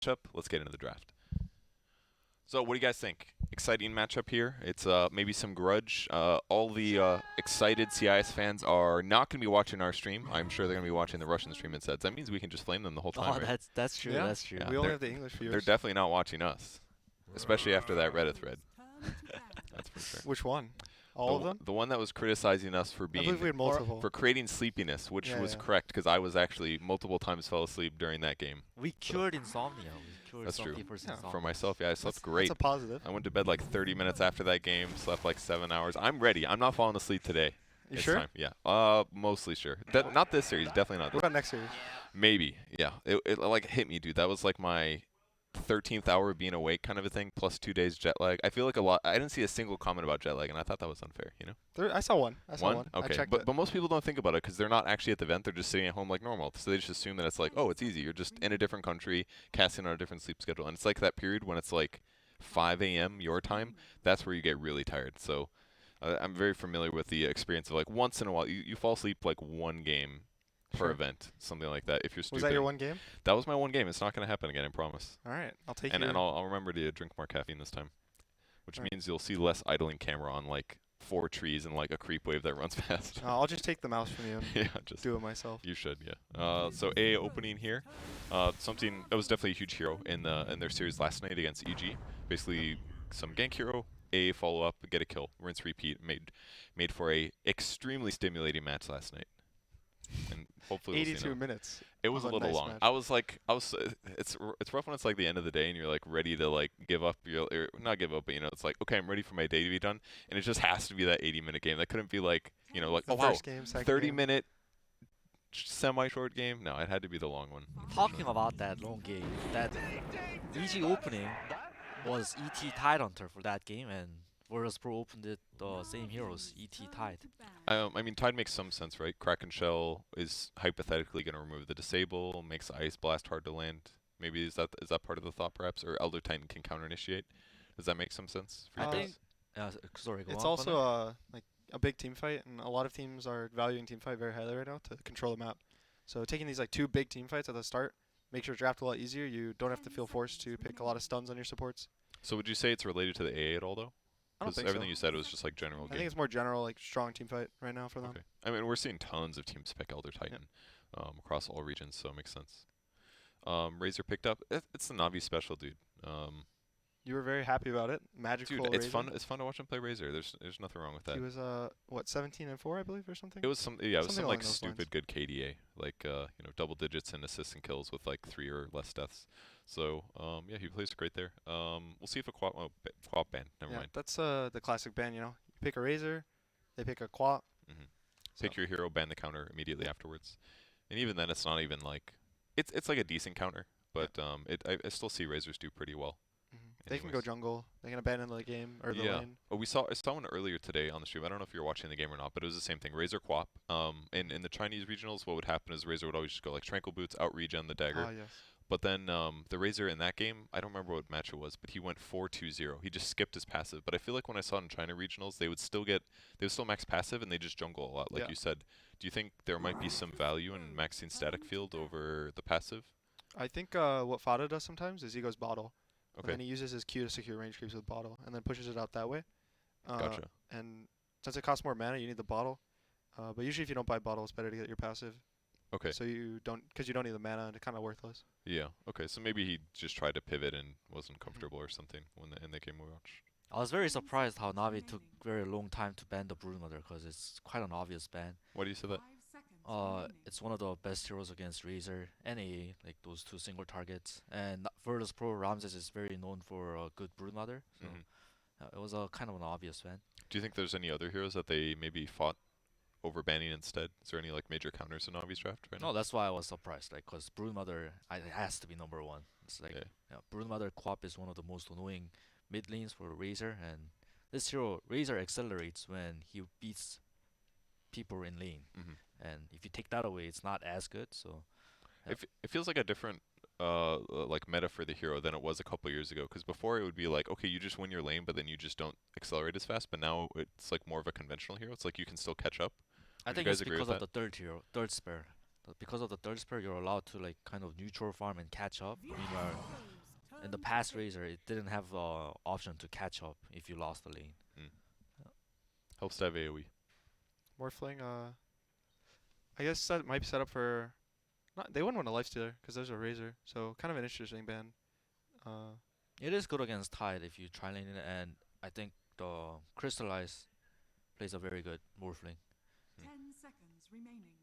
matchup. Let's get into the draft. So, what do you guys think? Exciting matchup here. It's maybe some grudge. All the excited CIS fans are not going to be watching our stream. I'm sure they're going to be watching the Russian stream instead. So that means we can just flame them the whole time, Oh, right? that's true. Yeah. That's true. Yeah, We only have the English they're viewers. definitely not watching us, especially after that Reddit thread. That's for sure. Which one? All of them? The one that was criticizing us for I believe being we had multiple. for creating sleepiness, which Yeah, was yeah. correct because I was actually multiple times fell asleep during that game. We cured insomnia. We cured That's some true. people's Yeah. insomnia. For myself, yeah, I slept great. That's a positive. I went to bed like 30 minutes after that game, slept like 7 hours. I'm ready. I'm not falling asleep today. You It's sure? time. Yeah. Mostly sure. Not this series. Definitely not What this. about next series? Maybe. Yeah. It like hit me, dude. That was like my 13th hour of being awake kind of a thing, plus 2 days jet lag. I feel like a lot. I didn't see a single comment about jet lag, and I thought that was unfair. You know. I saw one. I saw one. I Okay. checked But it. but most people don't think about it because they're not actually at the event. They're just sitting at home like normal. So they just assume that it's like, oh, it's easy. You're just in a different country, casting on a different sleep schedule, and it's like that period when it's like 5 a.m. your time. That's where you get really tired. So I'm very familiar with the experience of like once in a while you fall asleep like one game per Sure. event, something like that. If you're stupid. Was that your one game? That was my one game. It's not going to happen again, I promise. All right. I'll take And your. I'll remember to drink more caffeine this time, which Alright. means you'll see less idling camera on like 4 trees and like a creep wave that runs past. I'll just take the mouse from you and Yeah, just do it myself. you should, yeah. So A opening here, something that was definitely a huge hero in their series last night against EG. Basically, some gank hero, A follow up, get a kill, rinse repeat, made for a extremely stimulating match last night. And hopefully we'll see 82 another. minutes. It was a of little nice long. match. It's rough when it's like the end of the day and you're like ready to like give up. Or not give up, but you know, it's like okay, I'm ready for my day to be done, and it just has to be that 80-minute game. That couldn't be like like The oh wow, first game, second 30-minute semi-short game. No, it had to be the long one. Talking about that long game, that EG opening was ET Tidehunter for that game, and Virtus Pro opened it the same heroes, ET Tide. I mean, Tide makes some sense, right? Kraken Shell is hypothetically going to remove the disable, makes Ice Blast hard to land. Maybe is that part of the thought, perhaps? Or Elder Titan can counter initiate. Does that make some sense for you I guys? think Sorry, go It's on, also Connor. like a big team fight, and a lot of teams are valuing team fight very highly right now to control the map. So taking these like 2 big team fights at the start makes your draft a lot easier. You don't have to feel forced to pick a lot of stuns on your supports. So would you say it's related to the AA at all, though? I don't Because think everything so. you said was just like general I game. think it's more general, like strong team fight right now for them. Okay. I mean, we're seeing tons of teams pick Elder Titan across all regions, so it makes sense. Razor picked up. It's the Navi special, dude. You were very happy about it. Magical. Dude, it's Razor. fun. It's fun to watch him play Razor. There's nothing wrong with that. He was 17-4, I believe, or something. It was it was something some along like those stupid good KDA, like double digits in assists and kills with like 3 or less deaths. So yeah, he plays great there. We'll see if a Quap ban. Never Yeah, mind. that's the classic ban. You pick a Razor, they pick a Quat. Pick your hero, ban the counter immediately afterwards. And even then, it's not even like it's like a decent counter, but I still see Razors do pretty well. They can go Anyways. jungle. They can abandon the game or the Yeah. lane. Oh, I saw one earlier today on the stream. I don't know if you were watching the game or not, but it was the same thing. Razor Quap. In the Chinese regionals, what would happen is Razor would always just go like Tranquil Boots, out regen the dagger. Ah, yes. But then the Razor in that game, I don't remember what match it was, but he went 4-2-0. He just skipped his passive. But I feel like when I saw it in China regionals, they would still max passive and they just jungle a lot, like Yeah. you said. Do you think there might be some value in maxing static field over the passive? I think what Fada does sometimes is he goes bottle. And Okay. then he uses his Q to secure range creeps with bottle, and then pushes it out that way. Gotcha. And since it costs more mana, you need the bottle. But usually, if you don't buy bottle, it's better to get your passive. Okay. So you don't need the mana, and it's kind of worthless. Yeah. Okay. So maybe he just tried to pivot and wasn't comfortable or something in the game we watched. I was very surprised how Navi took very long time to ban the Broodmother because it's quite an obvious ban. Why do you say that? It's one of the best heroes against Razor and AA, like those 2 single targets. And Virtus Pro Ramses is very known for a good Broodmother, so Mhm. it was a kind of an obvious ban. Do you think there's any other heroes that they maybe fought over banning instead? Is there any like major counters in Navi's draft right No, now? that's why I was surprised, like, cause Broodmother, it has to be number 1. It's like, Yeah. Broodmother Quap is one of the most annoying mid lanes for Razor, and this hero Razor accelerates when he beats people in lane, Mhm. and if you take that away, it's not as good. So It feels like a different like meta for the hero than it was a couple years ago. Because before it would be like, okay, you just win your lane, but then you just don't accelerate as fast. But now it's like more of a conventional hero. It's like you can still catch up. I Would you think guys it's agree because with of the third spare. Because of the third spare, you're allowed to like kind of neutral farm and catch up. Meanwhile, in the past Razor, it didn't have the option to catch up if you lost the lane. Helps to have AoE. Morphling, I guess that might be set up for. Not, they wouldn't want a Lifestealer because there's a Razor, so kind of an interesting ban. It is good against Tide if you try lane it, and I think the Crystallize plays a very good Morphling. 10 seconds remaining.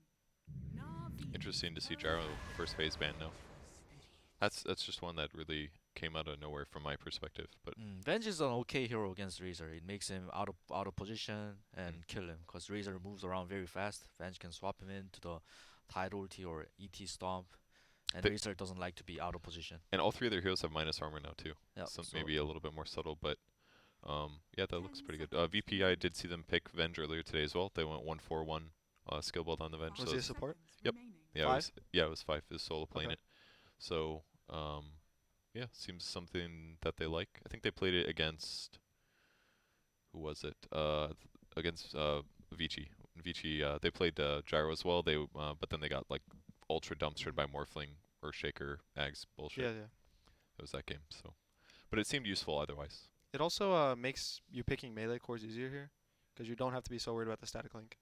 Interesting to see Gyro first phase ban now. That's just one that really came out of nowhere from my perspective. But Venge is an okay hero against Razor. It makes him out of position and kill him, because Razor moves around very fast. Venge can swap him into the Tide ulti or ET stomp, and Razor doesn't like to be out of position. and all three of their heroes have minus armor now too. Yeah, So so maybe a little bit more subtle, but yeah, that looks pretty good. VP, I did see them pick Venge earlier today as well. They went 1-4-1 skill build on the Venge. Was So he a support? Yep. Yeah, Five? it was 5. It was solo playing Okay. it. So yeah, seems something that they like. I think they played it against, who was it? Against Vici. Vici, they played Gyro as well. They but then they got like ultra dumpstered by Morphling, Earthshaker, Ags bullshit. Yeah, yeah. It was that game. So, but it seemed useful otherwise. It also makes you picking melee cores easier here, because you don't have to be so worried about the static link.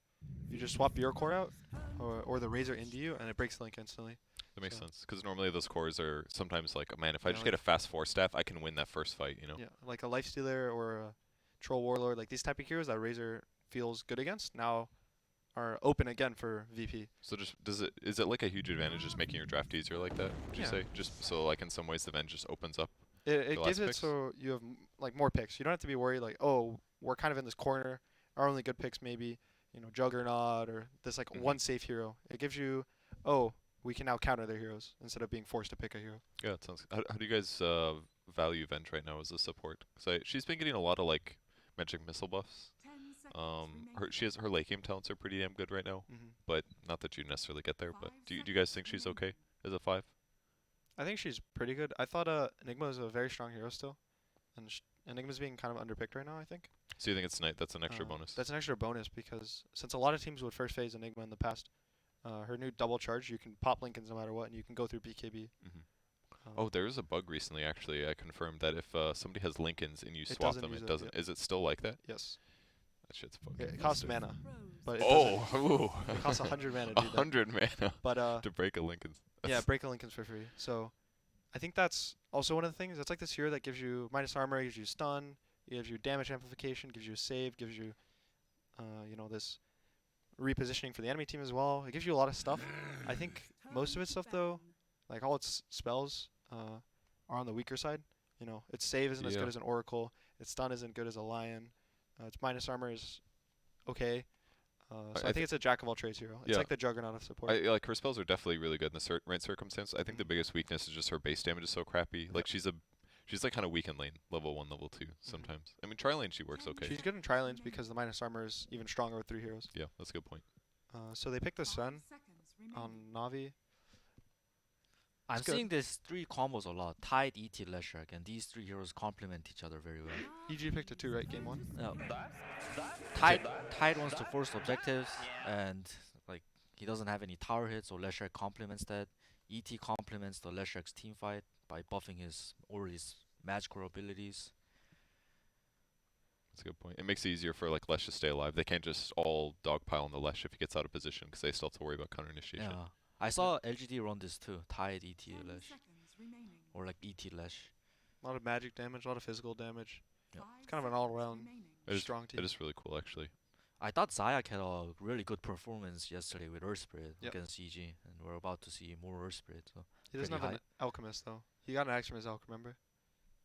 You just swap your core out, or the Razor into you, and it breaks the link instantly. That makes So- sense, because normally those cores are sometimes like, man, if I Yeah, just like- get a fast 4 staff, I can win that first fight. You know. Yeah, like a Lifestealer or a Troll Warlord, like these type of heroes that Razor feels good against, now are open again for VP. So just is it like a huge advantage just making your draft easier like that? Would you Yeah. say just so like in some ways the Venge just opens up? It last gives it picks? so you have like more picks. You don't have to be worried like, oh, we're kind of in this corner. Our only good picks maybe, Juggernaut or this like Mhm. one safe hero. It gives you, oh, we can now counter their heroes instead of being forced to pick a hero. Yeah, it sounds. How do you guys value Venge right now as a support? Because she's been getting a lot of like magic missile buffs. Her late game talents are pretty damn good right now, hmm but not that you necessarily get there. But do you guys think she's okay as a 5? I think she's pretty good. I thought Enigma is a very strong hero still, and Enigma's being kind of underpicked right now. I think. So you think that's an extra bonus? That's an extra bonus because since a lot of teams would first phase Enigma in the past, her new double charge, you can pop Lincolns no matter what, and you can go through BKB. Mhm. Oh, there was a bug recently actually. I confirmed that if somebody has Lincolns and you It swap doesn't them, use it it, doesn't. yeah. Is it still like that? Yes. That shit's fucking. It costs massive. mana, but it doesn't. Oh, It costs 100 mana to do that. 100 mana But to break a Lincoln. yeah, break a Lincoln's for free. So I think that's also one of the things. It's like this hero that gives you minus armor, gives you stun, gives you damage amplification, gives you a save, gives you, this repositioning for the enemy team as well. It gives you a lot of stuff. I think most of its stuff though, like all its spells, are on the weaker side. Its save isn't as Yeah. good as an Oracle. Its stun isn't good as a Lion. Its minus armor is okay. So I I think it's a jack of all trades hero. It's Yeah. like the Juggernaut of support. Like her spells are definitely really good in the right circumstance. I think the Mhm. biggest weakness is just her base damage is so crappy. Like she's like kind of weak in lane, level 1, level 2 sometimes. I mean, tri lane she works okay. She's good in tri-lanes because the minus armor is even stronger with 3 heroes. Yeah, that's a good point. So they picked the Sun on Navi. I'm It's good. seeing these 3 combos a lot: Tide, ET, Leshrac, and these 3 heroes complement each other very well. EG picked a 2, right? Game 1. Tide wants to force objectives, and like he doesn't have any tower hits, so Leshrac complements that. ET complements the Leshrac's team fight by buffing his magical abilities. That's a good point. It makes it easier for like Lesh to stay alive. They can't just all dogpile on the Lesh if he gets out of position because they still have to worry about counter initiation. Yeah, I saw LGD run this too: Tide, ET, Lesh, or like ET, Lesh. A lot of magic damage, a lot of physical damage. Yeah. It's kind of an all-around It is- strong team. It is really cool actually. I thought Zayak had a really good performance yesterday with Earth Spirit Yep. against EG, and we're about to see more Earth Spirit. So He doesn't pretty have an Alchemist though. He got an Axiom Alch, remember?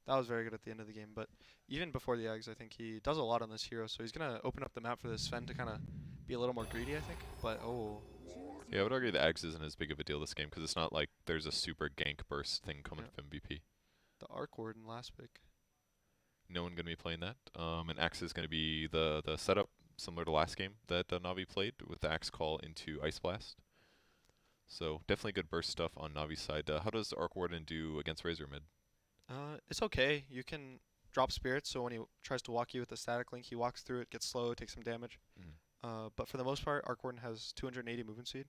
That was very good at the end of the game. But even before the eggs, I think he does a lot on this hero. So he's gonna open up the map for this Sven to kind of be a little more greedy, I think. But Yeah, I would argue the Ags isn't as big of a deal this game because it's not like there's a super gank burst thing coming Yeah. from MVP. the Arc Warden last pick. No one going to be playing that. And Axe is going to be the setup similar to last game that Navi played with the Axe call into Ice Blast. So definitely good burst stuff on Navi's side. How does Arc Warden do against Razor mid? It's okay. You can drop spirits, so when he tries to walk you with the static link, he walks through it, gets slow, takes some damage. Mhm. But for the most part, Arc Warden has 280 movement speed,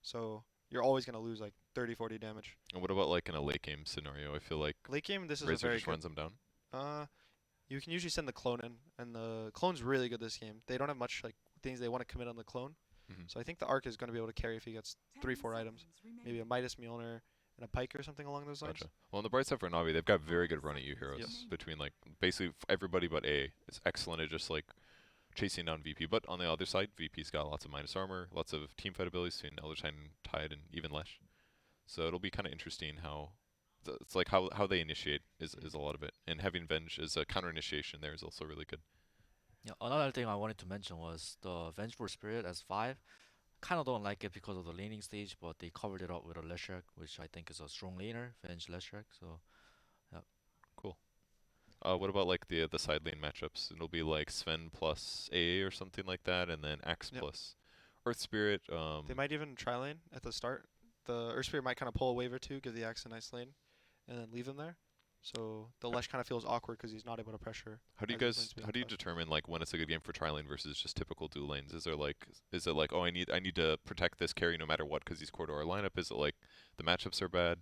so you're always going to lose like 30, 40 damage. And what about like in a late game scenario? I feel like Late game, this is a Razor very just good. runs them down. You can usually send the clone in, and the clone's really good this game. They don't have much like things they want to commit on the clone, Mhm. so I think the Arc is going to be able to carry if he gets 3, 4 items, maybe a Midas Mjolnir and a Pike or something along those lines. Gotcha. Well, on the bright side for Navi, they've got very good run at you heroes Yes. between like basically everybody but A. It's excellent at just like chasing down VP. But on the other side, VP's got lots of minus armor, lots of team fight abilities between Elder Titan, Tide, and even Lesh. So it'll be kind of interesting how it's like how they initiate is a lot of it. And having Venge as a counter initiation there is also really good. Yeah, another thing I wanted to mention was the Vengeful Spirit as 5. Kind of don't like it because of the laning stage, but they covered it up with a Leshrac, which I think is a strong laner, Venge Leshrac. So What about like the side lane matchups? It'll be like Sven plus AA or something like that, and then Axe Yep. plus Earth Spirit. They might even try lane at the start. The Earth Spirit might kind of pull a wave or two, give the Axe a nice lane, and then leave him there. So the Lesh kind of feels awkward because he's not able to pressure. How do you as his lane's guys being how do you touched. determine like when it's a good game for tri-lane versus just typical dual lanes? Is it like, oh, I need to protect this carry no matter what because he's core to our lineup? Is it like the matchups are bad?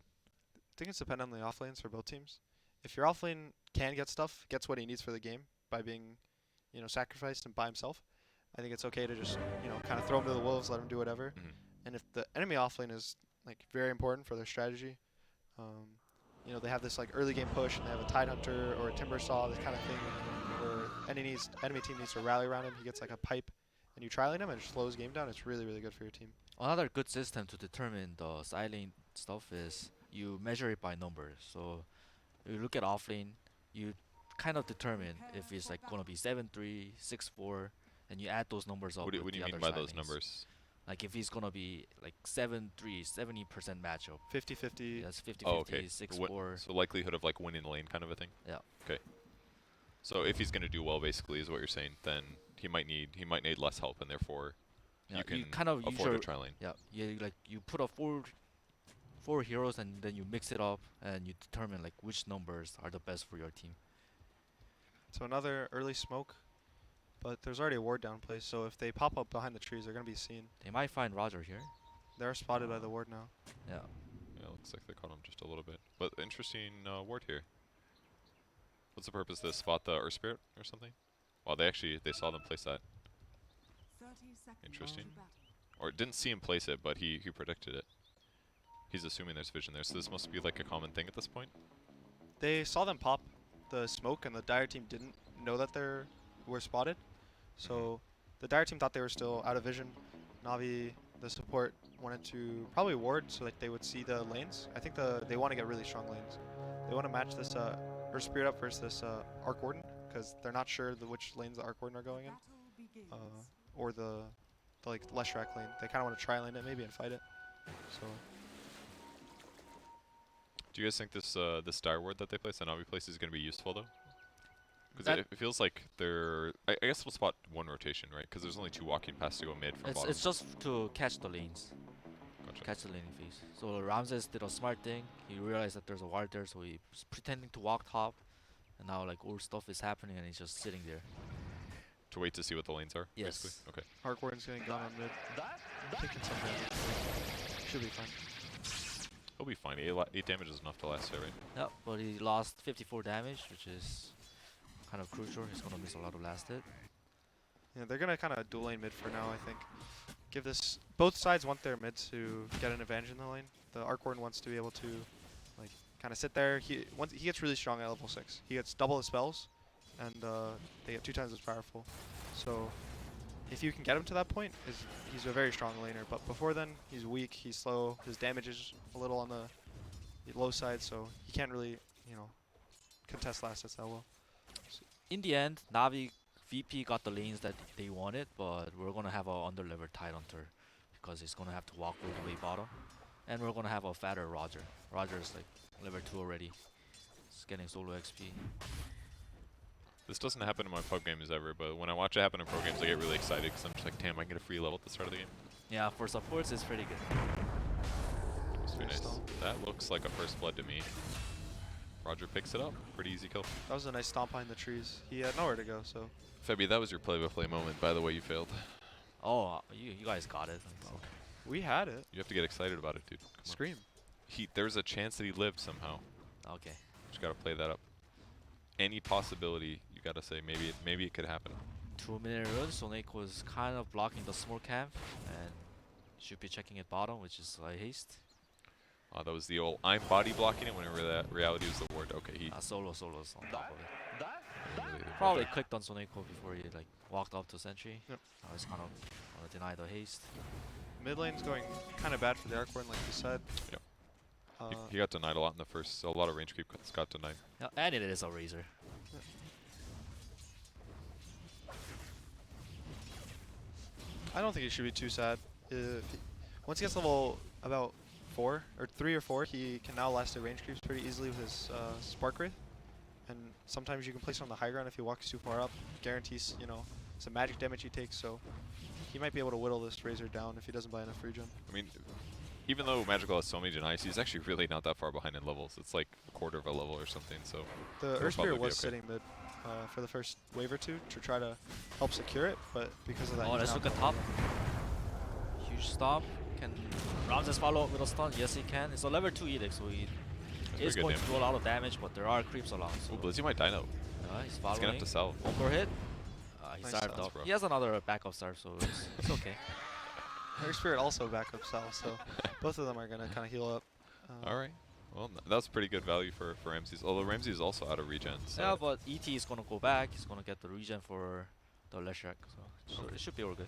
I think it's dependent on the off lanes for both teams. If your off lane can get stuff, gets what he needs for the game by being, sacrificed and by himself, I think it's okay to just, kind of throw him to the wolves, let him do whatever. Mhm. And if the enemy off lane is like very important for their strategy, they have this like early game push and they have a Tide Hunter or a Timber Saw, this kind of thing, where enemy team needs to rally around him. He gets like a pipe, and you tri-lane him and it just slows game down. It's really really good for your team. another good system to determine the side lane stuff is you measure it by numbers. So you look at offlane, you kind of determine if it's like gonna be 7-3, 6-4, and you add those numbers up. What do with you the mean other by side those lanes. numbers? Like if he's gonna be like 7-3, 70% matchup. 50-50. That's 50-50, Oh, okay. 6-4. So likelihood of like winning the lane kind of a thing. Yeah. Okay. So if he's gonna do well, basically, is what you're saying, then he might need less help, and therefore Yeah, you can kind of use afford your a tri-lane. yeah. You put a four heroes and then you mix it up and you determine like which numbers are the best for your team. So another early smoke, but there's already a ward down place. So if they pop up behind the trees, they're gonna be seen. They might find Roger here. They're spotted by the ward now. Yeah. Yeah, looks like they caught him just a little bit. But interesting ward here. What's the purpose of this? Spot the Earth Spirit or something? Well, they saw them place that. 30 seconds Interesting. to battle. Or didn't see him place it, but he predicted it. He's assuming there's vision there, so this must be like a common thing at this point. They saw them pop the smoke, and the Dire team didn't know that they were spotted. So the Dire team thought they were still out of vision. Navi, the support, wanted to probably ward so that they would see the lanes. I think they want to get really strong lanes. They want to match this Earth Spirit up versus this Arc Warden, because they're not sure which lanes the Arc Warden are going in, Battle begins. or the like Leshrac lane. They kind of want to try lane it maybe and fight it. So Do you guys think this Dire Ward that they place, the Navi place, is going to be useful though? Because That- it feels like they're. I guess we'll spot one rotation, right? Because there's only 2 walking paths to go mid from bottom. It's just to catch the lanes, Gotcha. catch the laning phase. So Ramses did a smart thing. He realized that there's a ward there, so he's pretending to walk top, and now like all stuff is happening, and he's just sitting there. To wait to see what the lanes are. Yes. Basically. Okay. Arc Warden's getting gone on mid. Taking some damage. Should be fine. He'll be fine. 8 damage is enough to last it, right? Yeah, but he lost 54 damage, which is kind of crucial. He's gonna miss a lot of last hit. Yeah, they're gonna kind of dual lane mid for now, I think. Give this. Both sides want their mid to get an advantage in the lane. The Arc Warden wants to be able to, like, kind of sit there. He gets really strong at level 6. He gets double his spells, and they get 2 times as powerful. So, if you can get him to that point, he's a very strong laner. But before then, he's weak. He's slow. His damage is a little on the low side, so he can't really, contest last hits that well. In the end, Navi VP got the lanes that they wanted, but we're gonna have a under-leveled Tide Hunter because he's gonna have to walk all the way bottom, and we're gonna have a fatter Roger. Roger's like level 2 already. He's getting solo XP. This doesn't happen in my pub games ever, but when I watch it happen in pro games, I get really excited because I'm just like, damn, I can get a free level at the start of the game. Yeah, for supports it's pretty good. It's pretty Nice nice. stall. That looks like a first blood to me. Roger picks it up. Pretty easy kill. That was a nice stomp behind the trees. He had nowhere to go, so. Febby, that was your play-by-play moment. By the way, you failed. Oh, you guys got it. Okay. We had it. You have to get excited about it, dude. Come on. Scream. There's a chance that he lived somehow. Okay. Just gotta play that up. Any possibility, you gotta say maybe it could happen. 2-minute run. Soneko is kind of blocking the small camp and should be checking at bottom, which is haste. Oh, that was the old I'm body blocking it whenever that reality was the ward. Okay, he Solo's on top of it. really did Probably well clicked on Soneko before he like walked up to sentry. Yep. I was kind of want to deny the haste. Mid lane's going kind of bad for the Arcorn, like you said. Yep. Uh, he got denied a lot in the first. A lot of range creep got denied. Yeah, and it is a Razor. I don't think he should be too sad. Once he gets level about 4 or 3 or 4, he can now last the range creeps pretty easily with his Spark Wraith. And sometimes you can place it on the high ground if he walks too far up. Guarantees, you know, some magic damage he takes. So he might be able to whittle this Razor down if he doesn't buy enough regen. I mean, even though Magical has so many denies, he's actually really not that far behind in levels. It's like a quarter of a level or something. So The He'll Earth probably Spirit be was okay. sitting mid for the first wave or two to try to help secure it, but because of that, Oh, he's let's now look at top. Huge stomp. Can Ramses follow up with a stun? Yes, he can. It's a level 2 Edict, so he that's is pretty good going to damage. do a lot of damage, but there are creeps along. So Oh, Blizzy might die now. he's He's following. gonna have to sell. One more hit. He Nice starved stun. up. Bro. He has another backup starve, so it's okay. Earth Spirit also backup cell, so both of them are gonna kind of heal up. All right. Well, that was pretty good value for Ramses. Although Ramses is also out of regen. So Yeah, but ET is going to go back. He's going to get the regen for the Leshrac, so it should be all good.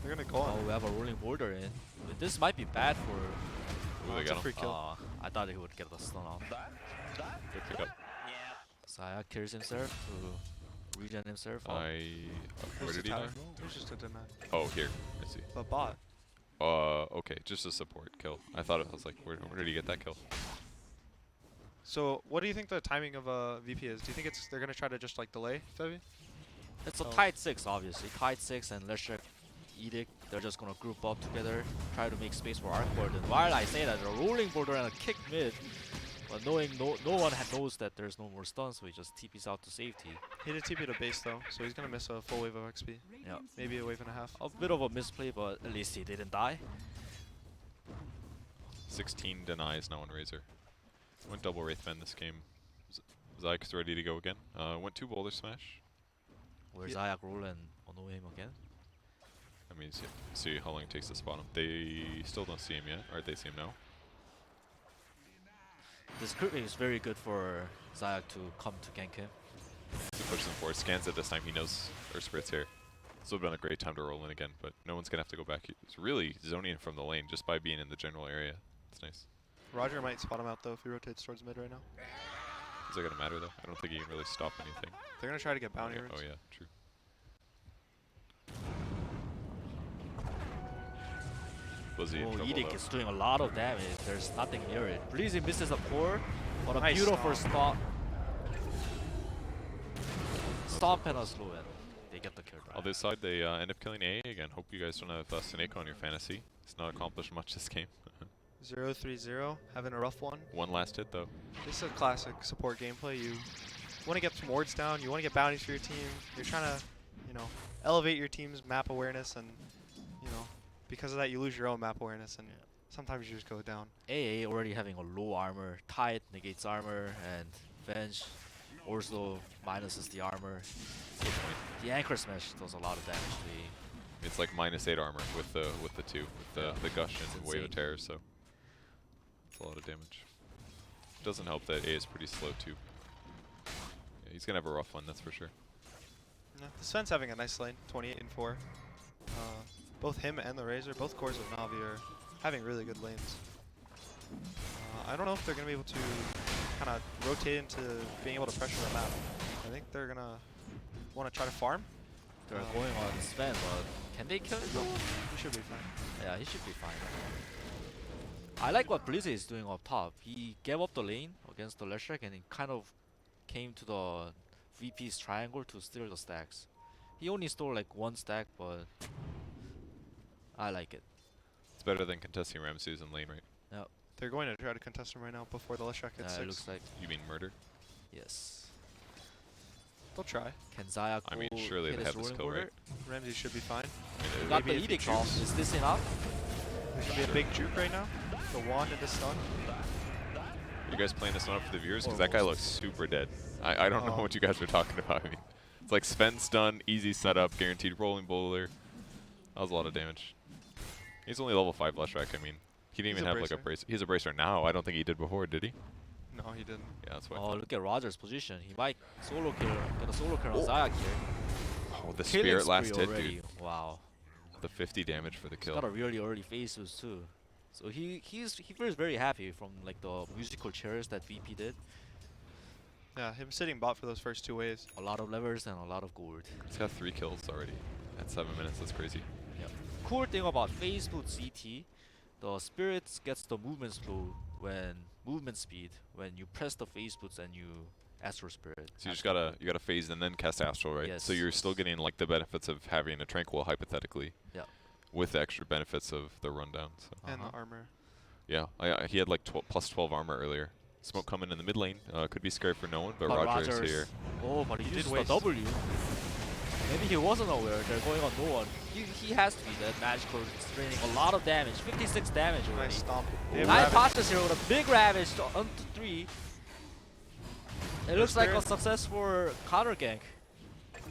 They're gonna go Oh, on. we have a rolling boulder in. But this might be bad for. Ooh, they It's a got free him. kill. I thought he would get the stun off. Good pickup. Saya kills himself to regen himself. Oh, Where There's did a he die? tower. There's just a deny. Oh, here. I see. But bot. Okay, just a support kill. I thought I was like, where did he get that kill? So what do you think the timing of VP is? Do you think they're gonna try to just like delay Fevy? it's a Oh. tight 6, obviously. Tight 6 and Leshrac Edict. They're just going to group up together, try to make space for Arcboard. And while I say that, a rolling boulder and a kick mid, but knowing no one knows that there's no more stuns, so he just TPs out to safety. He did TP to base though, so he's gonna miss a full wave of XP. Yeah. Maybe a wave and a half. A bit of a misplay, but at least he didn't die. 16 denies now on Razor. Went double Wraithman this game. Zyk's ready to go again. Went 2 Boulder Smash. Where's Yeah. Ayak roll and annoy him again? I mean, see how long it takes to spot him. They still don't see him yet, or they see him now. This creeping is very good for Zayak to come to gank him. He pushes him forward, scans it this time. He knows Earth Spirit's here. This would have been a great time to roll in again, but no one's gonna have to go back. He's really zoning from the lane just by being in the general area. It's nice. Roger might spot him out though if he rotates towards mid right now. Is that gonna matter though? I don't think he can really stop anything. They're gonna try to get bounty yeah. runes. Oh yeah, true. Blizzy in Oh, trouble Edict though. is doing a lot of damage. There's nothing near it. Blizzy misses a core, but a Nice beautiful stomp. stomp and a slow end. They get the kill. Other side, they end up killing A again. Hope you guys don't have Soneko on your fantasy. It's not accomplished much this game. 0-3-0, having a rough one. One last hit though. This is a classic support gameplay. You want to get some wards down. You want to get bounties for your team. You're trying to, you know, elevate your team's map awareness, and you know, because of that, you lose your own map awareness, and sometimes you just go down. AA already having a low armor. Tide negates armor, and Venge also minuses the armor. Good point. The anchor smash does a lot of damage to A. It's like -8 armor with the two, with the gush and It's wave of insane. terror. So it's a lot of damage. Doesn't help that A is pretty slow too. Yeah, he's gonna have a rough one, that's for sure. Yeah, the Sven's having a nice lane, 28 and 4. Both him and the Razor, both cores of Navi are having really good lanes. I don't know if they're going to be able to kind of rotate into being able to pressure the map. I think they're going to want to try to farm. They're going on Sven, but can they kill it though? He should be fine. Yeah, he should be fine. I like what Blizzy is doing up top. He gave up the lane against the Leshrac and he kind of came to the VP's triangle to steal the stacks. He only stole like 1 stack, but I like it. It's better than contesting Ramses in lane, right? They're going to try to contest him right now before the Leshrac hits It 6. looks like You mean murder? yes. They'll try. Can Zayak I mean, go surely hit they his have this rolling kill, border? right? Ramsey should be fine. I mean, Got the maybe if he edict off. jukes. Is this enough? There's gonna be a big juke right now. The wand and the stun. Are you guys playing this one up for the viewers? Because that guy looks Almost. super dead. I don't know Oh. what you guys are talking about. I mean, it's like Sven stun, easy setup, guaranteed rolling bowler. That was a lot of damage. He's only level 5 Leshrac. I mean, he didn't He's even a have like a bracer. bracer. He's a bracer now. I don't think he did before, did he? No, he didn't. Yeah, that's why. Oh, look at Roger's position. He might solo kill, get a solo kill on Oh. Zayak here. Oh, the Killing spirit spree last hit, already. dude. Wow. The 50 damage for the He's kill. got a really early phase boost too. So he feels very happy from like the musical chairs that VP did. Yeah, him sitting bot for those first 2 waves. A lot of levers and a lot of gold. He's got 3 kills already at 7 minutes. That's crazy. Cool thing about phase boost CT, the spirits gets the movement speed when you press the phase boots and you Astral Spirit. So you just gotta phase and then cast Astral, right? So Yes. you're still getting like the benefits of having a Tranquil hypothetically. Yeah. With the extra benefits of the rundown. So And Uh-huh. the armor. yeah, he had like plus 12 armor earlier. Smoke coming in the mid lane could be scary for no one, but, But Roger is here. Oh, but he He used did the waste. W. Maybe he wasn't aware they're going on no one. He has to be that magical draining a lot of damage. 56 damage already. Nice stomp. They have Nine Ravage. Pachas here with a big ravage to onto 3. It looks like a Spirit. success for counter gank.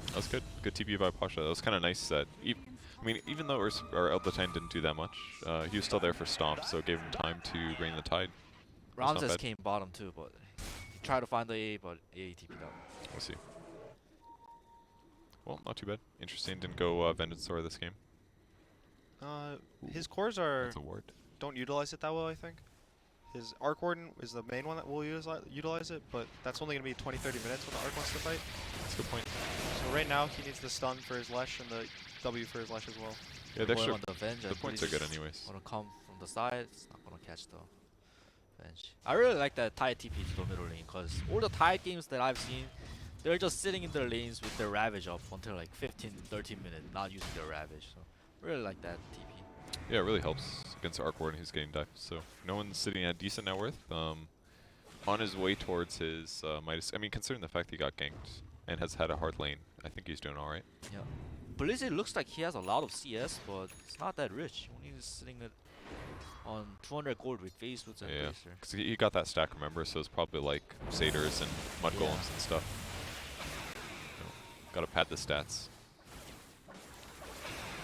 That was good. Good TP by Pasha. That was kind of nice that I mean, even though our Eldotine didn't do that much, he was still there for Stomp, so it gave him time to bring the tide. That's not Ramses bad. came bottom too, but he tried to find the A, but AA TP'd out. We'll see. Well, not too bad. Interesting. Didn't go Vengeance this game. His cores are That's a ward. don't utilize it that well, I think. His Arc Warden is the main one that will utilize it, but that's only going to be 20-30 minutes when the Arc wants to fight. That's a good point. So right now he needs the stun for his Lesh and the W for his Lesh as well. Yeah, the Going extra on the Venge, the points are good anyways. Gonna come from the side, it's not gonna catch the Venge. I really like that Tide TP to the middle lane, because all the Tide games that I've seen, they're just sitting in their lanes with their Ravage up until like 15-13 minutes, not using their Ravage. So really like that TP. Yeah, it really helps against Arc Warden who's getting dive. So no one's sitting at decent net worth. On his way towards his Midas. I mean, considering the fact that he got ganked and has had a hard lane, I think he's doing all right. Yeah. Blizzard looks like he has a lot of CS, but it's not that rich. Only is sitting at on 200 gold with phase boots and Yeah, Bracer. because he got that stack, remember? So it's probably like Satyrs and Mud Yeah. Golems and stuff. Gotta pad the stats.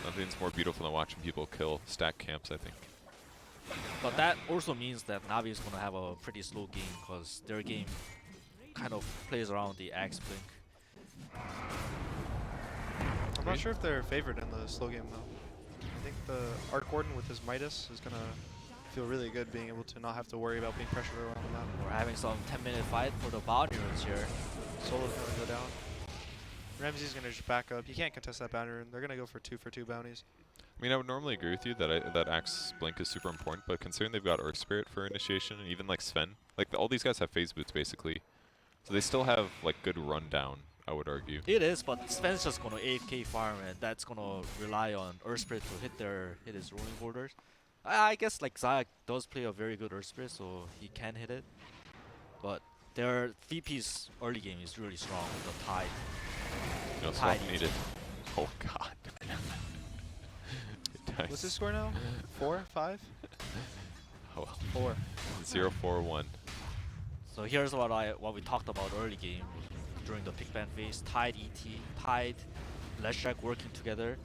Nothing's more beautiful than watching people kill stack camps, I think. But that also means that Navi is gonna have a pretty slow game, because their game kind of plays around the Axe Blink. I'm not sure if they're favored in the slow game though. I think the Arc Warden with his Midas is gonna feel really good being able to not have to worry about being pressured around the map. We're having some 10-minute fight for the bounty runes here. Solo's gonna go down. Ramsey's gonna just back up. He can't contest that bounty rune. They're gonna go for 2-for-2 bounties. I mean, I would normally agree with you that that Axe Blink is super important, but considering they've got Earth Spirit for initiation, and even like Sven, like all these guys have phase boots basically, so they still have like good rundown, I would argue. It is, but Sven's just gonna AFK farm, and that's gonna rely on Earth Spirit to hit his rolling borders. I guess like Zayak does play a very good Earth Spirit, so he can hit it. But their VP's early game is really strong with the Tide. You know, Tide swap needed. Oh god. What's his score now? 4? 5? Oh well. 4. 0-4-1. So here's what we talked about early game during the pick ban phase. Tide ET, Tide, Leshrac working together.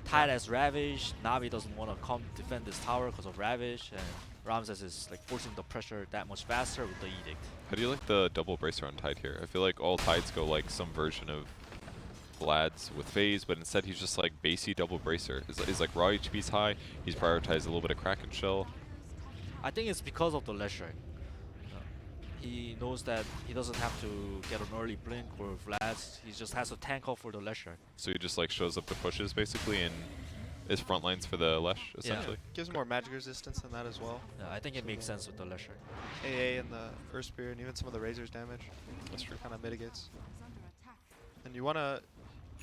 Tide has Ravage. Navi doesn't want to come defend this tower because of Ravage, and Ramses is like forcing the pressure that much faster with the Edict. How do you like the double bracer on Tide here? I feel like all Tides go like some version of Vlad's with phase, but instead he's just like basey double bracer. He's like raw HP's high, he's prioritized a little bit of Kraken Shell. I think it's because of the Leshrac. He knows that he doesn't have to get an early blink or Vlad's. He just has to tank off for the Leshrac. So he just like shows up the pushes basically and is front lines for the Lesh essentially. Gives him more magic resistance than that as well. Yeah, I think it makes sense with the Leshrac. AA and the Earth Spirit and even some of the Razor's damage That's true. kind of mitigates. Is under attack. And you wanna...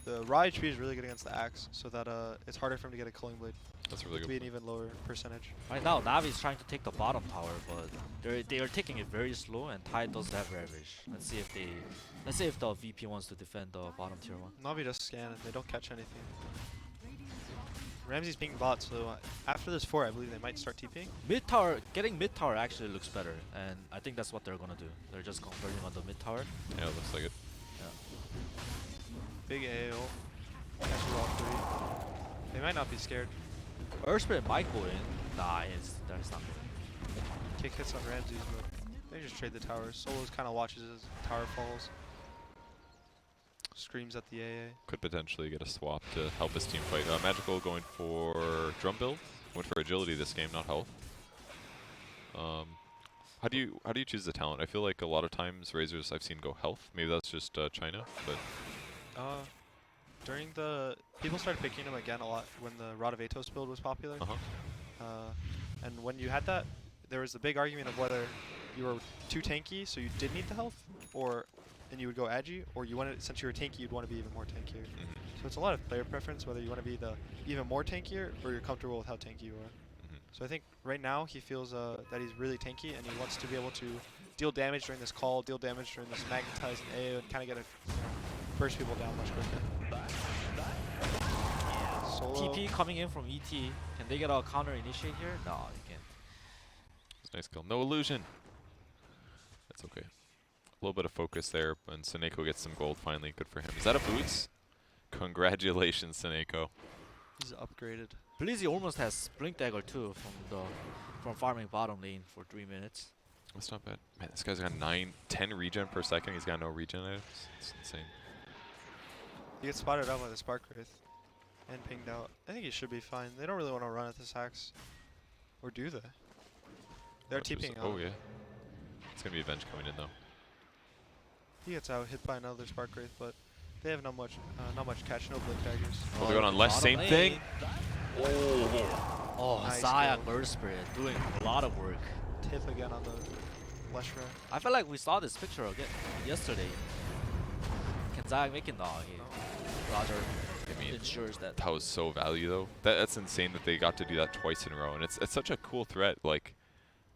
The raw HP is really good against the Axe, so that it's harder for him to get a Culling Blade. That's a really To good be an point. even lower percentage. Right now, Navi's trying to take the bottom tower, but they are taking it very slow, and Tide does have Ravage. Let's see if the VP wants to defend the bottom tier one. Navi does scan and they don't catch anything. Ramsey's being bot, so after this 4, I believe they might start TPing. Mid tower, getting mid tower actually looks better, and I think that's what they're gonna do. They're just converting on the mid tower. Yeah, it looks like it. Big AO. Catches all 3. They might not be scared. Earth Spirit might go in. Nah, that's not good. Kick hits on Ramses, but they just trade the towers. Solos kind of watches as the tower falls. Screams at the AA. Could potentially get a swap to help his team fight. Magical going for drum build. Went for agility this game, not health. How do you choose the talent? I feel like a lot of times Razors I've seen go health. Maybe that's just China, but During the people started picking him again a lot when the Rod of Atos build was popular. And when you had that, there was the big argument of whether you were too tanky, so you did need the health, and you would go agi, or you wanted, since you were tanky, you'd want to be even more tankier. So it's a lot of player preference whether you want to be the even more tankier or you're comfortable with how tanky you are. So I think right now he feels that he's really tanky and he wants to be able to deal damage during this call, deal damage during this magnetizing AO, and kind of get burst people down much quicker. Solo. TP coming in from ET. Can they get a counter initiate here? No, you can't. it's a nice kill. No illusion. That's okay. A little bit of focus there, and Seneko gets some gold finally. Good for him. Is that a boots? Congratulations, Seneko. He's upgraded. Blizzy almost has Blink Dagger too from farming bottom lane for 3 minutes. That's not bad. Man, this guy's got 10 regen per second. He's got no regen items. It's insane. He gets spotted out by the Spark Wraith and pinged out. I think he should be fine. They don't really want to run at this axe. Or do they? They're Watch this- TPing out. Oh, yeah. It's going to be Avenge coming in, though. He gets out hit by another Spark Wraith, but they have not much catch, no Blink Daggers. Oh, they're going on left. bottom Same lane. thing. Oh, Nice Zayak goal. Earth Spirit doing a lot of work. Tip again on the Leshra. I feel like we saw this picture again yesterday. Can Zayak make it? No, Roger I mean, ensures that. that was so value, though. That's insane that they got to do that twice in a row. And it's such a cool threat. Like,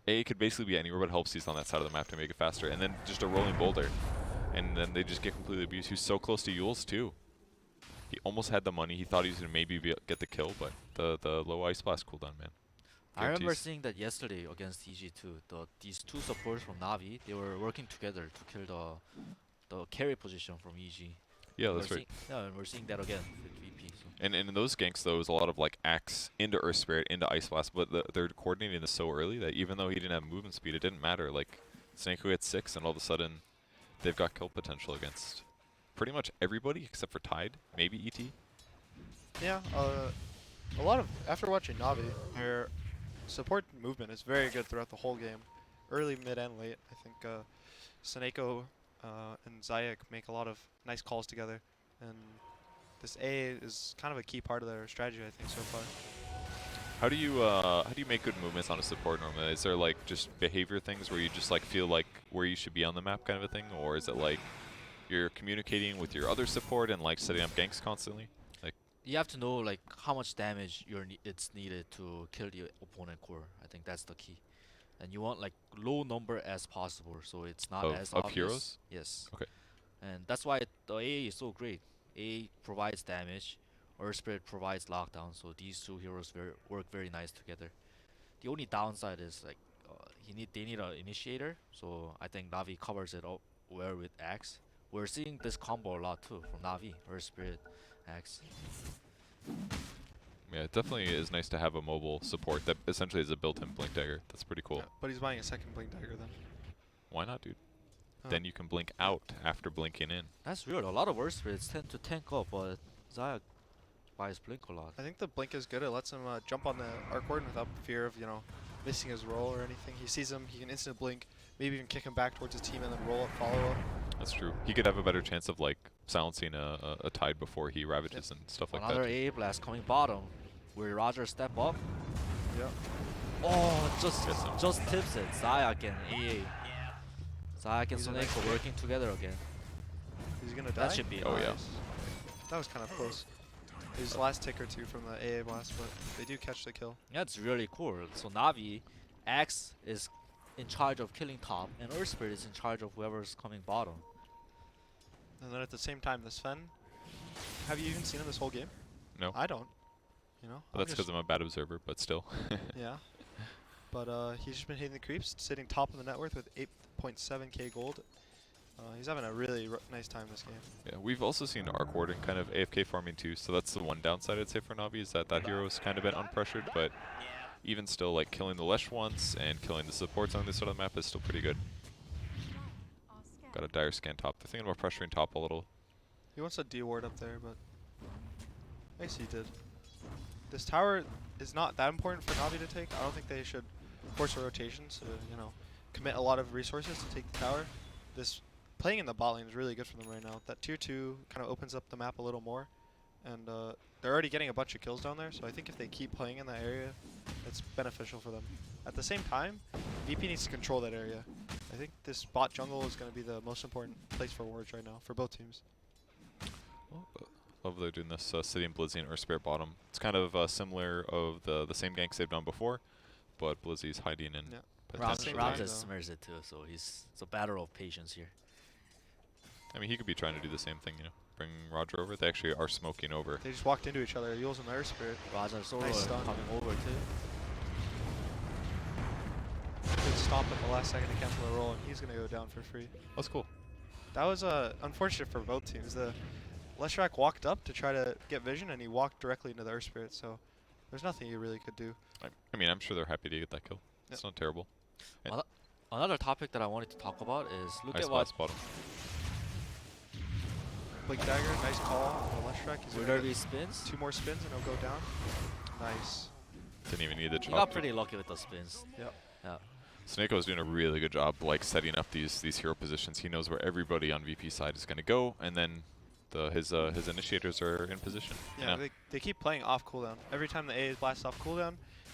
A could basically be anywhere but helps he's on that side of the map to make it faster. And then just a rolling boulder. And then they just get completely abused. He was so close to Yules, too. He almost had the money. He thought he was going to maybe get the kill, but the low Ice Blast cooldown, man. I remember Guarantees. seeing that yesterday against EG2. These two supports from Navi, they were working together to kill the carry position from EG. Yeah, that's right. Yeah, and we're seeing that again with VP. So. And in those ganks, though, it was a lot of like axe into Earth Spirit, into Ice Blast, but they're coordinating this so early that even though he didn't have movement speed, it didn't matter. Like, Snake hit 6, and all of a sudden, they've got kill potential against pretty much everybody except for Tide, maybe ET. Yeah, a lot of, after watching Navi, their support movement is very good throughout the whole game. Early, mid, and late. I think Seneko and Zayak make a lot of nice calls together. And this A is kind of a key part of their strategy, I think, so far. How do you make good movements on a support normally? Is there like just behavior things where you just like feel like where you should be on the map kind of a thing, or is it like you're communicating with your other support and like setting up ganks constantly? Like, You have to know like how much damage it's needed to kill the opponent core. I think that's the key. And you want like low number as possible, so it's not as of obvious. heroes? Yes. Okay. And that's why the AA is so great. AA provides damage, Earth Spirit provides lockdown, so these two heroes work very nice together. The only downside is like they need an initiator, so I think Navi covers it up well with Axe. We're seeing this combo a lot too from Navi, Earth Spirit, Axe. yeah, it definitely is nice to have a mobile support that essentially is a built-in Blink Dagger. That's pretty cool. Yeah, but he's buying a second Blink Dagger then. Why not, dude? Oh. Then you can blink out after blinking in. That's weird. A lot of Earth Spirits tend to tank up, but Zayak buys Blink a lot. I think the Blink is good. It lets him jump on the Arc Warden without fear of, missing his roll or anything. He sees him, he can instant blink, maybe even kick him back towards his team and then roll up, follow up. That's true. He could have a better chance of like silencing a Tide before he ravages and stuff like Another that. AA blast coming bottom. Will Roger step up? Yeah. Oh, Gets him. just tips it. Zayak and AA. Zayak and He's a nice Soneko kid. working together again. He's gonna die. That should be Oh, yeah. Nice. That was kind of close. His last tick or two from the AA blast, but they do catch the kill. That's really cool. So Navi, Axe is in charge of killing top, and Earth Spirit is in charge of whoever's coming bottom. And then at the same time, the Sven, have you even seen him this whole game? No. I don't. You know. Well, that's because I'm a bad observer, but still. Yeah. But he's just been hitting the creeps, sitting top of the net worth with 8.7k gold. He's having a really nice time this game. Yeah, we've also seen Arc Warden kind of AFK farming too, so that's the one downside I'd say for Navi is that that hero's kind of been unpressured, but even still, like killing the Lesh once and killing the supports on this side of the map is still pretty good. Got a dire scan top. They're thinking about pressuring top a little. He wants a D ward up there, but I guess he did. This tower is not that important for Navi to take. I don't think they should force a rotation to, you know, commit a lot of resources to take the tower. This playing in the bot lane is really good for them right now. That tier 2 kind of opens up the map a little more, and they're already getting a bunch of kills down there, so I think if they keep playing in that area, it's beneficial for them. At the same time, VP needs to control that area. I think this bot jungle is going to be the most important place for wards right now, for both teams. Love they're doing this City and Blizzy and Earth Spirit bottom. It's kind of similar of the same ganks they've done before, but Blizzy's hiding in. Yeah. potentially. Round- Ramses though. smears it too, so it's a battle of patience here. I mean, he could be trying to do the same thing, you know, bring Roger over. They actually are smoking over. They just walked into each other. Yules and the Earth Spirit. Raja Solo Nice stun. coming over too. Good stop at the last second to cancel the roll, and he's going to go down for free. That's cool. That was unfortunate for both teams. The Leshrac walked up to try to get vision, and he walked directly into the Earth Spirit, so there's nothing you really could do. I mean, I'm sure they're happy to get that kill. It's not terrible. And Another topic that I wanted to talk about is look Ice at what Blast bottom. Blink Dagger, nice call on the Leshrac. He's going to Witherby spins. 2 more spins, and he'll go down. Nice. Didn't even need the He chop. got pretty lucky with the spins. Yep. Yeah. Snakeo's doing a really good job, like setting up these hero positions. He knows where everybody on VP side is going to go, and then his initiators are in position. you Yeah, know? they keep playing off cooldown. Every time the A is blast off cooldown,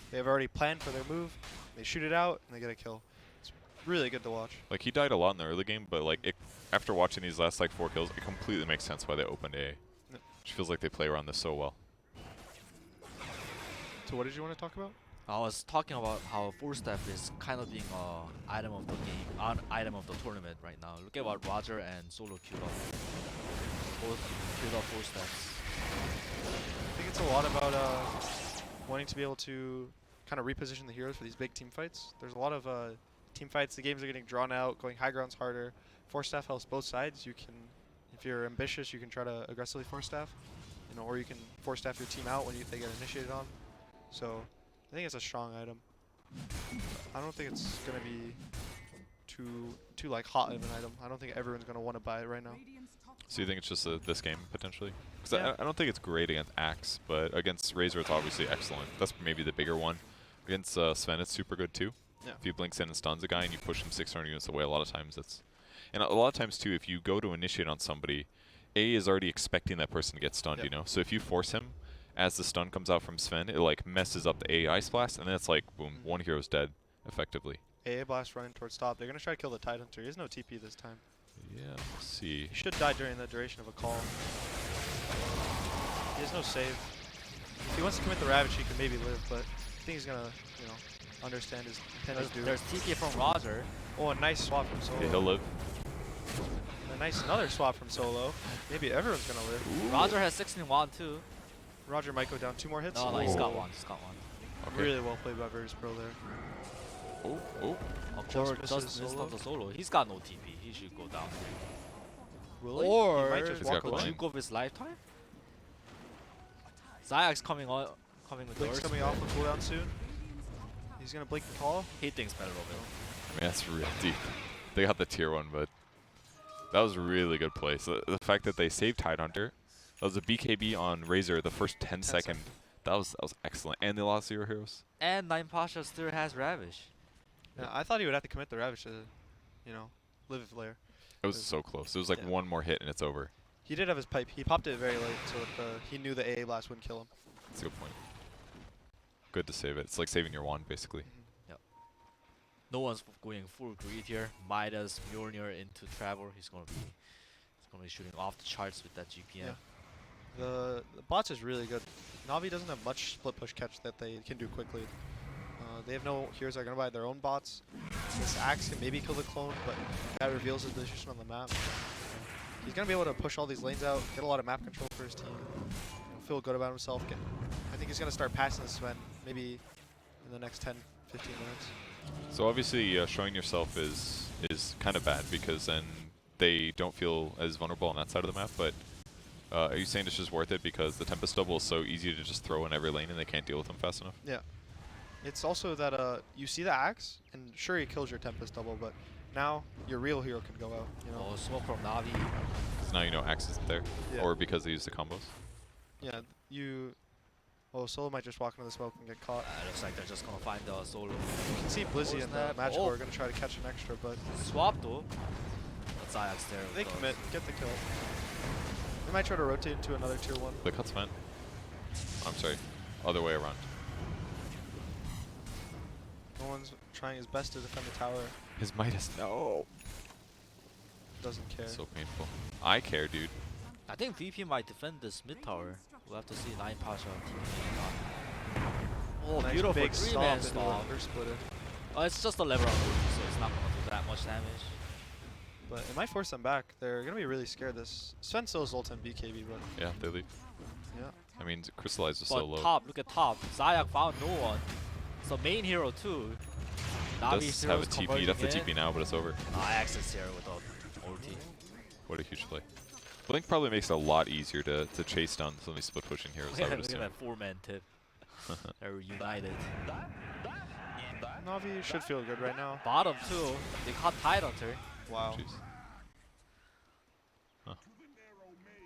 they have already planned for their move. They shoot it out, and they get a kill. It's really good to watch. Like he died a lot in the early game, but like after watching these last like 4 kills, it completely makes sense why they opened A. Yep. Which feels like they play around this so well. So what did you want to talk about? I was talking about how 4-step is kind of being an item of the game, an item of the tournament right now. Look at what Roger and Solo queued up. Both queued up 4-steps. I think it's a lot about wanting to be able to kind of reposition the heroes for these big team fights. There's a lot of team fights. The games are getting drawn out, going high ground's harder. 4-staff helps both sides. You can, if you're ambitious, you can try to aggressively 4-staff, you know, or you can 4-staff your team out when they get initiated on. So I think it's a strong item. I don't think it's gonna be too like hot of an item. I don't think everyone's gonna want to buy it right now. So you think it's just this game potentially? Because Yeah. I don't think it's great against Axe, but against Razor it's obviously excellent. That's maybe the bigger one. Against Sven it's super good too. Yeah. If he blinks in and stuns a guy and you push him 600 units away, a lot of times that's... And a lot of times too, if you go to initiate on somebody, A is already expecting that person to get stunned, Yep. you know? So if you force him, as the stun comes out from Sven, it like messes up the A Ice Blast, and then it's like, boom, one hero's dead, effectively. AA blast running towards top. They're gonna try to kill the Tidehunter. He has no TP this time. Yeah, let's see. He should die during the duration of a call. He has no save. If he wants to commit the Ravage, he can maybe live, but I think he's gonna, you know, understand his intended doom. There's TP from Roger. Oh, a nice swap from Solo. Okay, he'll live. A nice another swap from Solo. Maybe everyone's gonna live. Roger has 16 wand too. Roger might go down 2 more hits. No, he's got Oh. one. He's got one. Okay. Really well played by Virtus Pro there. Oh. Of Just course, misses just Solo. missed on the Solo. He's got no TP. He should go down. Will he? Or He might just He's walk got away. Klein. Juke of his lifetime. Zayak's coming on, coming with Blink's the Earth coming off of cooldown soon. He's gonna blink and call. He thinks better of it. I mean, that's real deep. They got the tier 1, but that was a really good play. So the fact that they saved Tidehunter, that was a BKB on Razor the first 10 seconds. That was excellent. And they lost 0 heroes. And Nine Pasha still has Ravish. Yeah, I thought he would have to commit the Ravage to, you know, live with Lair. It was so close. It was like Yeah. one more hit and it's over. He did have his pipe. He popped it very late, so he knew the AA blast wouldn't kill him. That's a good point. Good to save it. It's like saving your wand, basically. No one's going full greed here. Midas, Mjolnir into Trevor. He's gonna be shooting off the charts with that GPM. Yeah. The bots is really good. Navi doesn't have much split push catch that they can do quickly. They have no heroes that are going to buy their own bots. This Axe can maybe kill the clone, but that reveals his position on the map. He's going to be able to push all these lanes out, get a lot of map control for his team, feel good about himself. I think think he's gonna start passing this Sven maybe in the next 10, 15 minutes. So obviously, showing yourself is kind of bad because then they don't feel as vulnerable on that side of the map. But are you saying it's just worth it because the Tempest double is so easy to just throw in every lane and they can't deal with them fast enough? Yeah. It's also that you see the axe, and sure he kills your Tempest double, but now your real hero can go out. You know. Oh, smoke from Navi. Because now you know Axe isn't there, Yeah. or because they use the combos. Yeah. You. Oh, Solo might just walk into the smoke and get caught. Looks like they're just gonna find the solo. You can see Blizzy and snap. Magical Oh. are gonna try to catch an extra, but Swap though. But Zayak's there. they with commit, get the kill. They might try to rotate into another tier 1. The cut's fine. I'm sorry, other way around. No one's trying his best to defend the tower. His Midas, no. Doesn't care. So painful. I care, dude. I think VP might defend this mid tower. We'll have to see 9 Pasha team. Oh, Nice beautiful big 3-man stomp into stomp. a first splitter. Oh, it's just a lever on ulti, so it's not gonna do that much damage. But it might force them back. They're gonna be really scared. This Sven still is ult and BKB, but Yeah, they leave. yeah. I mean, Crystallize is But so low. top, look at top. Zayak found no one. So main hero too. Does have a TP. That's the TP now, but it's over. Ajax is here without ulti. What a huge play. Blink probably makes it a lot easier to chase down some of these split pushing heroes, I would Look at assume. that 4-man tip. They're united. Navi should feel good right now. Bottom too. They caught Tidehunter. Wow. Jeez. Huh.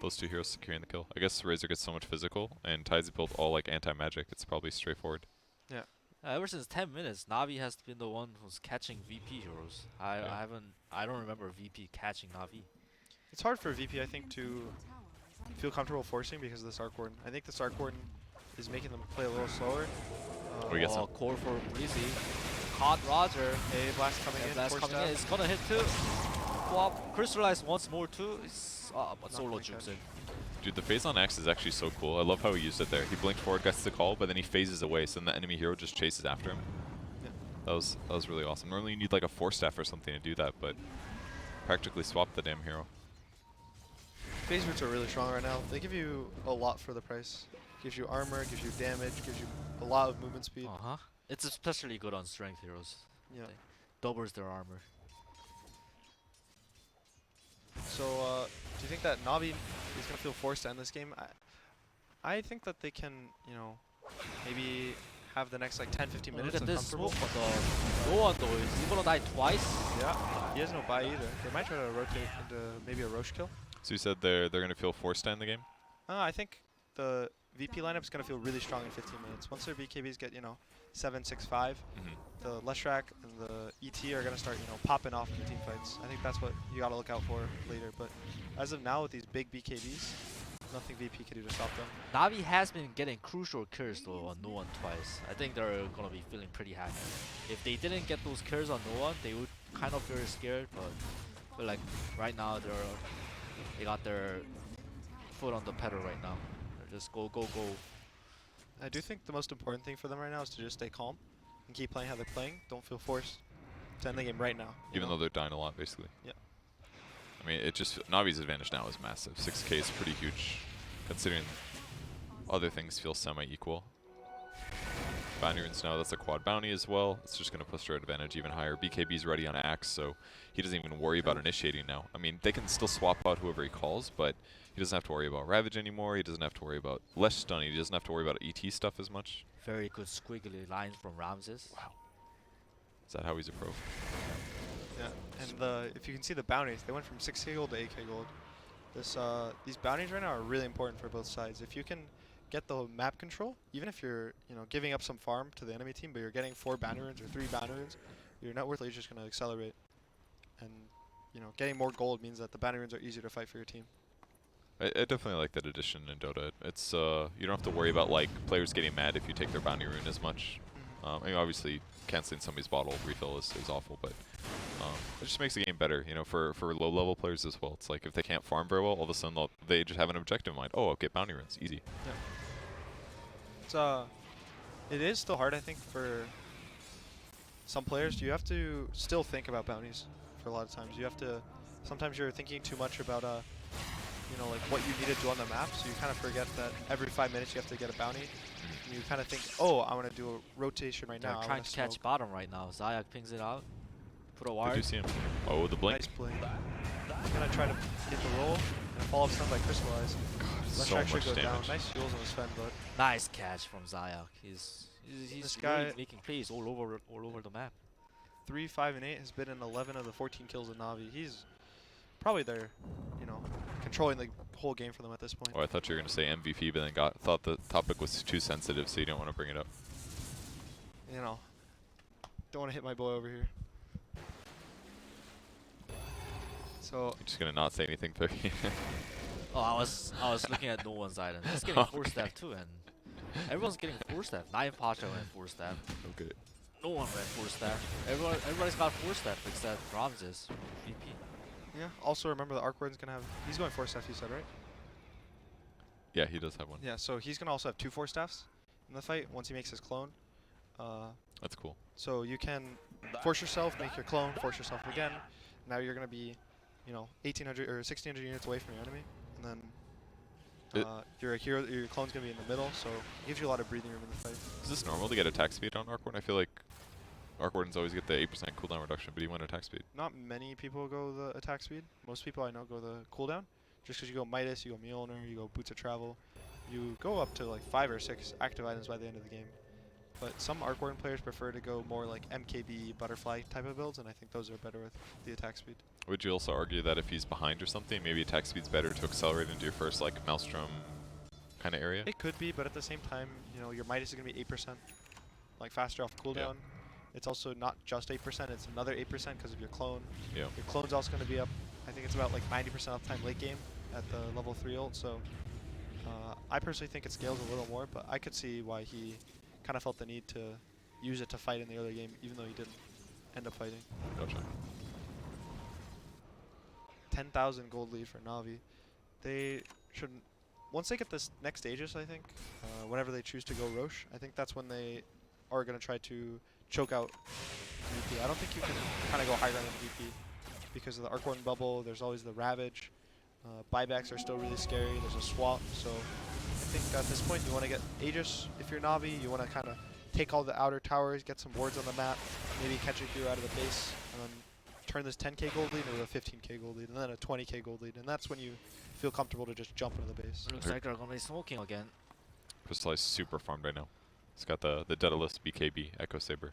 Those two heroes securing the kill. I guess Razor gets so much physical, and Tide's built all like anti-magic. It's probably straightforward. Ever since 10 minutes, Navi has been the one who's catching VP heroes. Yeah. I don't remember VP catching Navi. It's hard for VP, I think, to feel comfortable forcing because of this Arc Warden. I think this Arc Warden is making them play a little slower. Oh, he gets Oh, him. core for Breezy. Caught Roger. A blast coming And in. that's force coming stab. in. It's gonna hit too. Flop. Crystallize once more too. It's, but Not solo gonna jukes catch. in. Dude, the phase on X is actually so cool. I love how he used it there. He blinked forward, gets the call, but then he phases away, so then the enemy hero just chases after him. Yeah. That was really awesome. Normally you need like a force staff or something to do that, but practically swapped the damn hero. Phase roots are really strong right now. They give you a lot for the price. Gives you armor, gives you damage, gives you a lot of movement speed. Uh-huh. It's especially good on strength heroes. Yeah. Doubles their armor. So, do you think that Navi is going to feel forced to end this game? I think that they can, you know, maybe have the next like 10, 15 Look minutes at of this comfortable. smoke on the no one though. Is he gonna die twice? Yeah, he has no buy either. They might try to rotate into maybe a Roche kill. So you said they're gonna feel forced to end the game? I think the VP lineup is going to feel really strong in 15 minutes. Once their BKBs get, you know, 7, 6, 5, Mm-hmm. the Leshrac and the ET are going to start, you know, popping off in the team fights. I think that's what you got to look out for later. But as of now, with these big BKBs, nothing VP can do to stop them. Navi has been getting crucial kills though on no one twice. I think they're gonna be feeling pretty happy. If they didn't get those kills on no one, they would kind of feel scared. But like right now, they got their foot on the pedal right now. They're just go go go. I do think the most important thing for them right now is to just stay calm and keep playing how they're playing. Don't feel forced to end the game right now. you Even know? though they're dying a lot, basically. Yeah. I mean, it just Navi's advantage now is massive. 6K is pretty huge, considering other things feel semi-equal. Bounty runes now, that's a quad bounty as well. It's just going to push their advantage even higher. BKB's ready on Axe, so he doesn't even worry about initiating now. I mean, they can still swap out whoever he calls, but he doesn't have to worry about Ravage anymore. He doesn't have to worry about less stun. He doesn't have to worry about ET stuff as much. Very good squiggly lines from Ramses. Wow. Is that how he's a pro? Yeah, and if you can see the bounties, they went from 6K gold to 8K gold. These bounties right now are really important for both sides. If you can get the map control, even if you're giving up some farm to the enemy team, but you're getting 4 bounty runes or 3 bounty runes, your net worth is just going to accelerate. And getting more gold means that the bounty runes are easier to fight for your team. I definitely like that addition in Dota. It's you don't have to worry about like players getting mad if you take their bounty rune as much. I mean, obviously canceling somebody's bottle refill is awful, but it just makes the game better, for low-level players as well. It's like if they can't farm very well, all of a sudden they just have an objective in mind. Oh, I'll get bounty runes, easy. Yeah. It is still hard, I think, for some players. You have to still think about bounties for a lot of times. Sometimes you're thinking too much about like what you need to do on the map, so you kind of forget that every 5 minutes you have to get a bounty. and you kind of think, oh, I want to do a rotation right They're now. I trying wanna to catch smoke. bottom right now. Zayak pings it out. Put a Did ward. you see him? Oh, the blink. Nice blink. Gonna try to get the roll and a follow up stun by Crystallize. Left So track should much go down. damage. Nice heals on the Sven, but Nice catch from Zayak. He's This really guy- making plays all over the map. 3, 5, and 8 has been in 11 of the 14 kills in Navi. He's probably there, you know, controlling the whole game for them at this point. Oh, I thought you were gonna say MVP, but then thought the topic was too sensitive, so you didn't want to bring it up. You know, don't want to hit my boy over here. So You're just gonna not say anything, 30. Oh, I was looking at no one's side and he's getting 4 Okay. step too, and everyone's getting 4 step. Nine Pacha went 4 step. Okay. No one went 4 step. Everybody's got 4 step except Ramses VP. yeah. Also remember the Arc Warden's gonna have. He's going 4 staff. You said right? Yeah, he does have one. Yeah. So he's gonna also have 2 4 staffs in the fight once he makes his clone. That's cool. So you can force yourself, make your clone, force yourself again. Now you're gonna be, you know, 1,800 or 1,600 units away from your enemy, and then It- your hero, your clone's gonna be in the middle. So it gives you a lot of breathing room in the fight. Is this normal to get attack speed on Arc Warden? I feel like Arc Wardens always get the 8% cooldown reduction, but he went attack speed. Not many people go the attack speed. Most people I know go the cooldown. Just because you go Midas, you go Mjolnir, you go Boots of Travel, you go up to like 5 or 6 active items by the end of the game. But some Arc Warden players prefer to go more like MKB Butterfly type of builds, and I think those are better with the attack speed. Would you also argue that if he's behind or something, maybe attack speed's better to accelerate into your first like Maelstrom kind of area? It could be, but at the same time, you know, your Midas is going to be 8%, like faster off cooldown. It's also not just 8%, it's another 8% because of your clone. Yeah. Your clone's also going to be up, I think it's about like 90% uptime late game at the level 3 ult, so I personally think it scales a little more, but I could see why he kind of felt the need to use it to fight in the early game, even though he didn't end up fighting. Gotcha. 10,000 gold lead for Navi. They shouldn't, once they get this next Aegis, I think, whenever they choose to go Roche, I think that's when they are going to try to choke out VP. I don't think you can kind of go high ground than VP because of the Arc Warden bubble. There's always the Ravage. Buybacks are still really scary. There's a swap. So I think at this point you want to get Aegis if you're Navi. You want to kind of take all the outer towers, get some wards on the map, maybe catch a hero out of the base, and then turn this 10k gold lead into a 15k gold lead, and then a 20k gold lead. And that's when you feel comfortable to just jump into the base. Looks like they're gonna be smoking again. Crystallize super farmed right now. He's got the Daedalus BKB Echo Saber.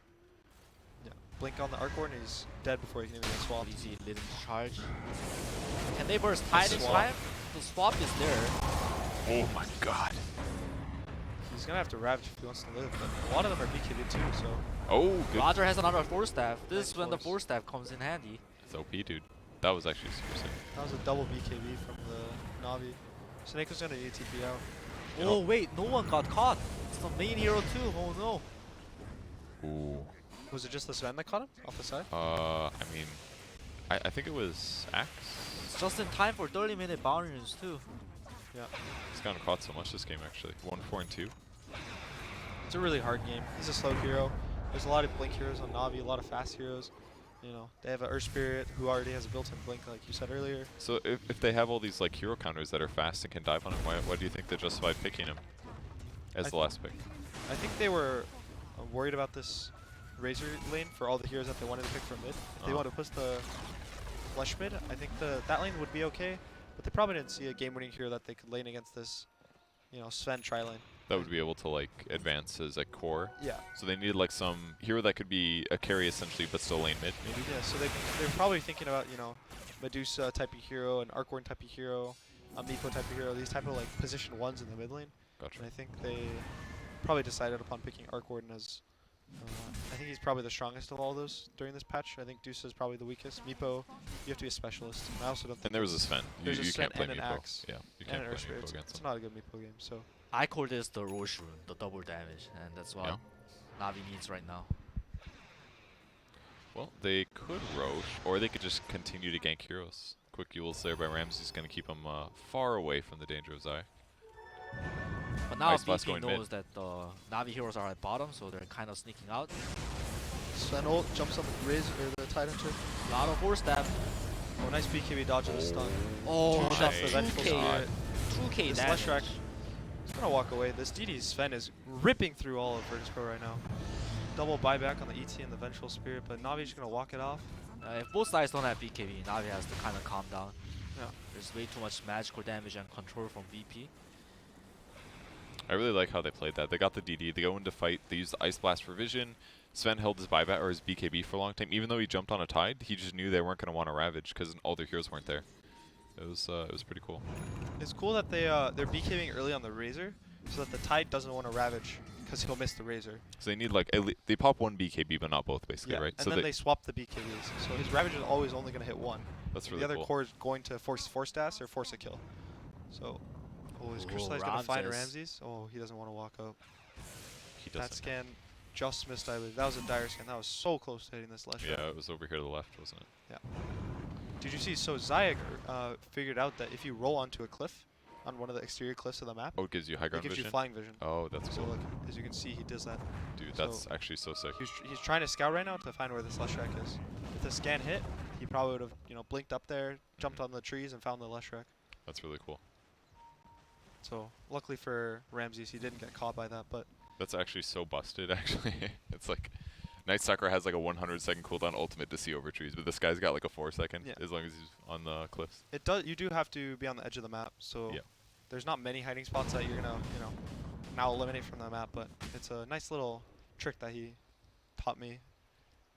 Yeah. Blink on the Arc Warden, he's dead before he can even get swapped. Easy little charge. Can they burst tide in Swap. time? The swap is there. Oh my god. He's gonna have to Ravage if he wants to live, but a lot of them are BKB too, so Oh, good. Roger has another 4 staff. This Nice is when the force. 4 staff comes in handy. It's OP, dude. That was actually super sick. that was a double BKB from the Navi. Snake's gonna need TP out. You Oh know- wait, no one got caught. It's the main hero too. Oh no. Ooh. Was it just the Sven that caught him off the side? I mean, I think it was Axe. It's just in time for 30-minute boundaries too. Yeah. He's gotten caught so much this game actually. 1, 4, and 2. It's a really hard game. He's a slow hero. There's a lot of blink heroes on Navi, a lot of fast heroes. You know, they have an Earth Spirit who already has a built-in blink, like you said earlier. So if they have all these like hero counters that are fast and can dive on him, why do you think they justified picking him as I the last pick? I think they were worried about this Razor lane for all the heroes that they wanted to pick from mid. If they Uh-huh. wanted to push the flesh mid, I think that lane would be okay. But they probably didn't see a game-winning hero that they could lane against this, you know, Sven tri-lane. That would be able to like advance as a core. Yeah. So they needed like some hero that could be a carry essentially, but still lane mid maybe. Yeah, so they're probably thinking about, you know, Medusa type of hero, an Arc Warden type of hero, a Meepo type of hero, these type of like position 1s in the mid lane. Gotcha. And I think they probably decided upon picking Arc Warden as, I think he's probably the strongest of all those during this patch. I think Dusa is probably the weakest. Meepo, you have to be a specialist. And I also don't think And there was a Sven. There's a You Sven can't play and an Meepo. Axe Yeah, you and can't an play Earth Spirit. Meepo against It's him. not a good Meepo game, so. I call this the Roche rune, the double damage, and that's what Yeah. Navi needs right now. Well, they could Roche, or they could just continue to gank heroes. Quick Yules there by Ramsey's going to keep him far away from the danger of Zai. But now Ice Blast VP going mid. knows that the Navi heroes are at bottom, so they're kind of sneaking out. Sven ult jumps up with Riz, or the Tidehunter. Lot of 4 staff. Oh, nice BKB dodge of the stun. Oh, Two shots my of Vengeful God. Spirit. 2k The damage. Slash Rack gonna walk away. This DD Sven is ripping through all of Virtus Pro right now. Double buyback on the ET and the Vengeful Spirit, but Navi's gonna walk it off. If both sides don't have BKB, Navi has to kind of calm down. Yeah. There's way too much magical damage and control from VP. I really like how they played that. They got the DD, they go into fight, they use the Ice Blast for vision. Sven held his buyback or his BKB for a long time. Even though he jumped on a Tide, he just knew they weren't going to want to Ravage because all their heroes weren't there. It was pretty cool. It's cool that they're BKBing early on the Razor, so that the Tide doesn't want to Ravage because he'll miss the Razor. So they need like they pop one BKB but not both basically, right? And So then they swap the BKBs. So his Ravage is always only going to hit one. that's really The other cool. core is going to force stats or force a kill. So, his Ooh, Crystallize going to find Ramses. Ramses. Oh, he doesn't want to walk up. He That doesn't. scan just missed, I believe. That was a dire scan. That was so close to hitting this Leshrac. Yeah, it was over here to the left, wasn't it? Did you see? So Zayak figured out that if you roll onto a cliff, on one of the exterior cliffs of the map, Oh, it gives you high it ground gives vision. you flying vision. Oh, that's So cool. like, as you can see, he does that. Dude, so that's actually so sick. He's trying to scout right now to find where this Leshrac is. If the scan hit, he probably would have blinked up there, jumped on the trees, and found the Leshrac. That's really cool. So luckily for Ramses, he didn't get caught by that. But That's actually so busted, actually. It's like Night Stalker has like a 100-second cooldown ultimate to see over trees, but this guy's got like a 4-second Yeah. as long as he's on the cliffs. it does. You do have to be on the edge of the map. So Yeah. there's not many hiding spots that you're gonna now eliminate from the map. But it's a nice little trick that he taught me.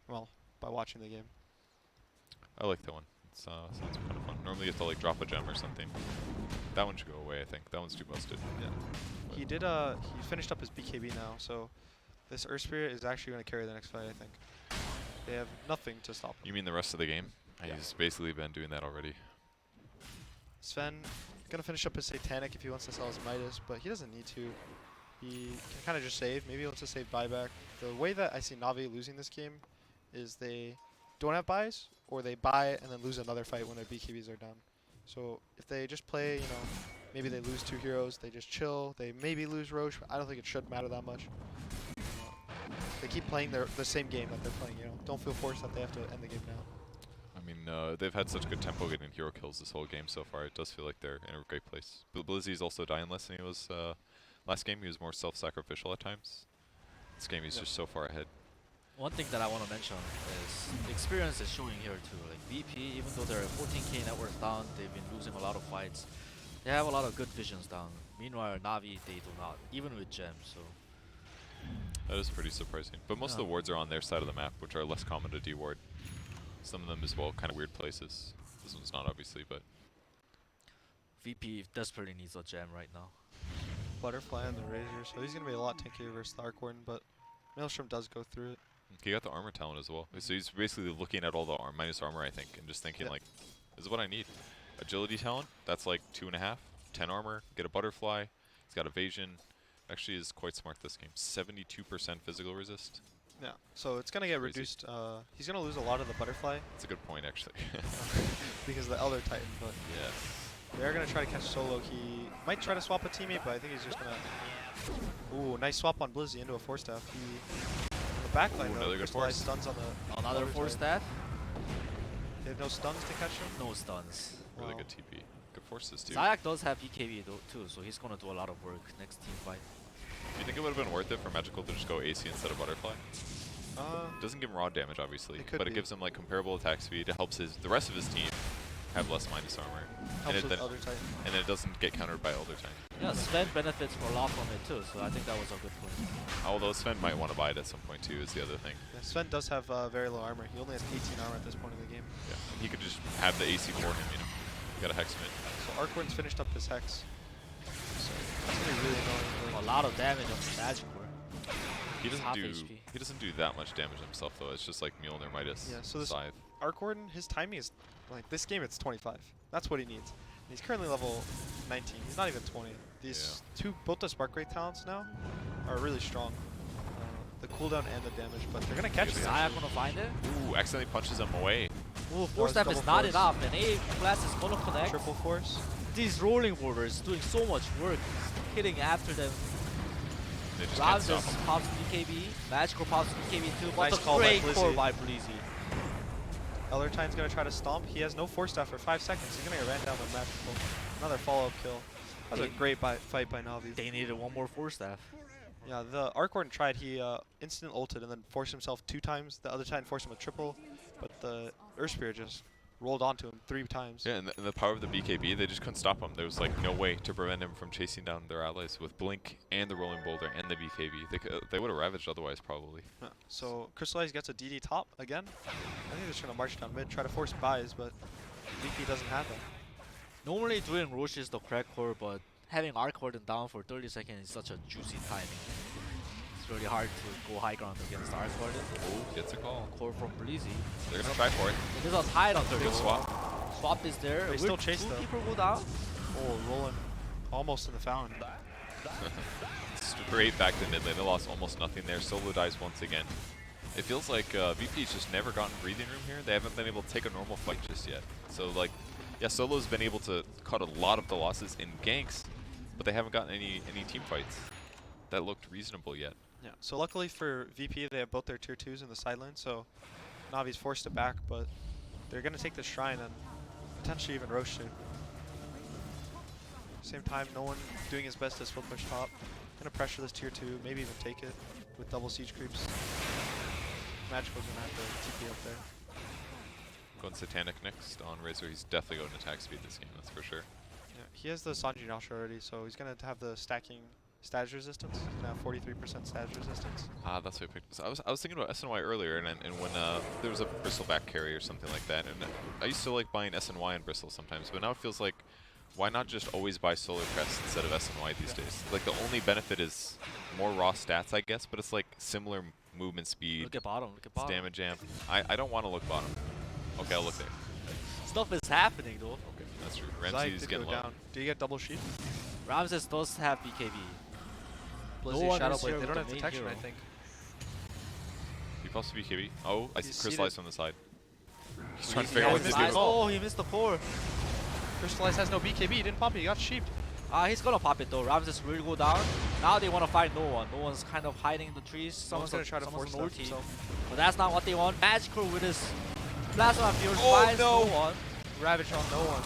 Well, by watching the game. I like that one. It sounds kind of fun. Normally you have to like drop a gem or something. That one should go away, I think. That one's too busted. Yeah. But He did. He finished up his BKB now, so this Earth Spirit is actually going to carry the next fight. I think they have nothing to stop him. You mean the rest of the game? Yeah. He's basically been doing that already. Sven gonna finish up his Satanic if he wants to sell his Midas, but he doesn't need to. He can kind of just save. Maybe he wants to save buyback. The way that I see Navi losing this game is they don't have buys, or they buy and then lose another fight when their BKBs are down. So if they just play, maybe they lose 2 heroes, they just chill. They maybe lose Roche, but I don't think it should matter that much. They keep playing the same game that they're playing. Don't feel forced that they have to end the game now. I mean, they've had such good tempo getting hero kills this whole game so far. It does feel like they're in a great place. Blizzy's also dying less than he was last game. He was more self-sacrificial at times. This game he's just so far ahead. One thing that I want to mention is the experience is showing here too. Like VP, even though they're 14k net worth down, they've been losing a lot of fights. They have a lot of good visions down. Meanwhile, Navi, they do not, even with gems. So That is pretty surprising. But most of the wards are on their side of the map, which are less common to deward. Some of them as well, kind of weird places. This one's not obviously, but VP desperately needs a gem right now. Butterfly on the Razor, so he's going to be a lot tankier versus the Arc Warden, but Maelstrom does go through it. he got the armor talent as well. So he's basically looking at all the minus armor, I think, and just thinking Yeah. like, this is what I need. Agility talent, that's like 2.5. 10 armor, get a butterfly. He's got evasion. Actually is quite smart this game. 72% physical resist. Yeah, so it's going to get Crazy. reduced. He's going to lose a lot of the Butterfly That's a good point, actually. because of the Elder Titan, but Yeah. they're going to try to catch Solo. He might try to swap a teammate, but I think he's just going to... Ooh, nice swap on Blizzy into a 4-staff. On the backline, Ooh, though, another good crystallized force. stuns on the... Another other 4 side. staff, They have no stuns to catch him. no stuns. Really Wow. good TP. Good forces too. Zayak does have BKB too, so he's gonna do a lot of work next team fight. Do you think it would have been worth it for Magical to just go AC instead of Butterfly? Doesn't give him raw damage, obviously, It could but it be. gives him like comparable attack speed. It helps the rest of his team have less minus armor, helps it with then- Elder Titan. and then it doesn't get countered by Elder Titan. Yeah, Sven benefits a lot from it too, so I think that was a good point. Although Sven might want to buy it at some point too, is the other thing. Yeah, Sven does have very low armor. He only has 18 armor at this point in the game. Yeah, and he could just have the AC for him, You got a Hexman. So Arc Warden's finished up his Hex. So that's going to be really annoying. A Like, lot of damage on the Magic Core. He It's doesn't half do HP. he doesn't do that much damage himself though. It's just like Mjolnir Midas. Yeah, so this- Scythe. Arc Warden, his timing is, like, this game it's 25. That's what he needs. And he's currently level 19. He's not even 20. These both the Spark Wraith talents now are really strong. The cooldown and the damage, but they're going to catch Yes, me. Zayak actually. gonna find it? Ooh, accidentally punches him away. Ooh, was 4 staff double is not force. enough, and A class is gonna connect. Triple Force. These rolling borders doing so much work, hitting after them. They just can't Ramses stop him. pops BKB, Magical pops BKB too, but Nice a call by great core Blizzy. by Blizzy. Elder Titan's going to try to stomp. He has no Force Staff for 5 seconds. He's going to get ran down with Magical. Another follow-up kill. That was a great fight by Navi. They needed one more force staff. Yeah, the Arc Warden tried. He instant ulted and then forced himself 2 times. The other time forced him a triple, but the Earth Spirit just rolled onto him 3 times. Yeah, and the power of the BKB, they just couldn't stop him. There was like no way to prevent him from chasing down their allies with Blink and the Rolling Boulder and the BKB. They would have ravaged otherwise probably. Yeah, so Crystallize gets a DD top again. I think they're just gonna march down mid, try to force buys, but VP doesn't have that. Normally doing Roche is the crack core, but having Arc Warden down for 30 seconds is such a juicy timing. It's really hard to go high ground against Arc Warden. Oh, gets a call. Core from Blizzy. They're gonna try for it. There's a tide on Good 30. swap. Swap is there. They Will still chase 2 though. people go down? Oh, rolling almost in the fountain. Straight back to mid lane. They lost almost nothing there. Solo dies once again. It feels like VP's just never gotten breathing room here. They haven't been able to take a normal fight just yet. So like, yeah, Solo's been able to cut a lot of the losses in ganks, but they haven't gotten any team fights that looked reasonable yet. Yeah. So luckily for VP, they have both their tier 2s in the side lane, so Navi's forced it back, but they're gonna take the shrine and potentially even Roche soon. Same time, no one doing his best to split push top. Gonna pressure this tier 2, maybe even take it with double siege creeps. Magical's gonna have to TP up there. Going Satanic next on Razor. He's definitely going attack speed this game, that's for sure. Yeah, he has the Sanji Nasha already, so he's gonna have the stacking status resistance. He's gonna have 43% status resistance. Ah, that's what I picked. So I was thinking about SNY earlier, and when there was a Bristleback carry or something like that, and I used to like buying SNY and Bristle sometimes, but now it feels like, why not just always buy Solar Crest instead of SNY these days? Like the only benefit is more raw stats, I guess, but it's like similar movement speed, Look at bottom. Look at it's bottom. damage amp. I don't want to look bottom. Okay, I'll look there. Stuff is happening though. Okay, that's true. Zayek Ramsey's did getting go low. down. Do you get double sheep? Ramses does have BKB. Blizzy, one Shadow is Blade. here They don't with have the main detection, I hero. think. He pops BKB. Oh, I see He's Crystallize seated. on the side. He's So trying to he's figure out what missed to it. do. Oh, he missed the core. Crystallize has no BKB. He didn't pop it. He got sheeped. He's gonna pop it though. Ramses will go down. Now they want to fight no one. No one's kind of hiding in the trees. Someone's gonna try to force someone's stuff an ulti. himself. But that's not what they want. Magical with his Plasma Fury Oh, finds no. no one. Ravage on no one.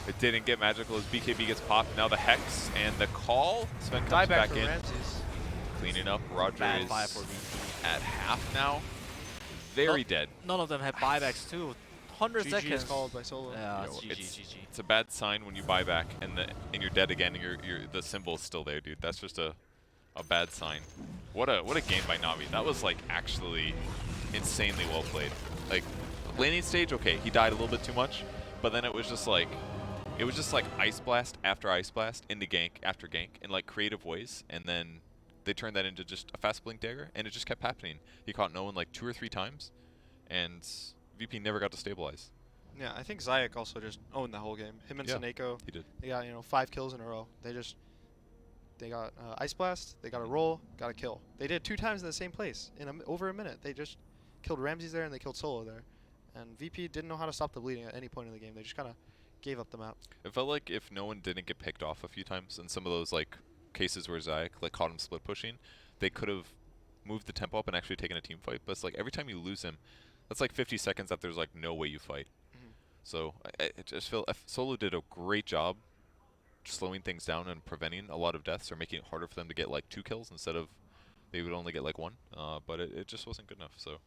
It didn't get magical as BKB gets popped. Now the Hex and the call. Sven comes Dieback back for in. Ramses. Cleaning up. Roger Bad is buy for VP. at half now. Very dead. None of them have buybacks too. 100 GG seconds. is called by Solo. Yeah, Yo, it's GG, it's- GG. It's a bad sign when you buy back and you're dead again and the symbol's still there, dude. That's just a bad sign. What a game by Navi. That was like actually insanely well played. Like laning stage, okay, he died a little bit too much, but then it was just like Ice Blast after Ice Blast into gank after gank in like creative ways, and then they turned that into just a fast blink dagger, and it just kept happening. He caught no one like 2 or 3 times, and VP never got to stabilize. Yeah, I think Zayek also just owned the whole game. Him and Yeah. Saneko, He did. they got 5 kills in a row. They got Ice Blast, they got a roll, got a kill. They did 2 times in the same place in over a minute. They just killed Ramses there and they killed Solo there. And VP didn't know how to stop the bleeding at any point in the game. They just kind of gave up the map. It felt like if no one didn't get picked off a few times in some of those like cases where Zayek like caught him split pushing, they could have moved the tempo up and actually taken a team fight. But it's like every time you lose him, that's like 50 seconds that there's like no way you fight. Mhm. So I just feel Solo did a great job slowing things down and preventing a lot of deaths or making it harder for them to get like 2 kills instead of they would only get like 1. But it just wasn't good enough. So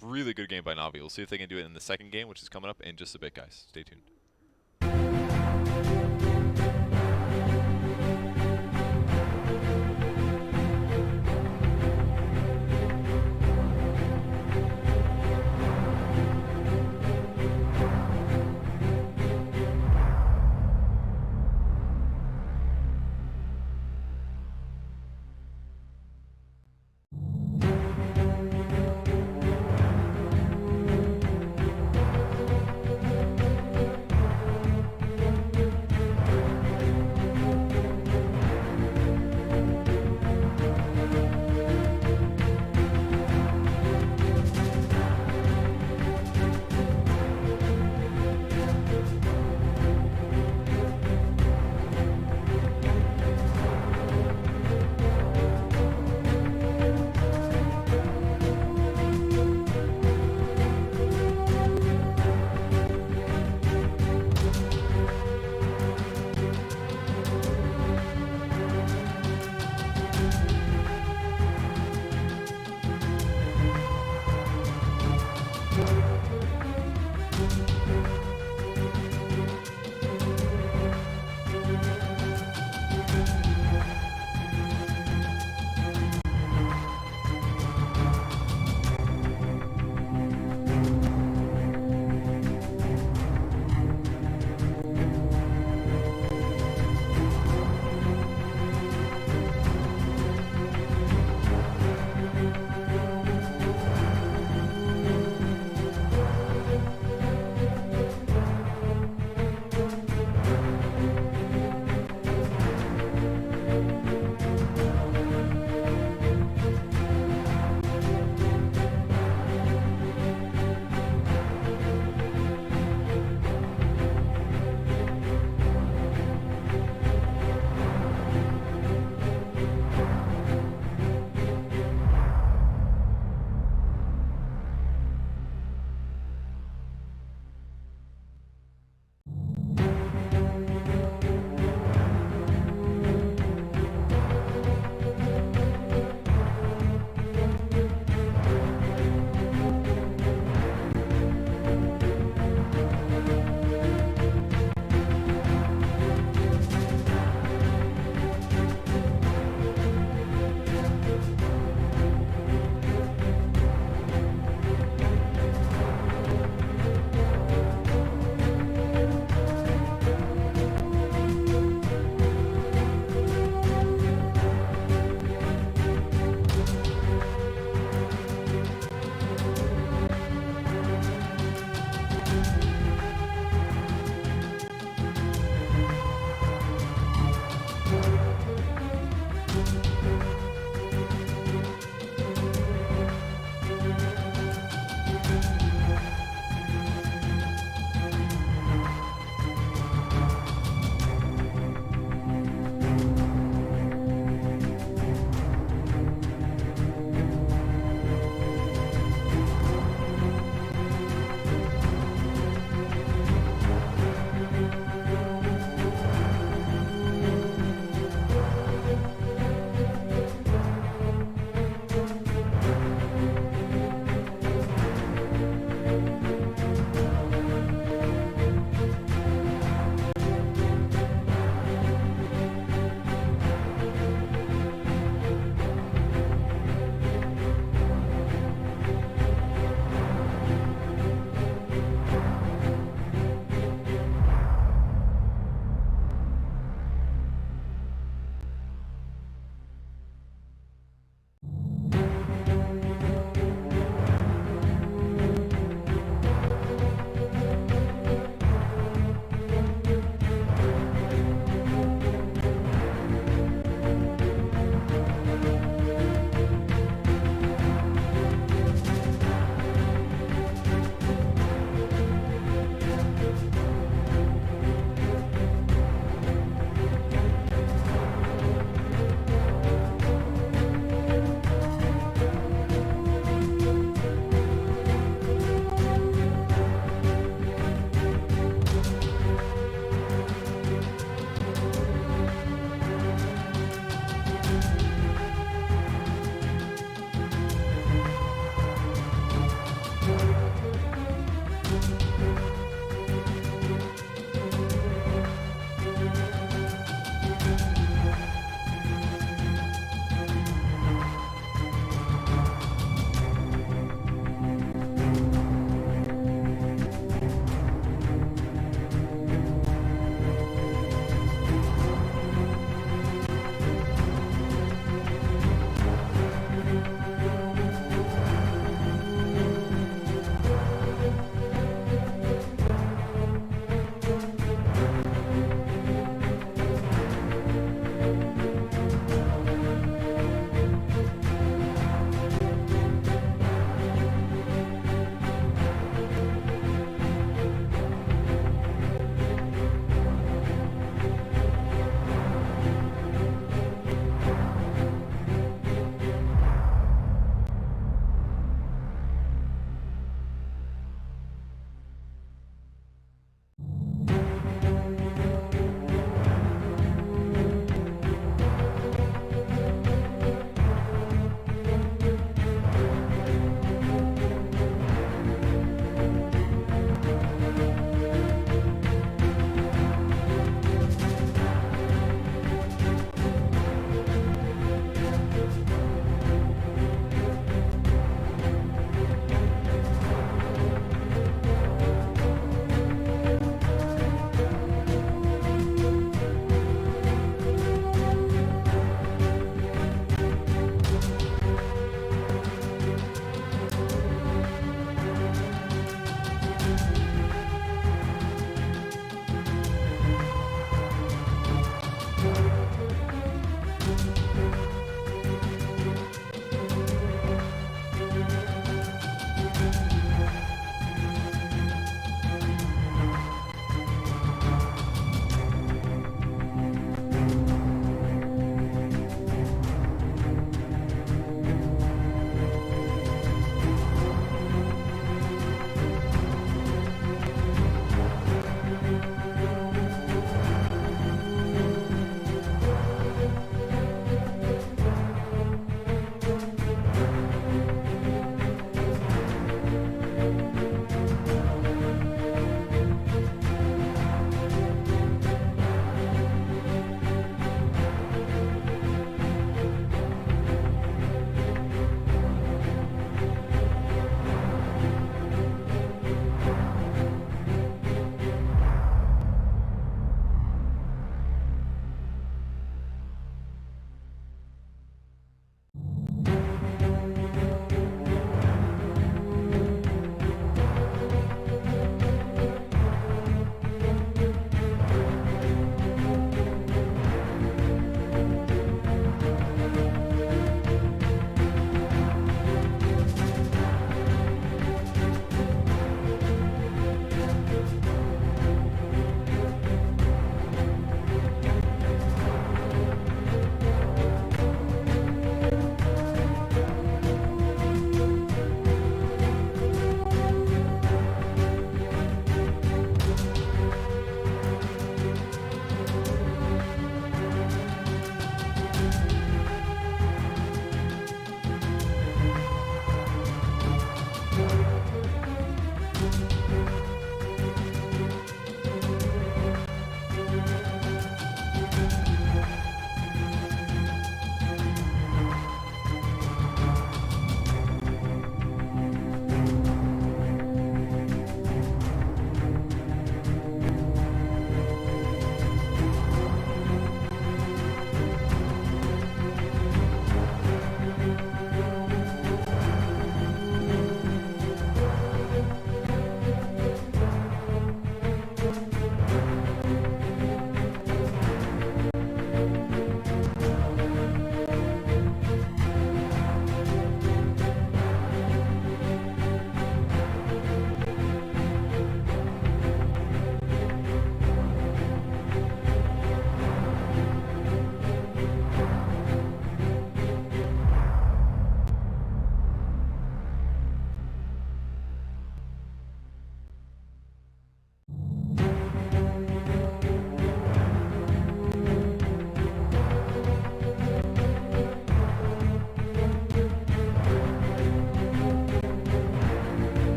really good game by Navi. We'll see if they can do it in the second game, which is coming up in just a bit, guys. Stay tuned.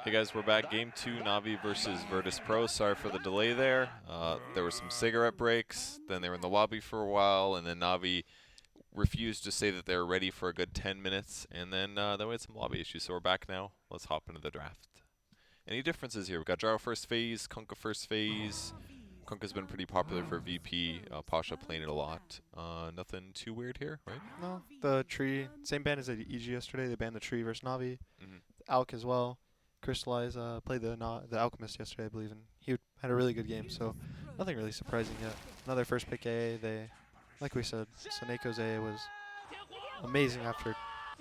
Hey guys, we're back. Game 2, Navi versus Virtus Pro. Sorry for the delay there. There were some cigarette breaks, then they were in the lobby for a while, and then Navi refused to say that they were ready for a good 10 minutes, and then we had some lobby issues. So we're back now. Let's hop into the draft. Any differences here? We've got Jaro first phase, Kunkka first phase. Kunkka's been pretty popular for VP. Pasha playing it a lot. Nothing too weird here, right? No, the tree, same ban as the EG yesterday. They banned the tree versus Navi. Mhm. Alk as well. Crystallize played the Alchemist yesterday, I believe, and he had a really good game. So nothing really surprising yet. Another first pick AA. They, like we said, Soneko's AA was amazing after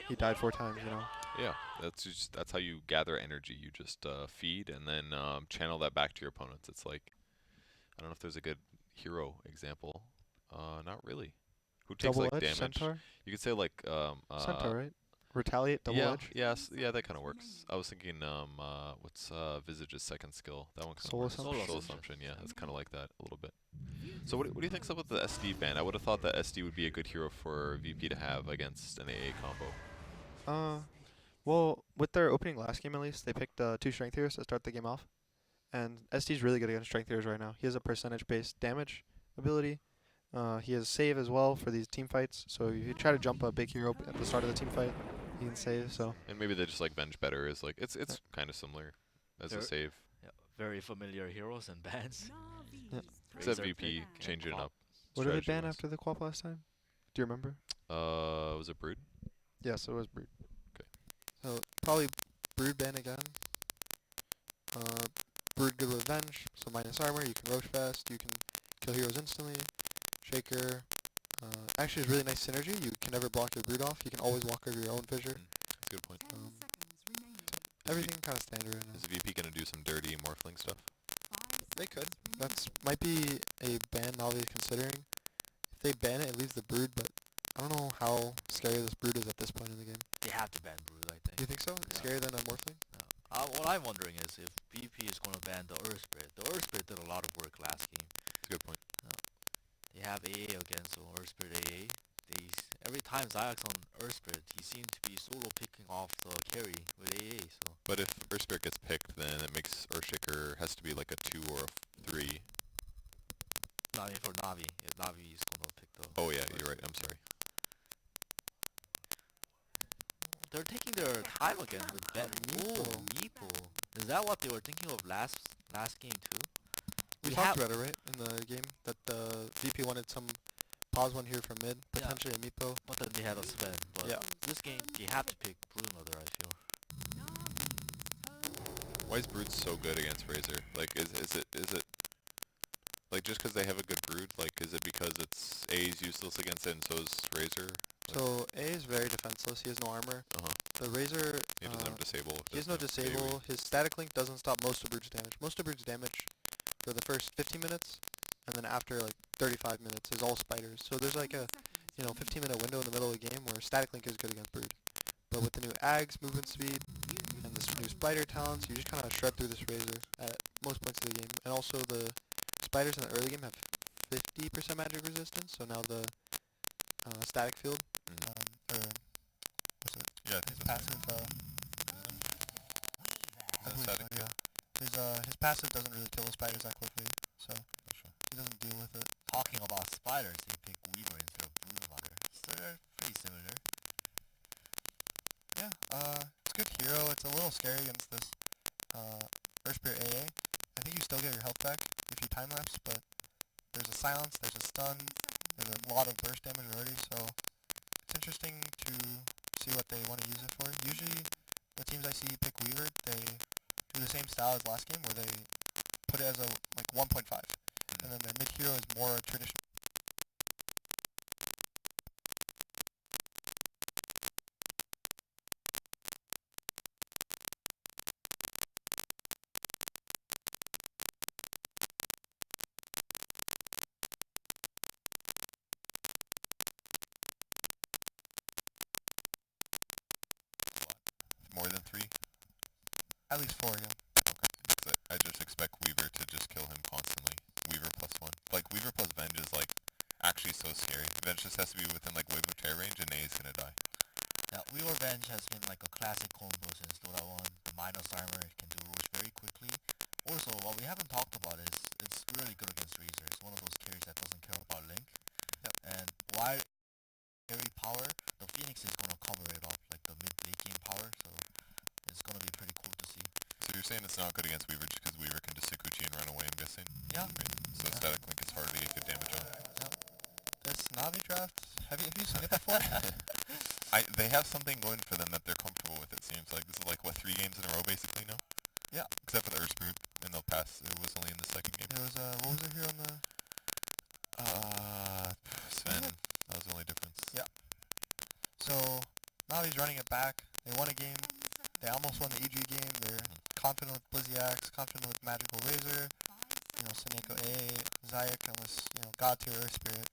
he died 4 times. You know. Yeah, that's how you gather energy. You just feed and then channel that back to your opponents. It's like, I don't know if there's a good hero example. Not really. Who takes Double like edge damage? Centaur. You could say like Centaur, right? Retaliate double yeah, edge. yes, yeah, that kind of works. I was thinking, what's Visage's second skill? That one kind of Soul works. Assumption? Soul Assumption, yeah, it's kind of like that a little bit. So what do you think's up with the SD ban? I would have thought that SD would be a good hero for VP to have against an AA combo. Well, with their opening last game at least, they picked 2 strength heroes to start the game off, and SD's really good against strength heroes right now. He has a percentage-based damage ability. He has save as well for these team fights. So if you try to jump a big hero at the start of the team fight, he can save. So And maybe they just like Venge better. Is like it's kind of similar as a They're- save. Yeah, very familiar heroes and bans. Yeah. Except Razor VP pick and changing it Quap. up. what did they ban strategy-wise. after the Quap last time? Do you remember? Was it Brood? Yes, it was Brood. Okay. So probably Brood ban again. Brood good with Venge, so minus armor. You can roach fast. You can kill heroes instantly. Shaker. Actually, it's really nice synergy. You can never block your Brood off. You can always walk over your own fissure. That's a good point. Everything kind of standard right now. Is VP gonna do some dirty morphling stuff? They could. That's might be a ban Navi is considering. If they ban it, it leaves the Brood, but I don't know how scary this Brood is at this point in the game. They have to ban Brood, I think. Do you think so? Yeah. Scarier than a Morphling? What I'm wondering is if VP is going to ban the Earth Spirit. The Earth Spirit did a lot of work last game. That's a good point. They have AA against the Earth Spirit AA. Every time Ziox on Earth Spirit, he seemed to be solo picking off the carry with AA. So But if Earth Spirit gets picked, then it makes Earthshaker has to be like a 2 or a 3. I mean for Navi, if Navi is going to pick the. Oh yeah, Earth you're right. Spirit. I'm sorry. They're taking their time again with Ben. Meepo. Oh, Meepo. Is that what they were thinking of last game too? We We talked have- about it, right, in the game, that the VP wanted some pause one here from mid, potentially a Meepo. But then they had a Sven. But Yeah. this game, they have to pick Broodmother, I feel. Why is Brood so good against Razor? Like, is it like just because they have a good Brood? Like, is it because it's A's useless against it and so is Razor? So A is very defenseless. He has no armor. Uh huh. The Razor, He doesn't have disable. he has no doesn't have disable. AoE. His static link doesn't stop most of Brood's damage. Most of Brood's damage for the first 15 minutes, and then after like 35 minutes is all spiders. So there's like a 15-minute window in the middle of the game where static link is good against Brood. But with the new Ags movement speed and the new spider talents, you just kind of shred through this Razor at most points of the game. And also the spiders in the early game have 50% magic resistance, so now the static field, Mhm. or what's it? Yeah, His passive, I believe static so, yeah. His passive doesn't really kill the spiders that quickly, so he doesn't deal with it. Talking about spiders, they pick Weaver instead of Broodmother. So they're pretty similar. Yeah, it's a good hero. It's a little scary against this Earth Spirit AA. I think you still get your health back if you time lapse, but there's a silence, there's a stun, there's a lot of burst damage already, so it's interesting to see what they want to use it for. Usually, the teams I see pick Weaver, they do the same style as last game, where they put it as a like 1.5, and then their mid hero is more traditional. More than 3? At least 4, yeah. So I just expect Weaver to just kill him constantly. Weaver +1. Like, Weaver plus Venge is, like, actually so scary. Venge just has to be within, like, wave of terror range, and A is gonna die. Yeah, Weaver Venge has been like a classic combo since Dota 1. The minus armor, it can do Roche very quickly. Also, what we haven't talked about is it's really good against Razor. It's one of those carries that doesn't care about Link. Yep. And while carry power, the Phoenix is gonna cover it up, like the mid-late game power, so it's gonna be pretty cool to see. So you're saying it's not good against Weaver just because Weaver can just Sakuchi and run away, I'm guessing? Yeah. Right. So Static Link is harder to get good damage on. This Navi draft, have you seen it before? They have something going for them that they're comfortable with, it seems like. This is like, what, 3 games in a row, basically, now? Yeah. Except for the Earth Spirit in the past, it was only in the second game. It was, what was it here on the... Sven. That was the only difference. Yeah. So, Navi's running it back. They won a game. They almost won the EG game. They're confident with Blizzy-Axe, confident with Magical Razor, you know, Seneko A, Zayak, and this, you know, God tier Earth Spirit.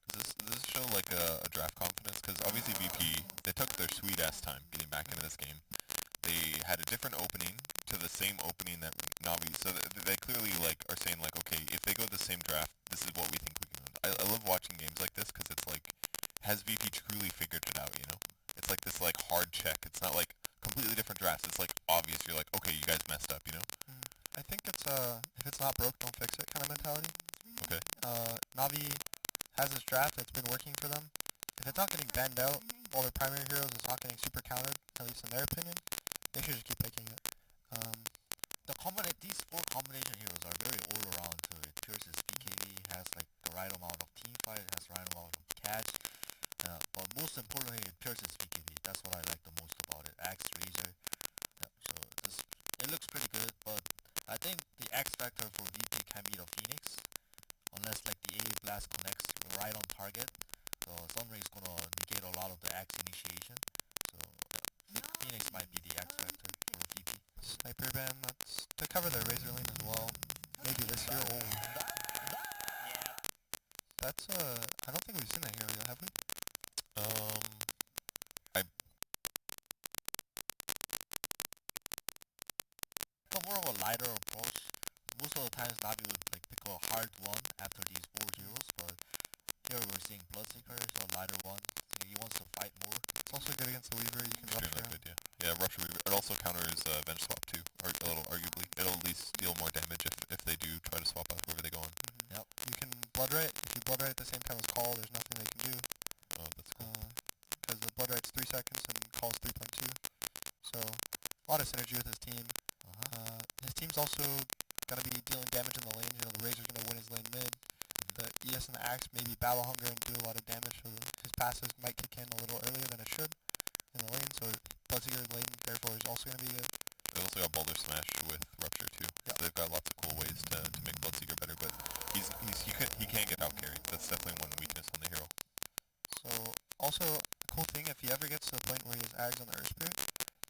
Does this show like a draft confidence? Because obviously VP, they took their sweet ass time getting back into this game. They had a different opening to the same opening that Navi, so they clearly like are saying like, okay, if they go the same draft, this is what we think we can win. I love watching games like this because it's like, has VP truly figured it out, you know? It's like this like hard check. It's not like completely different drafts. It's like obvious. You're like, okay, you guys messed up, you know? I think it's if it's not broke, don't fix it kind of mentality. Okay. Navi has this draft that's been working for them. If it's not getting banned out, all their primary heroes is not getting super countered, at least in their opinion, they should just keep picking it. These 4 combination heroes are very all around too. It pierces BKB, has like the right amount of team fight, it has the right amount of catch. But most importantly, it pierces BKB. That's what I like the most about it. Axe, Razor. Yeah, so it looks pretty good, but I think the X factor for VP can be the Phoenix, unless like the A blast connects right on target. So Sunray is gonna negate a lot of the Axe initiation. So I think Phoenix might be the X factor for VP. Sniper ban, that's to cover their Razor lane as well. Maybe this year. Oh. That's I don't think we've seen that hero yet, have we? More of a lighter approach. Most of the times Navi would like pick a hard one after these 4 heroes, but here we're seeing Bloodseeker, so a lighter one. So he wants to fight more. It's also good against the Weaver, you can Extremely rupture him. good, yeah. Yeah, Rupture Weaver. It also counters Venge Swap too, or a little arguably. It'll at least deal more damage if they do try to swap out whoever they go on. Yep. You can Bloodright. If you Bloodright at the same time as Call, there's nothing they can do. Oh, that's cool. Because the Bloodright's 3 seconds and Call's 3.2. So, a lot of synergy with his team. His team's also going to be dealing damage in the lane. You know, the Razor's going to win his lane mid. The ES and the Axe maybe Battle Hunger and do a lot of damage, so his passes might kick in a little earlier than it should in the lane, so Bloodseeker's lane, therefore, is also going to be good. They also got Boulder Smash with Rupture too. Yep. So they've got lots of cool ways to make Bloodseeker better, but he can't get out carried. That's definitely one weakness on the hero. So, also, a cool thing, if he ever gets to the point where he has Ags on the Earth Spirit,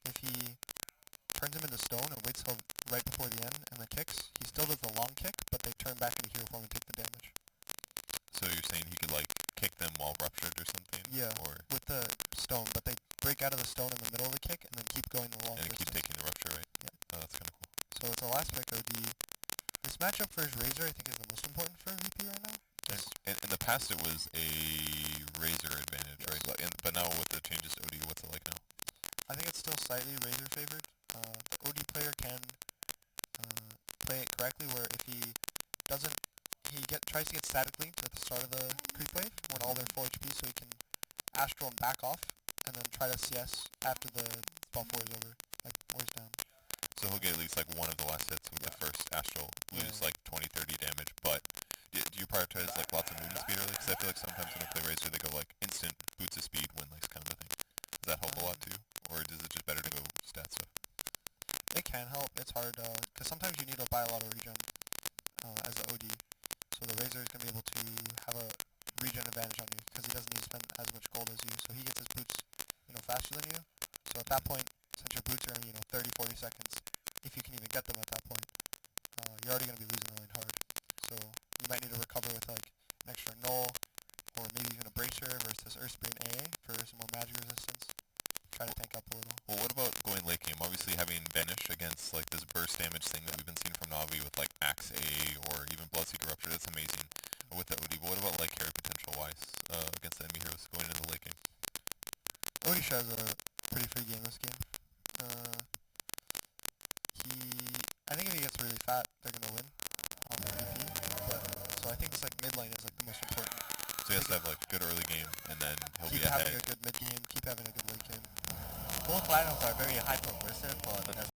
if he turns him into stone and waits till right before the end and then kicks, he still does the long kick, but they turn back into hero form and take the damage. So you're saying he could like kick them while ruptured or something? Yeah, Or with the stone, but they break out of the stone in the middle of the kick and then keep going the long and it keeps distance. taking the rupture, right? Yeah. Oh, that's kind of cool. So with the last pick, OD, this matchup for his Razor I think is the most important for VP right now. In the past, it was a Razor advantage, right? But now with the changes to OD, what's it like now? I think it's still slightly Razor favored. The OD player can play it correctly, where if he doesn't, tries to get static linked at the start of the creep wave when all their full HP, so he can Astral and back off, and then try to CS after the spell 4 is over, like 4 is down. So he'll get at least like one of the last hits with the first Astral tries like lots of movement speed early? Because I feel like sometimes when I play Razor, they go like instant boots of speed when like kind of a thing. Does that help a lot too, or is it just better to go stat stuff? It can help. It's hard because sometimes you need to buy a lot of regen as the OD. So the Razor is going to be able to have a regen advantage on you because he doesn't need to spend as much gold as you. So he gets his boots, faster than you. So at that point, since your boots are, 30, 40 seconds, if you can even get them at that point, you're already going to be losing the lane hard. So you might need to recover with like an extra null or maybe even a bracer versus Earthspirit and AA for some more magic resistance. Try to tank up a little. Well, what about going late game? Obviously having Vanish against like this burst damage thing that we've been seeing from Na'Vi with like Axe A or even Bloodseeker Rupture, that's amazing with the OD. But what about like carry potential wise against the enemy heroes going into the late game? Odisha has a pretty free game this game. I think if he gets really fat, they're gonna win on the VP. So I think it's like mid lane is like the most important. So he has to have like good early game and then he'll Keep be ahead. having a good mid game, keep having a good late game. Both lineups are very hyper aggressive, but as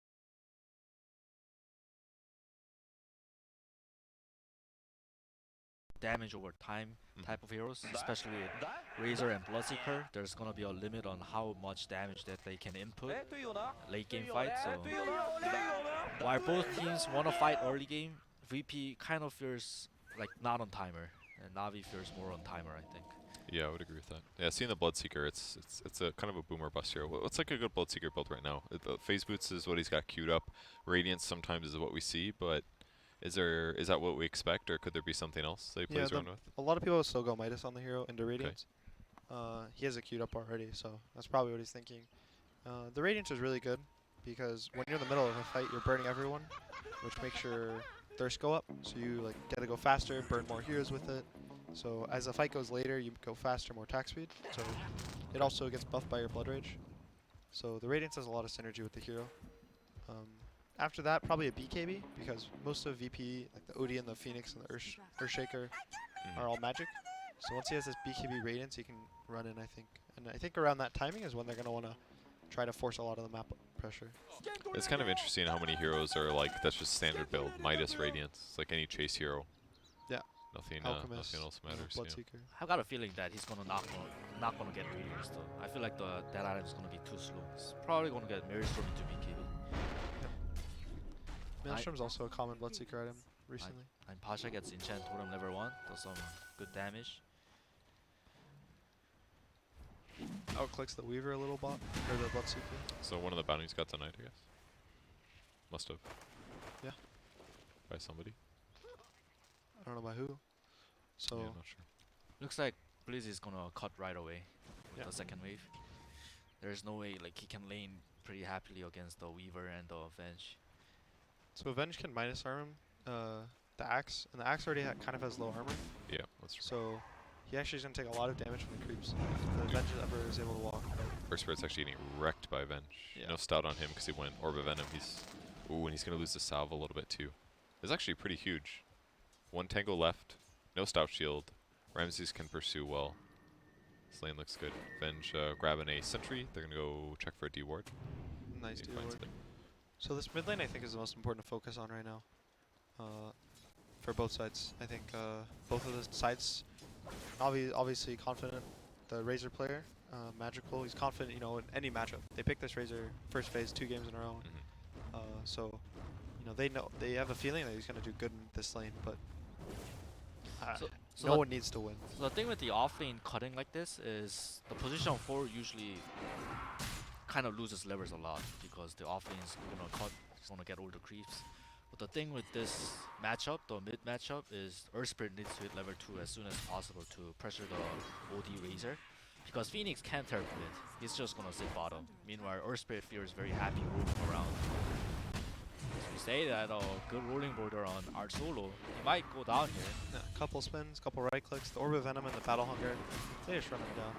damage over time type of heroes, especially Razor and Bloodseeker. There's gonna be a limit on how much damage that they can input late game fight. So while both teams want to fight early game, VP kind of feels like not on timer, and Na'Vi feels more on timer, I think. Yeah, I would agree with that. Yeah, seeing the Bloodseeker, it's a kind of a boomer bust hero. What's like a good Bloodseeker build right now? Phase Boots is what he's got queued up. Radiance sometimes is what we see, but is that what we expect, or could there be something else that he plays around with? A lot of people still go Midas on the hero into Radiance. He has it queued up already, so that's probably what he's thinking. The Radiance is really good because when you're in the middle of a fight, you're burning everyone, which makes your thirst go up. So you like get to go faster, burn more heroes with it. So as the fight goes later, you go faster, more attack speed. So it also gets buffed by your Blood Rage. So the Radiance has a lot of synergy with the hero. After that, probably a BKB, because most of VP, like the OD and the Phoenix and the Earthshaker, are all magic. So once he has this BKB Radiance, he can run in, I think. And I think around that timing is when they're going to want to try to force a lot of the map pressure. It's kind of interesting how many heroes are like, that's just standard build. Midas, Radiance. It's like any chase hero. Yeah. Nothing Alchemist, else matters. Bloodseeker. I've got a feeling that he's gonna not gonna get Readers though. I feel like that item is gonna be too slow. He's probably gonna get Maelstrom into BKB. Maelstrom's also a common Bloodseeker item recently. And Pasha gets Enchant Totem level 1, does some good damage. Outclicks the Weaver a little bot, or the Bloodseeker. So one of the bounties got denied, I guess. Must have. Yeah. By somebody. I don't know by who. So Yeah, I'm not sure. Looks like Blizz is gonna cut right away with Yeah. the second wave. There's no way like he can lane pretty happily against the Weaver and the Venge. So Avenge can minus arm the Axe, and the Axe already kind of has low armor. Yeah, that's true. So he actually is going to take a lot of damage from the creeps. If the Avenge ever is able to walk. First Spirit's actually getting wrecked by Venge. Yeah. No stout on him because he went Orb of Venom. Ooh, and he's going to lose the salve a little bit too. It's actually pretty huge. One Tango left. No stout shield. Ramses can pursue well. This lane looks good. Venge grabbing a sentry. They're going to go check for a D ward. Nice He dude. finds it. So this mid lane I think is the most important to focus on right now. For both sides. I think both of the sides, obviously confident. The Razor player, Magical, he's confident, in any matchup. They picked this Razor first phase 2 games in a row. So, they have a feeling that he's going to do good in this lane, but So no the- one needs to win. So the thing with the offlane cutting like this is the position 4 usually kind of loses levers a lot because the offlane is gonna cut, it's gonna get all the creeps. But the thing with this matchup, the mid matchup, is Earthspirit needs to hit level 2 as soon as possible to pressure the OD Razor. Because Phoenix can't help it, he's just gonna sit bottom. Meanwhile, Earthspirit feels very happy roaming around. So we say that a good rolling border on Art Solo, he might go down here. Yeah, couple spins, couple right clicks, the Orb of Venom and the Battle Hunger, they just run him down.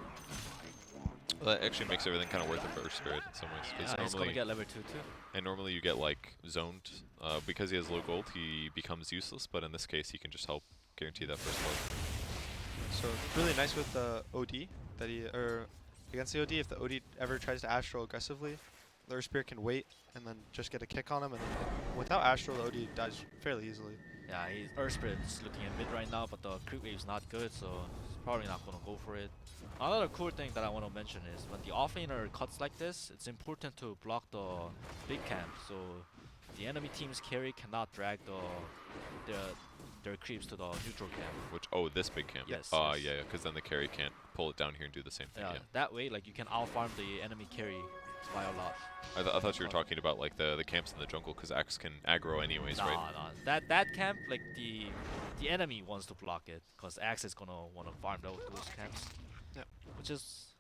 Well, that actually makes everything kind of worth it for Earth Spirit in some ways. 'Cause Yeah, he's gonna normally, get level 2 too. and normally you get like zoned. Because he has low gold, he becomes useless. But in this case, he can just help guarantee that first blood. So really nice with the OD that against the OD. If the OD ever tries to Astral aggressively, the Earth Spirit can wait and then just get a kick on him, and then without Astral, the OD dies fairly easily. Yeah, Earth Spirit is looking at mid right now, but the creep wave's not good, so he's probably not gonna go for it. Another cool thing that I want to mention is when the offlaner cuts like this, it's important to block the big camp, so the enemy team's carry cannot drag their creeps to the neutral camp. Which this big camp. Yes, Yeah, yes. yeah, because then the carry can't pull it down here and do the same thing. Yeah, Yeah. that way, like you can outfarm the enemy carry by a lot. I thought you were talking about like the camps in the jungle because Axe can aggro anyways, Nah, right? nah. That camp, like the enemy wants to block it, cause Axe is gonna wanna farm those camps. Yep. Which is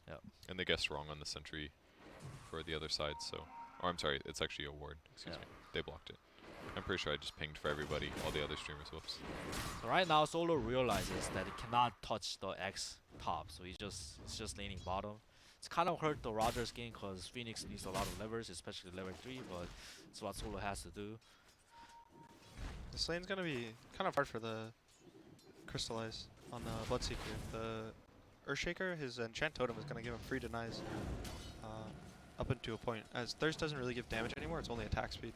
And they guessed wrong on the sentry for the other side, so. Or I'm sorry, it's actually a ward. Excuse Yeah. me. They blocked it. I'm pretty sure I just pinged for everybody, all the other streamers. Whoops. So right now Solo realizes that it cannot touch the X top, so it's just laning bottom. It's kind of hurt the Rogers game because Phoenix needs a lot of levers, especially level 3, but it's what Solo has to do. This lane's gonna be kind of hard for the Crystallize on the Bloodseeker. The Earthshaker, his Enchant Totem is gonna give him free denies up into a point. As Thirst doesn't really give damage anymore, it's only attack speed.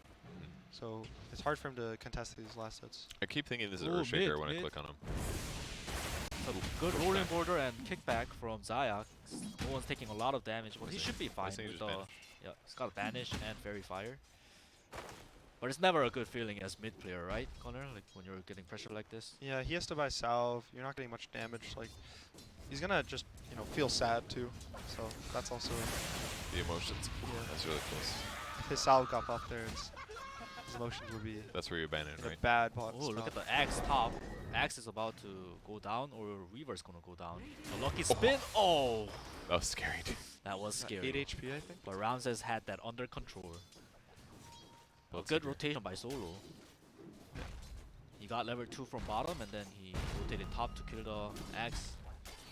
So it's hard for him to contest these last hits. I keep thinking this is Ooh, Earthshaker mid, when I mid. click on him. A good rolling border and kickback from Zayak. No one's taking a lot of damage, but he should be fine This thing with just the. vanished. Yeah, he's got Banish and Fairy Fire. But it's never a good feeling as mid player, right, Connor? Like when you're getting pressure like this. Yeah, he has to buy salve. You're not getting much damage. Like, he's gonna just feel sad too. So that's also The emotions. Yeah. That's really close. if his salve got buffed there. His emotions would be That's where you ban it, in a right? bad pot. Oh, look at the Axe top. Axe is about to go down, or Reaver's gonna go down. A lucky spin. Oh, That was scary, dude. that was scary. 8 HP, I think. But Ramses had that under control. A Bloodseeker. good rotation by Solo. He got level 2 from bottom, and then he rotated top to kill the Axe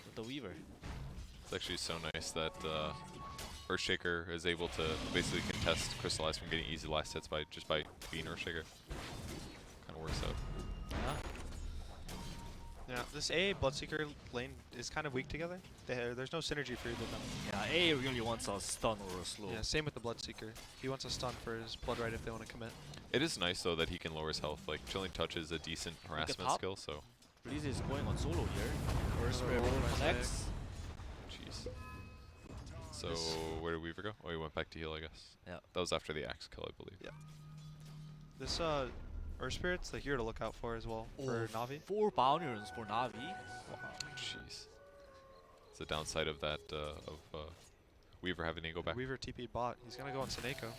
with the Weaver. It's actually so nice that Earthshaker is able to basically contest Crystallize from getting easy last hits by being Earthshaker. Kind of works out. Yeah. Yeah, this A Bloodseeker lane is kind of weak together. There's no synergy for either of them. Yeah, A really wants a stun or a slow. Yeah, same with the Bloodseeker. He wants a stun for his Blood Right if they want to commit. It is nice though that he can lower his health. Like Chilling Touch is a decent harassment top. skill, so Blizzy is going on Solo here. First Another roll roll by connects. jeez. So This- where did Weaver go? Oh, he went back to heal, I guess. Yeah. That was after the Axe kill, I believe. Yeah. This Earth Spirit's the hero to look out for as well for Navi. 4 bounty runes for Navi. Jeez. It's the downside of that Weaver having to go back. Weaver TP bot. He's gonna go on Seneko.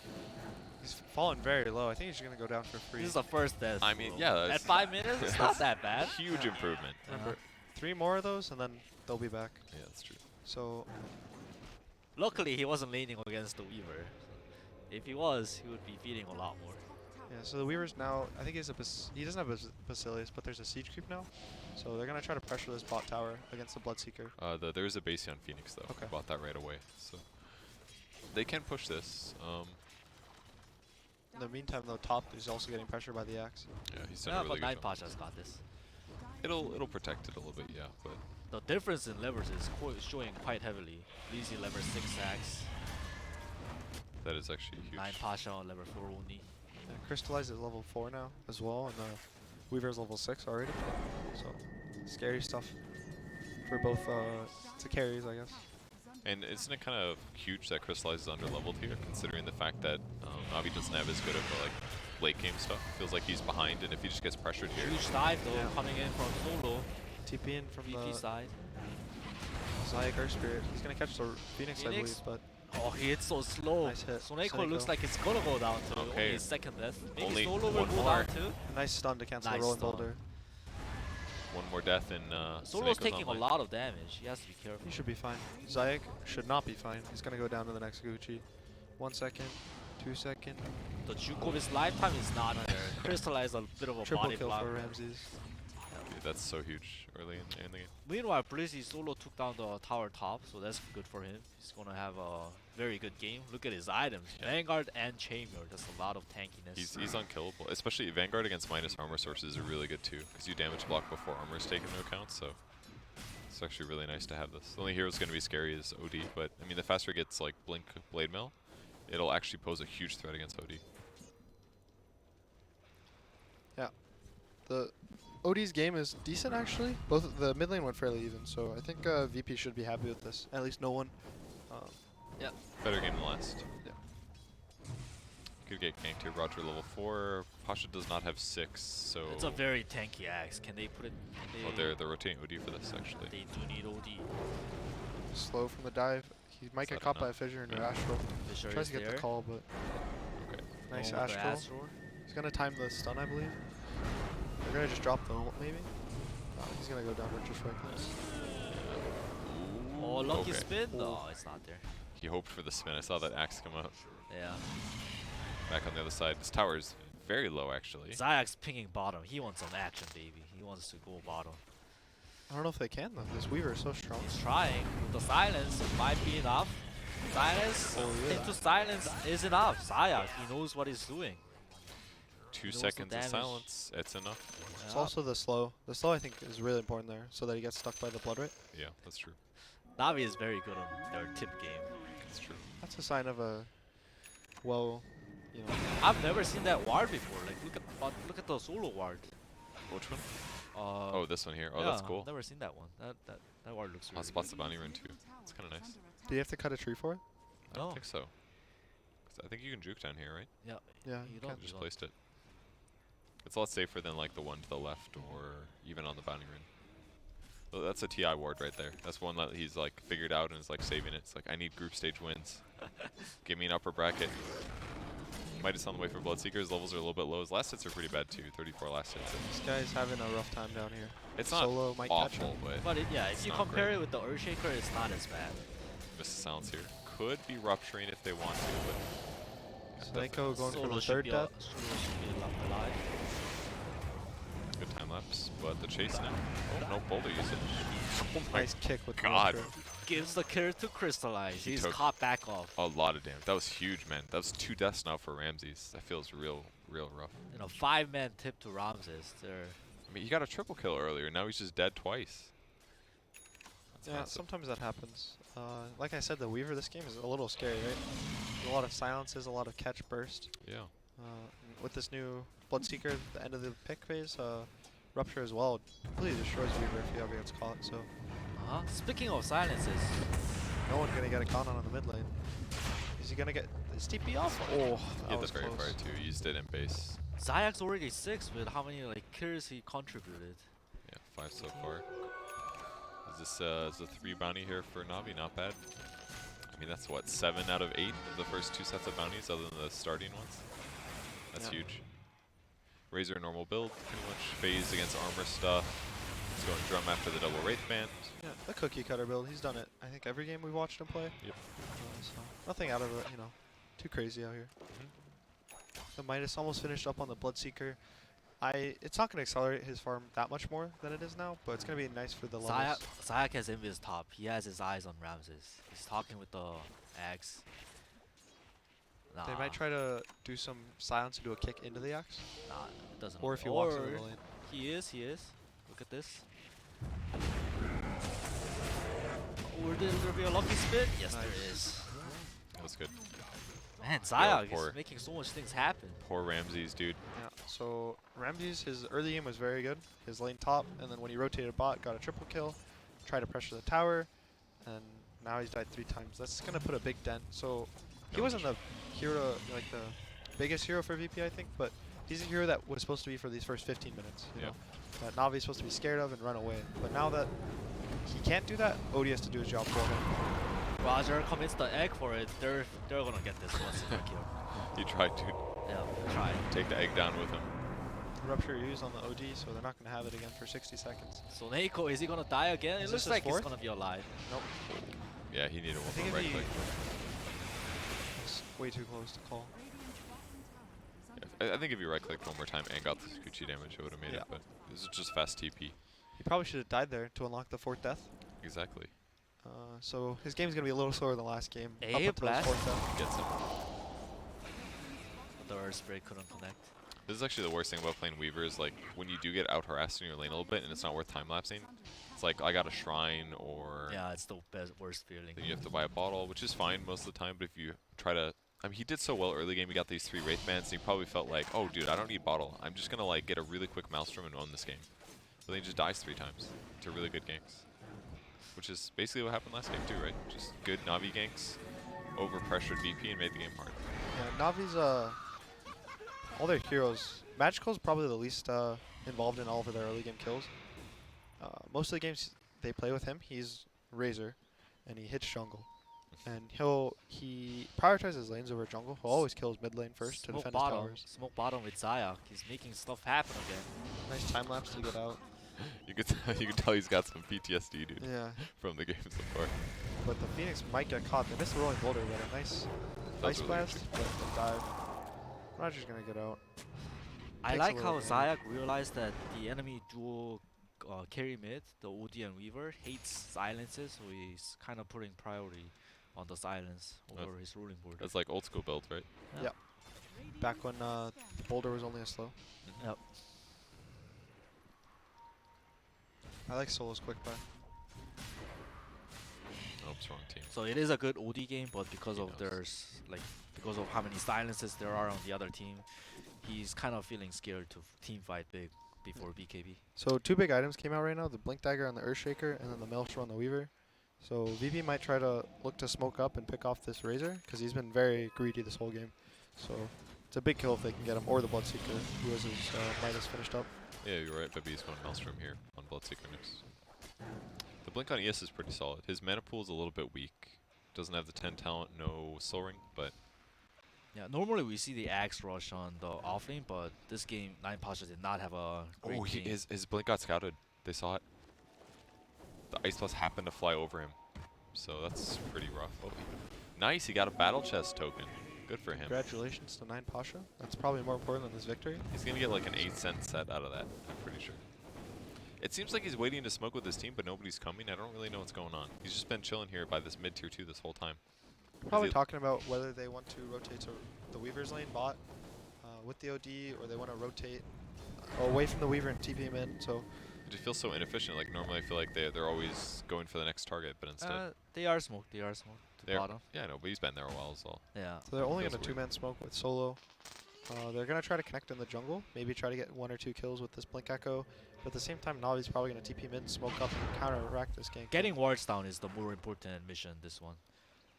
He's fallen very low. I think he's gonna go down for free. This is the first death. I mean, bro. yeah, At that's- 5 minutes, it's not that bad. Huge improvement. Remember, 3 more of those and then they'll be back. Yeah, that's true. So Luckily, he wasn't laning against the Weaver. If he was, he would be feeding a lot more. yeah, so the Weaver's now. I think he doesn't have a Basilius, but there's a siege creep now. So they're gonna try to pressure this bot tower against the Bloodseeker. There is a base on Phoenix though. Okay. Bought that right away, so they can push this. In the meantime, though, top is also getting pressure by the Axe. Yeah, he's done Yeah, a really but good Nine job. Pasha's got this. It'll protect it a little bit, yeah, but The difference in levers is showing quite heavily. Blizzy lever 6 Axe, that is actually huge. 9 Pasha on lever 4 only. Yeah, Crystallize is level 4 now as well, and Weaver's level 6 already. So scary stuff for both to carries, I guess. And isn't it kind of huge that Crystallize is under-leveled here, considering the fact that Navi doesn't have as good of late game stuff? Feels like he's behind, and if he just gets pressured here, Huge dive though, Yeah. coming in from Solo, TP in from VP the side. Zayak Earth Spirit. He's gonna catch the Phoenix, I believe, Phoenix? but Oh, he hits so slow. Nice hit. Soneko looks Soneko. like it's gonna go down to Okay. only his second death. Maybe Only Solo will one go more. down too. a nice stun to cancel Nice the Rolling stun. Boulder. one more death and Solo's Seneca's taking a online. lot of damage. He has to be careful. He should be fine. Zayak should not be fine. He's gonna go down to the next Gucci. 1 second, 2 second. The juke of his lifetime is not there. Crystallize a bit of a Triple body kill block. for Ramses. Dude, that's so huge early in the game. Meanwhile, Blizzy Solo took down the tower top, so that's good for him. He's gonna have a very good game. Look at his items. Yeah. Vanguard and Chainmail. Just a lot of tankiness. He's unkillable. Especially Vanguard against minus armor sources are really good too, because you damage block before armor is taken into account, so it's actually really nice to have this. The only hero that's going to be scary is OD, but I mean the faster it gets like Blink Blade Mail, it'll actually pose a huge threat against OD. The OD's game is decent actually. Both the mid lane went fairly even, so I think VP should be happy with this. At least no one. Better game than last. Yeah. Could get ganked here. Roger level 4. Pasha does not have 6, so. It's a very tanky axe. Can they put it? Can Oh, they're rotating OD for this actually. They do need OD. Slow from the dive. He might Is get that caught by a enough? fissure and Yeah. Astral. Fisher Tries is to get there. the call, but Okay. nice Going with the Astral. He's gonna time the stun, I believe. They're gonna just drop the ult, maybe. He's gonna go down just like this. Oh, lucky Okay. spin? No, it's not there. He hoped for the spin. I saw that axe come out. Yeah. Back on the other side. This tower is very low actually. Zayak's pinging bottom. He wants some action, baby. He wants to go bottom. I don't know if they can though. This Weaver is so strong. He's trying. With the silence, it might be enough. Silence into silence is enough. Zayak, he knows what he's doing. 2 knows the seconds of damage. silence. It's enough. It's Yeah. also the slow. The slow I think is really important there, so that he gets stuck by the blood rate. Yeah, that's true. Navi is very good on their tip game. That's true. That's a sign of a well, you know. I've never seen that ward before. Like look at the solo ward. Which one? Uh, Oh, this one here. Oh, that's yeah, cool. I've never seen that one. That ward looks really Hotspots the bounty rune too. It's kind of nice. Do you have to cut a tree for it? I don't No. think so. 'Cause I think you can juke down here, right? Yeah. Yeah. You you don't. can. Just placed it. It's a lot safer than like the one to the left or even on the bounty rune. Well, that's a TI ward right there. That's one that he's like figured out and is like saving it. It's like I need group stage wins. Give me an upper bracket. Midas on the way for Bloodseeker. His levels are a little bit low. His last hits are pretty bad too. 34 last hits. This guy's having a rough time down here. It's not Solo might catch him. awful, but But yeah, It's if you not compare great. it with the Earthshaker, it's not as bad. miss the silence here. Could be rupturing if they want to, but Seiko going for Solo the should third be death. Solo should be alive. good time lapse. But the chase now. Oh, no boulder usage. Oh my Nice kick with the God. Astral. Gives the kill to Crystallize. He He's took- caught back off. A lot of damage. That was huge, man. That was 2 deaths now for Ramses. That feels real rough. You know, 5-man tip to Ramses. They're I mean, he got a triple kill earlier. Now he's just dead twice. That's Yeah, massive. sometimes that happens. Like I said, the Weaver this game is a little scary, right? A lot of silences, a lot of catch burst. Yeah. With this new Bloodseeker at the end of the pick phase, Rupture as well completely destroys Weaver if he ever gets caught. So Speaking of silences, no one's gonna get a con on the mid lane. Is he gonna get his TP off? Oh, He that had the was Fairy close. Fire too. He used it in base. Zayak's already 6 with how many like kills he contributed. Yeah, 5 so far. Is this is the 3 bounty here for Navi? Not bad. I mean, that's what, 7 out of 8 of the first 2 sets of bounties, other than the starting ones. That's Yeah. huge. Razor normal build, pretty much phase against armor stuff. He's going drum after the double wraith band. Yeah, the cookie cutter build. He's done it. I think every game we've watched him play. Yep. So nothing out of it, you know, too crazy out here. The Midas almost finished up on the Bloodseeker. It's not going to accelerate his farm that much more than it is now, but it's going to be nice for the levels. Zayak has Invis top. He has his eyes on Ramses. He's talking with the axe. They might try to do some silence and do a kick into the axe, Nah, it doesn't. or if he walks into the lane. He is. Look at this. Will there be a lucky spin? Yes, there Nice. is. That was good. Man, Zayak poor- is making so much things happen. Poor Ramses, dude. Yeah. So Ramses, his early game was very good. His lane top, and then when he rotated bot, got a triple kill. Tried to pressure the tower, and now he's died 3 times. That's going to put a big dent. So he No wasn't the hero, like the biggest hero for VP, I think, but he's a hero that was supposed to be for these first 15 minutes. You Yeah. know, that Navi's supposed to be scared of and run away. But now that he can't do that, OD has to do his job for him. Roger commits the egg for it. They're gonna get this once in a kill. He tried to Yeah, try. take the egg down with him. Rupture used on the OD, so they're not going to have it again for 60 seconds. So Neiko, is he gonna die again? Is It this looks his like he's fourth? gonna be alive. Nope. Yeah, he needed I one think more if right he click. it's way too close to call. I think if you right clicked one more time and got the Scucci damage, it would have made Yeah. it, but this is just fast TP. He probably should have died there to unlock the 4th death. Exactly. So his game's going to be a little slower than last game. Hey, up until his blast. 4th death. Gets him. The Earth Spray couldn't connect. This is actually the worst thing about playing Weaver is like when you do get out harassed in your lane a little bit and it's not worth time lapsing. It's like I got a shrine or Yeah, it's the worst feeling. then you have to buy a bottle, which is fine most of the time. But if you try to I mean, he did so well early game. He got these 3 Wraith Bands, and he probably felt like, oh, dude, I don't need bottle. I'm just gonna like get a really quick Maelstrom and win this game. But then he just dies 3 times to really good ganks, which is basically what happened last game too, right? Just good Navi ganks, over pressured VP, and made the game hard. Yeah, Navi's all their heroes. Magical's probably the least involved in all of their early game kills. Most of the games they play with him, he's Razor, and he hits jungle. And he prioritizes lanes over jungle. He'll always kill his mid lane first to Smoke defend bottom. his towers. Smoke bottom with Zayak. He's making stuff happen again. Nice time lapse to get out. You could tell he's got some PTSD, dude, Yeah, from the game so far. but the Phoenix might get caught. They missed the rolling boulder, but a nice That ice was really blast, but the dive. Roger's gonna get out. I Takes a like how little Zayak realized that the enemy duo carry mid, the OD and Weaver, hates silences, so he's kind of putting priority on the silence over his ruling board. That's like old school build, right? Yep. Back when the boulder was only a slow. Yep. I like Solo's quick buy. Oops, wrong team. So it is a good OD game, but because He of knows. because of how many silences there are on the other team, he's kind of feeling scared to team fight big before BKB. So 2 big items came out right now, the Blink Dagger on the Earthshaker, and then the Maelstrom on the Weaver. So VP might try to look to smoke up and pick off this Razor, because he's been very greedy this whole game. So it's a big kill if they can get him, or the Bloodseeker, who has his Midas finished up. Yeah, you're right. Maybe he's going Maelstrom here on Bloodseeker next. The Blink on ES is pretty solid. His mana pool is a little bit weak. Doesn't have the 10 talent, no Soul Ring, but Yeah, normally we see the Axe rush on the offlane, but this game, 9 Pasha did not have a great game. his Blink got scouted. They saw it. The Ice Blast happened to fly over him, so that's pretty rough. Oh, nice, he got a Battle Chest token. Good for him. Congratulations to 9 Pasha. That's probably more important than this victory. He's gonna get like an 8-cent set out of that, I'm pretty sure. It seems like he's waiting to smoke with his team, but nobody's coming. I don't really know what's going on. He's just been chilling here by this mid tier 2 this whole time. Probably he- talking about whether they want to rotate to the Weaver's lane bot with the OD, or they want to rotate away from the Weaver and TP him in. So It just feels so inefficient. Like normally I feel like they're always going for the next target, but instead They are smoked. They are smoked to they're bottom. yeah, no, but he's been there a while as well. Yeah. So they're only Feels in a weird. 2-man smoke with Solo. They're going to try to connect in the jungle, maybe try to get 1 or 2 kills with this Blink Echo. But at the same time, Navi's probably going to TP mid, smoke up, and counteract this gank. Getting wards down is the more important mission. This one.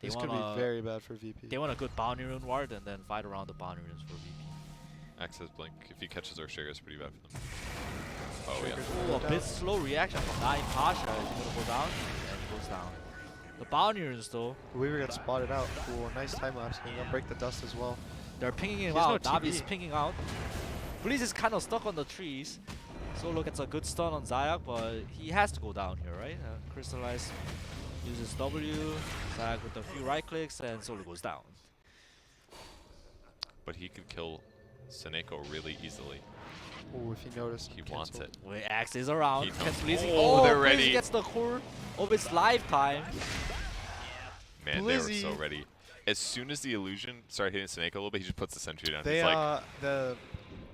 They This could wanna- be very bad for VP. They want a good bounty rune ward and then fight around the bounty runes for VP. Access Blink. If he catches Earthshaker, it's pretty bad for them. Oh yeah. Shaker's Oh, gonna a go bit down. slow reaction from 9 Pasha. Is gonna go down and he goes down. The bounty runes though, The Weaver gets spotted out. Cool, nice time lapse. He's gonna break the dust as well. they're pinging him He has no out. Navi's TP. pinging out. Blizz is kind of stuck on the trees. Solo gets a good stun on Zayak, but he has to go down here, right? Crystallize uses W. Zayak with a few right clicks, and Solo goes down. But he could kill Seneko really easily. Oh, if he noticed. He wants cancel. it. Wait, Axe is around. He Can knows- Blizzy? Oh, they're Blizzy ready. gets the core of its lifetime. Man, they were so Blizzy. ready. As soon as the illusion started hitting Seneko a little bit, he just puts the sentry down. They He's like, the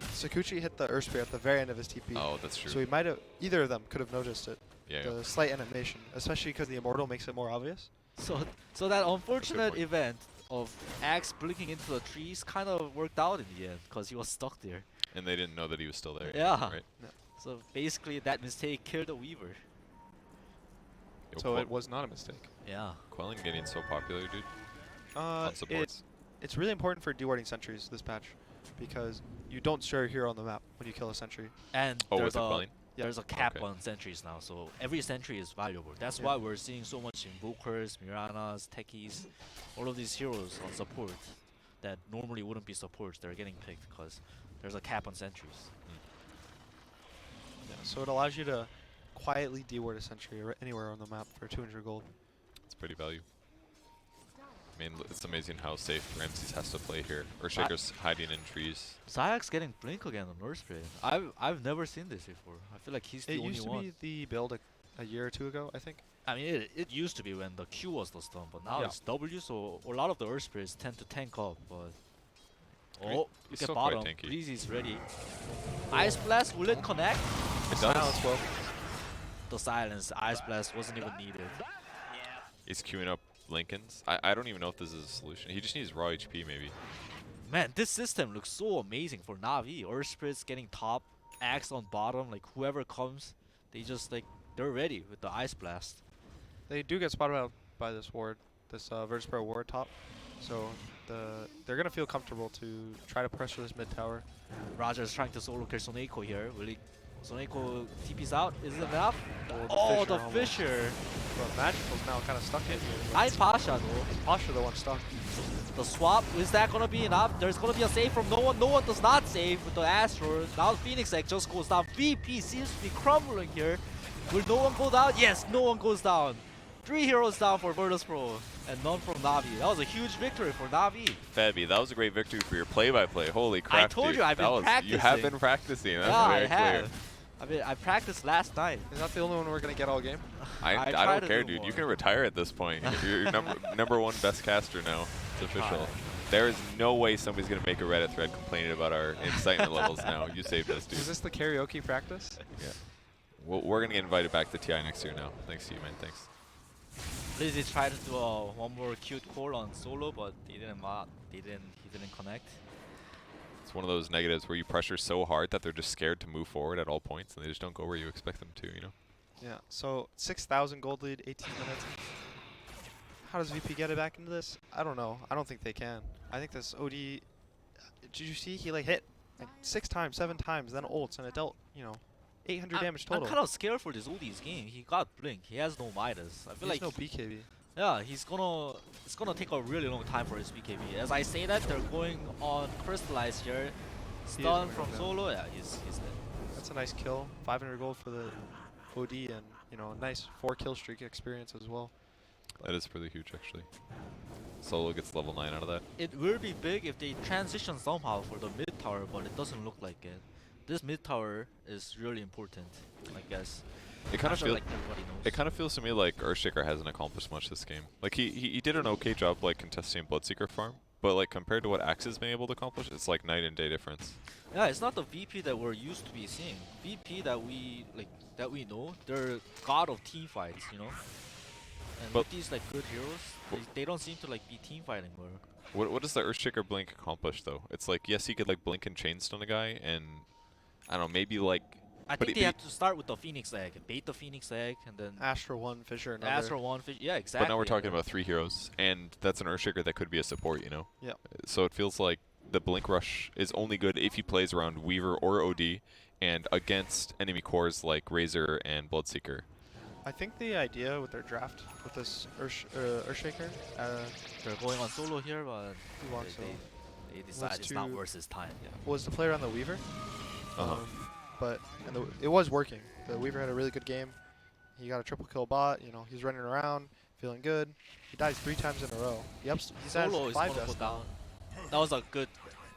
Sakuchi hit the Earth Spear at the very end of his TP. oh, that's true. So he might have, either of them could have noticed it. yeah. The slight animation, especially because the Immortal makes it more obvious. So that unfortunate point. event of Axe blinking into the trees kind of worked out in the end because he was stuck there. And they didn't know that he was still there. Yeah. Right. So basically that mistake killed the Weaver. Yo, So it was not a mistake. Yeah. Quelling getting so popular, dude. On supports. It's really important for dewarding sentries this patch, because you don't share a hero on the map when you kill a sentry. And Oh, there's with the a Quelling? there's a cap Okay. on sentries now, so every sentry is valuable. That's Yeah. why we're seeing so much Invokers, Miranas, Techies, all of these heroes on support that normally wouldn't be supports. They're getting picked because there's a cap on sentries. Yeah, so it allows you to quietly deward a sentry anywhere on the map for 200 gold. It's pretty value. I mean, it's amazing how safe Ramses has to play here. Earthshaker's hiding in trees. Zayak's getting blink again on Earth Spray. I've never seen this before. I feel like he's the It only used to one. be the build a year or 2 ago, I think. I mean, it used to be when the Q was the stun, but now Yeah. it's W, so a lot of the Earth Sprays tend to tank up, but... Great. Oh, He's look at still quite bottom. tanky. Breezy's ready. Ice Blast, will it connect? It Silence does. will. The silence, Ice Blast wasn't even needed. He's queuing up Lincolns. I don't even know if this is a solution. He just needs raw HP maybe. Man, this system looks so amazing for Navi. Earth Spirits getting top, Axe on bottom. Like whoever comes, they just like they're ready with the Ice Blast. They do get spotted out by this ward, this Vertispire ward top. So they're gonna feel comfortable to try to pressure this mid tower. Roger is trying to solo kill Soneko here. Will he? Soneko TP's out. Is it enough? Or Oh, the almost. Fisher. But Magical's now kind of stuck in here. I Pasha though. Pasha the one stuck. The swap, is that gonna be enough? There's gonna be a save from no one. No one does not save with the Astro. Now Phoenix Egg just goes down. VP seems to be crumbling here. Will no one go down? Yes, no one goes down. 3 heroes down for Virtus Pro and none from Navi. That was a huge victory for Navi. Febby, that was a great victory for your play-by-play. Holy crap! told dude. you I've been You have practicing. been practicing. That's Yeah, very I clear. have. I practiced last night. Is that the only one we're gonna get all game? I I try don't to care, do dude. You more. can retire at this point. You're number one best caster now. It's official. Try. There is no way somebody's gonna make a Reddit thread complaining about our incitement levels now. You saved us, dude. Is this the karaoke practice? Yeah. We're gonna get invited back to TI next year now. Thanks to you, man. Thanks. Lizzie tried to do one more cute call on solo, but he didn't connect. It's one of those negatives where you pressure so hard that they're just scared to move forward at all points, and they just don't go where you expect them to. You know. Yeah. So 6,000 gold lead, 18 minutes. How does VP get it back into this? I don't know. I don't think they can. I think this OD. Did you see he like hit like 6 times, 7 times, then ults and it dealt 800 damage total. I'm kind of scared for this OD's game. He got Blink. He has no Midas. I feel There's like no BKB. yeah, it's gonna take a really long time for his BKB. As I say that, they're going on Crystallize here. Stun going from down. solo. Yeah, he's dead. That's a nice kill. 500 gold for the OD and a nice 4 kill streak experience as well. That is pretty huge, actually. Solo gets level 9 out of that. It will be big if they transition somehow for the mid tower, but it doesn't look like it. This mid tower is really important, I guess. It kind I'm of sure, feels. like everybody knows. It kind of feels to me like Earthshaker hasn't accomplished much this game. Like he did an okay job like contesting Bloodseeker farm, but like compared to what Axe has been able to accomplish, it's like night and day difference. Yeah, it's not the VP that we're used to be seeing. VP that we know, they're god of team fights, And But- with these like good heroes, they don't seem to like be team fighting more. What does the Earthshaker blink accomplish though? It's like yes, he could like blink and chain stun a guy, and I don't know, maybe like. I But think it- they have to start with the Phoenix Egg, bait the Phoenix Egg, and then Astra 1, Fisher another. Astro 1 fish. Yeah, exactly. But now we're talking and about 3 heroes, and that's an Earthshaker that could be a support, Yep. So it feels like the Blink Rush is only good if he plays around Weaver or OD, and against enemy cores like Razor and Bloodseeker. I think the idea with their draft with this Earthshaker, they're going on solo here, but he wants they decide it's not worth his time. Yeah. was the player on the Weaver. Uh-huh. But it was working. The Weaver had a really good game. He got a triple kill bot. He's running around, feeling good. He dies 3 times in a row. He's Solo is 5 gonna deaths go now. down. That was a good.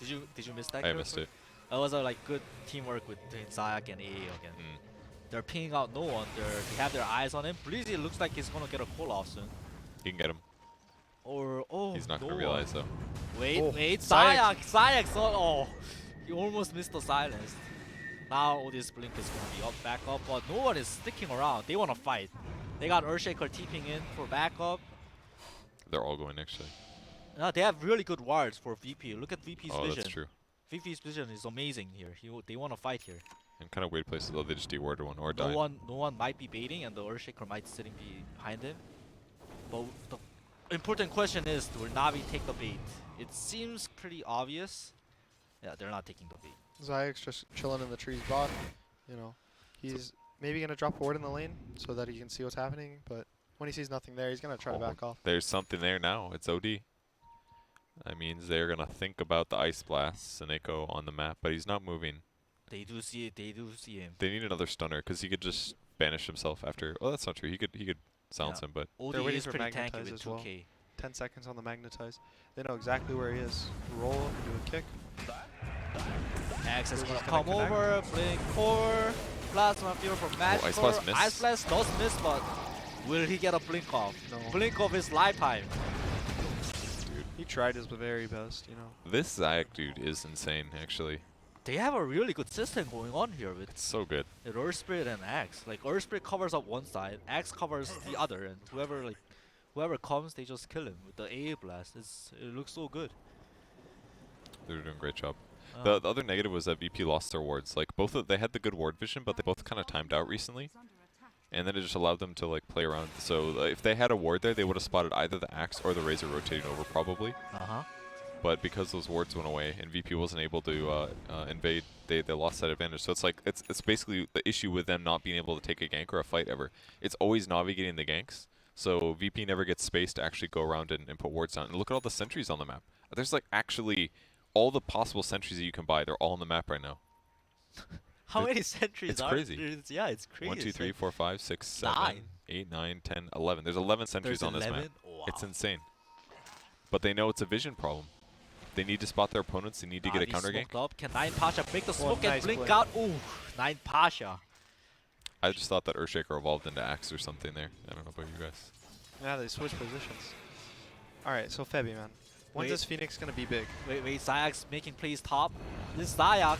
Did you miss that? I kill? missed it. That was a good teamwork between Zayak and AA again. Mm. They're pinging out no one. They have their eyes on him. Breezy looks like he's gonna get a call off soon. He can get him. Or He's not no gonna realize though. Wait, Oh, wait, Zayak. Zayak saw. Oh, he almost missed the silence. Now this blink is gonna be up, back up, but no one is sticking around. They wanna fight. They got Earthshaker TPing in for backup. They're all going actually. They have really good wards for VP. Look at VP's Oh, vision. that's true. VP's vision is amazing here. They wanna fight here. In kind of weird places though, they just dewarded one or died. No one might be baiting, and the Earthshaker might sitting behind him. But the important question is, will Navi take the bait? It seems pretty obvious. Yeah, they're not taking the bait. Zayak's just chilling in the trees bot. He's maybe gonna drop a ward in the lane so that he can see what's happening. But when he sees nothing there, he's gonna try to Oh, back off. There's something there now. It's OD. That means they're gonna think about the Ice Blast, Soneko on the map, but he's not moving. They do see it. They do see him. They need another stunner because he could just banish himself after. Oh, that's not true. He could silence Yeah. him, but OD waiting is for pretty tanky Magnetize with as well. 2K. 10 seconds on the magnetize. They know exactly where he is. Roll into a kick. Axe is Who's gonna gonna come connect? over. Blink core. Plasma Fever from Magic. Ice Blast missed. Ice Blast does miss, but will he get a blink off? No. Blink off his lifetime. He tried his very best, this Zayak dude is insane. Actually, They have a really good system going on here with it's so good. Earth Spirit and Axe. Like Earth Spirit covers up one side, Axe covers the other, and whoever comes, they just kill him with the AA blast. It looks so good. They're doing a great job. Uh, The other negative was that VP lost their wards. Like they had the good ward vision, but they both kind of timed out recently, and then it just allowed them to like play around. So if they had a ward there, they would have spotted either the Axe or the Razor rotating over probably. uh-huh. But because those wards went away and VP wasn't able to invade, they lost that advantage. So it's like it's basically the issue with them not being able to take a gank or a fight ever. It's always Navi getting the ganks. So VP never gets space to actually go around and put wards down. And look at all the sentries on the map. There's like actually all the possible sentries that you can buy. They're all on the map right now. How It- many sentries it's are crazy. there? Yeah, it's crazy. 1, 2, It's 3, like 4, 5, 6, 7, 9. 8, 9, 10, 11. There's 11 sentries there's on this 11? map. Wow. It's insane. But they know it's a vision problem. They need to spot their opponents. They need to get a Navi counter gank. smoked up. Can Nine Pasha break the smoke and nice blink play. out? Ooh, Nine Pasha. I just thought that Earthshaker evolved into Axe or something there. I don't know about you guys. Yeah, they switch positions. All right, so Febby, man. When's Wait. this Phoenix gonna be big? Wait, Zayak's making plays top. This Zayak.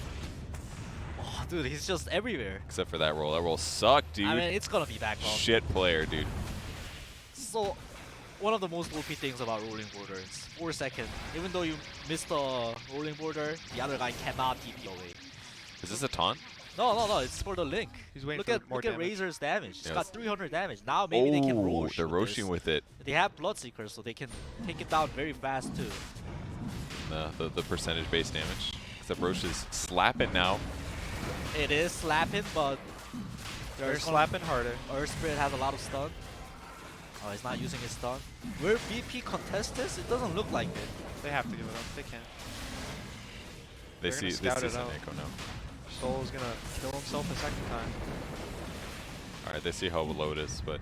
Oh, dude, he's just everywhere. Except for that roll. That roll sucked, dude. I mean, it's gonna be back on. Shit player, dude. So, one of the most OP things about rolling border is 4 seconds. Even though you miss the rolling border, the other guy cannot TP away. Is this a taunt? No, it's for the link. He's waiting Look for at more look at damage. Razor's damage. He's Yeah, got it's- 300 damage. Now maybe they can Oh, Rosh. they're with this. roshing with it. They have Bloodseekers, so they can take it down very fast too. The percentage base damage. Except Roche is slapping now. It is slapping, but They're there's slapping harder. Earth Spirit has a lot of stun. Oh, he's not using his stun. Will BP contest this? It doesn't look like it. They have to give it up. They can't. They They're see gonna this scout is it an out. echo now. Soul's gonna kill himself a second time. Alright, they see how low it is, but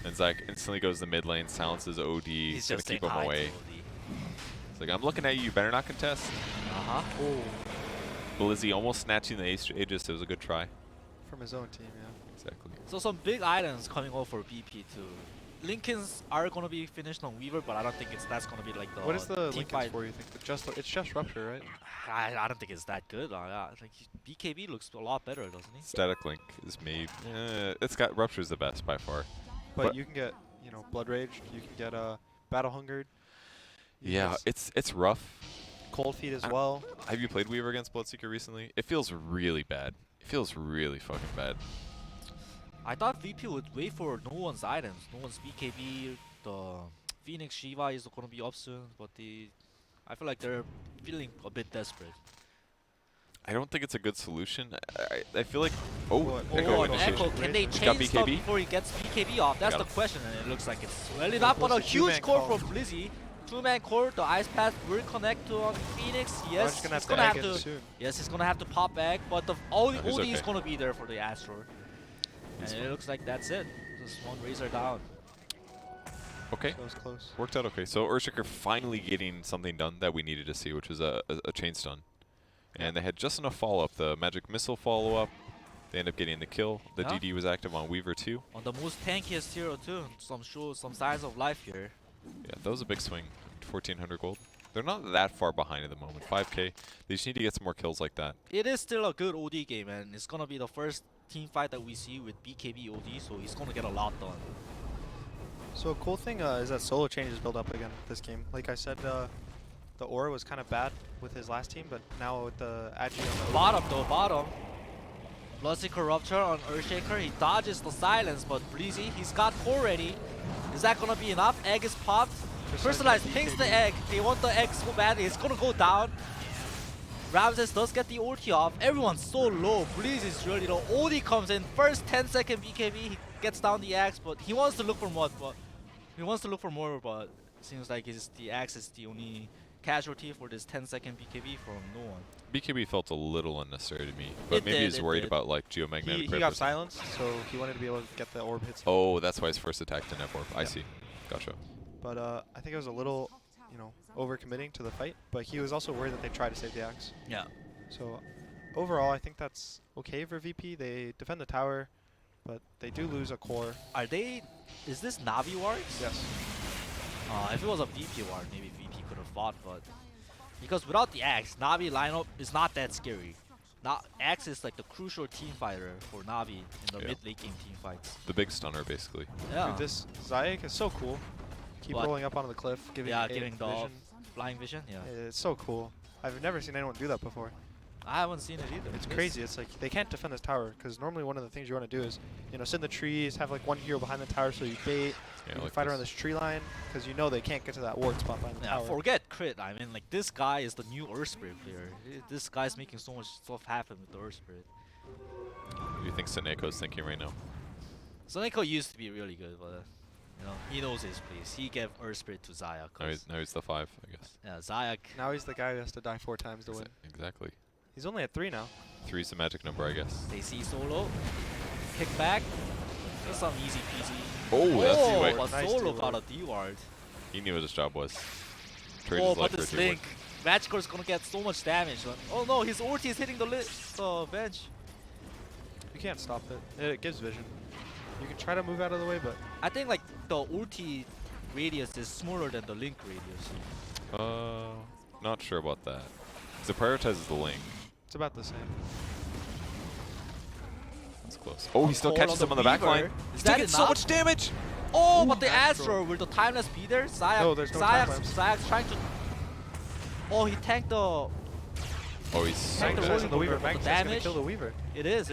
and Zach instantly goes to mid lane, silences OD, He's gonna just keep saying him hi away. to OD. It's like, I'm looking at you, you better not contest. Uh-huh. Oh. Blizzy almost snatching the Aegis, it was a good try. From his own team, yeah. Exactly. So some big items coming out for BP too. Lincolns are gonna be finished on Weaver, but I don't think that's gonna be like the What is the team Lincolns fight. for, you think? It's just Rupture, right? I don't think it's that good. Yeah. Like BKB looks a lot better, doesn't he? Static Link is maybe it's got Rupture's the best by far. But But- you can get, you know, Blood Rage. You can get Battle Hungered. You can Yeah, get it's rough. Cold Feet as I- well. Have you played Weaver against Bloodseeker recently? It feels really bad. It feels really fucking bad. I thought VP would wait for no one's items. No one's BKB. The Phoenix Shiva is gonna be up soon, but I feel like they're feeling a bit desperate. I don't think it's a good solution. I feel like What? Echo Oh, initiation. Echo, can they He's got change stuff BKB? before he gets BKB off? That's Got the him. question, and it looks like it's really not. But a Plus the huge two-man core call. from Blizzy. Two-man core, the Ice Path will connect to Phoenix. Yes, Just gonna he's have gonna to have egg it to. soon. Yes, he's gonna have to pop back, but the OD he's is okay. gonna be there for the Astro. And it looks like that's it. Just one Razor down. Okay. So it's close. Worked out okay. So Earthshaker finally getting something done that we needed to see, which was a chain stun. And they had just enough follow-up. The Magic Missile follow-up. They end up getting the kill. The Yeah. DD was active on Weaver too. On the most tankiest hero too. Some signs of life here. Yeah, that was a big swing. 1,400 gold. They're not that far behind at the moment. 5k. They just need to get some more kills like that. It is still a good OD game, and it's gonna be the first team fight that we see with BKB OD, so he's gonna get a lot done. So a cool thing is that solo changes build up again this game. Like I said, the Aura was kind of bad with his last team, but now with the Agi on the Bottom though, bottom. Bloodseeker Rupture on Earthshaker. He dodges the silence, but Blizzy, he's got core ready. Is that gonna be enough? Egg is popped. Just Personalized like pings the BKB. egg. They want the egg so badly. It's gonna go down. Ramses does get the ulti off. Everyone's so low. Blizzy's really low. OD comes in. First 10-second BKB. He gets down the axe, but he wants to look for more. But seems like the axe is the only casualty for this 10-second BKB from no one. BKB felt a little unnecessary to me, but It maybe did, he's it worried did. about like geomagnetic he rip or got something. silenced, so he wanted to be able to get the orb hits. Oh, that's why his first attack didn't have orb. I Yeah. see. Gotcha. But I think it was a little, you know, overcommitting to the fight. But he was also worried that they tried to save the axe. Yeah. So overall, I think that's okay for VP. They defend the tower, but they do lose a core. Is this Navi wards? Yes. If it was a VP ward, maybe VP could have fought, but because without the axe, Navi lineup is not that scary. Axe is like the crucial team fighter for Navi in the Yeah. mid late game team fights. The big stunner, basically. Yeah. Dude, this Zayak is so cool. Keep What? rolling up onto the cliff, giving Yeah, A giving the vision. flying vision. Yeah. It's so cool. I've never seen anyone do that before. I haven't seen it either. It's crazy. It's like they can't defend this tower because normally one of the things you want to do is, sit in the trees, have like one hero behind the tower so you bait, Yeah, you can like fight around this tree line because you know they can't get to that ward spot behind the Yeah, tower. forget crit. I mean, like this guy is the new Earth Spirit player. This guy's making so much stuff happen with the Earth Spirit. What do you think Seneco's thinking right now? Soneko used to be really good, but he knows his place. He gave Earth Spirit to Zayak. Now he's the 5, I guess. Yeah, Zayak. Now he's the guy who has to die 4 times to win. Exactly. He's only at 3 now. 3's the magic number, I guess. They see solo. Kick back. Just some easy peasy. Oh, that's oh, D-Ward. but Nice solo D-Ward. got a D-Ward. He knew what his job was. Trade Oh, his but life the for a D-Ward. Slink. Magikarp's gonna get so much damage. Oh no, his ulti is hitting the bench. You can't stop it. It gives vision. You can try to move out of the way, but I think like the ulti radius is smaller than the Link radius. Not sure about that. Because it prioritizes the link. it's about the same. That's close. Oh, he still Call catches on him on the back Weaver. line. Is He's that taking so enough? much damage! Oh, Ooh, but the Astro. Astro, will the timeless be there? Zayak, No, there's no time-lapse. Zayak's trying to. Oh, he tanked the. Oh, he's so Tank the Magnus good. on the Weaver. But the Magnus is gonna damage- kill the Weaver. It is.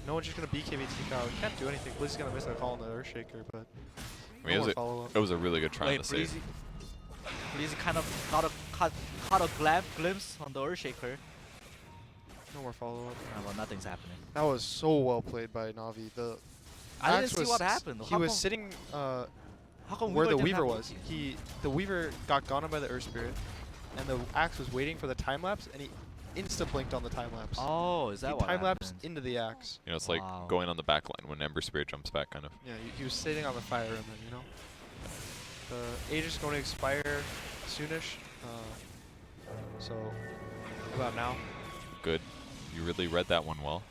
No one's just gonna BKB TK out. You can't do anything. Blizz is gonna miss that call on the Earthshaker, but I mean, no more follow up. it was a really good try on Wait, the save. Breezy kind of caught a glimpse on the Earthshaker. No more follow up. Well, nothing's happening. That was so well played by Navi. The I didn't Axe see was what happened. He was sitting How come where the didn't Weaver have was. ulti? The Weaver got gone by the Earth Spirit, and the Axe was waiting for the time lapse, and he insta blinked on the time lapse. Oh, is that he what time lapsed happened? into the Axe. It's like Wow. going on the back line when Ember Spirit jumps back, kind of. Yeah, he was sitting on the fire emblem, The age is going to expire soonish. So, what about now? Good. You really read that one well.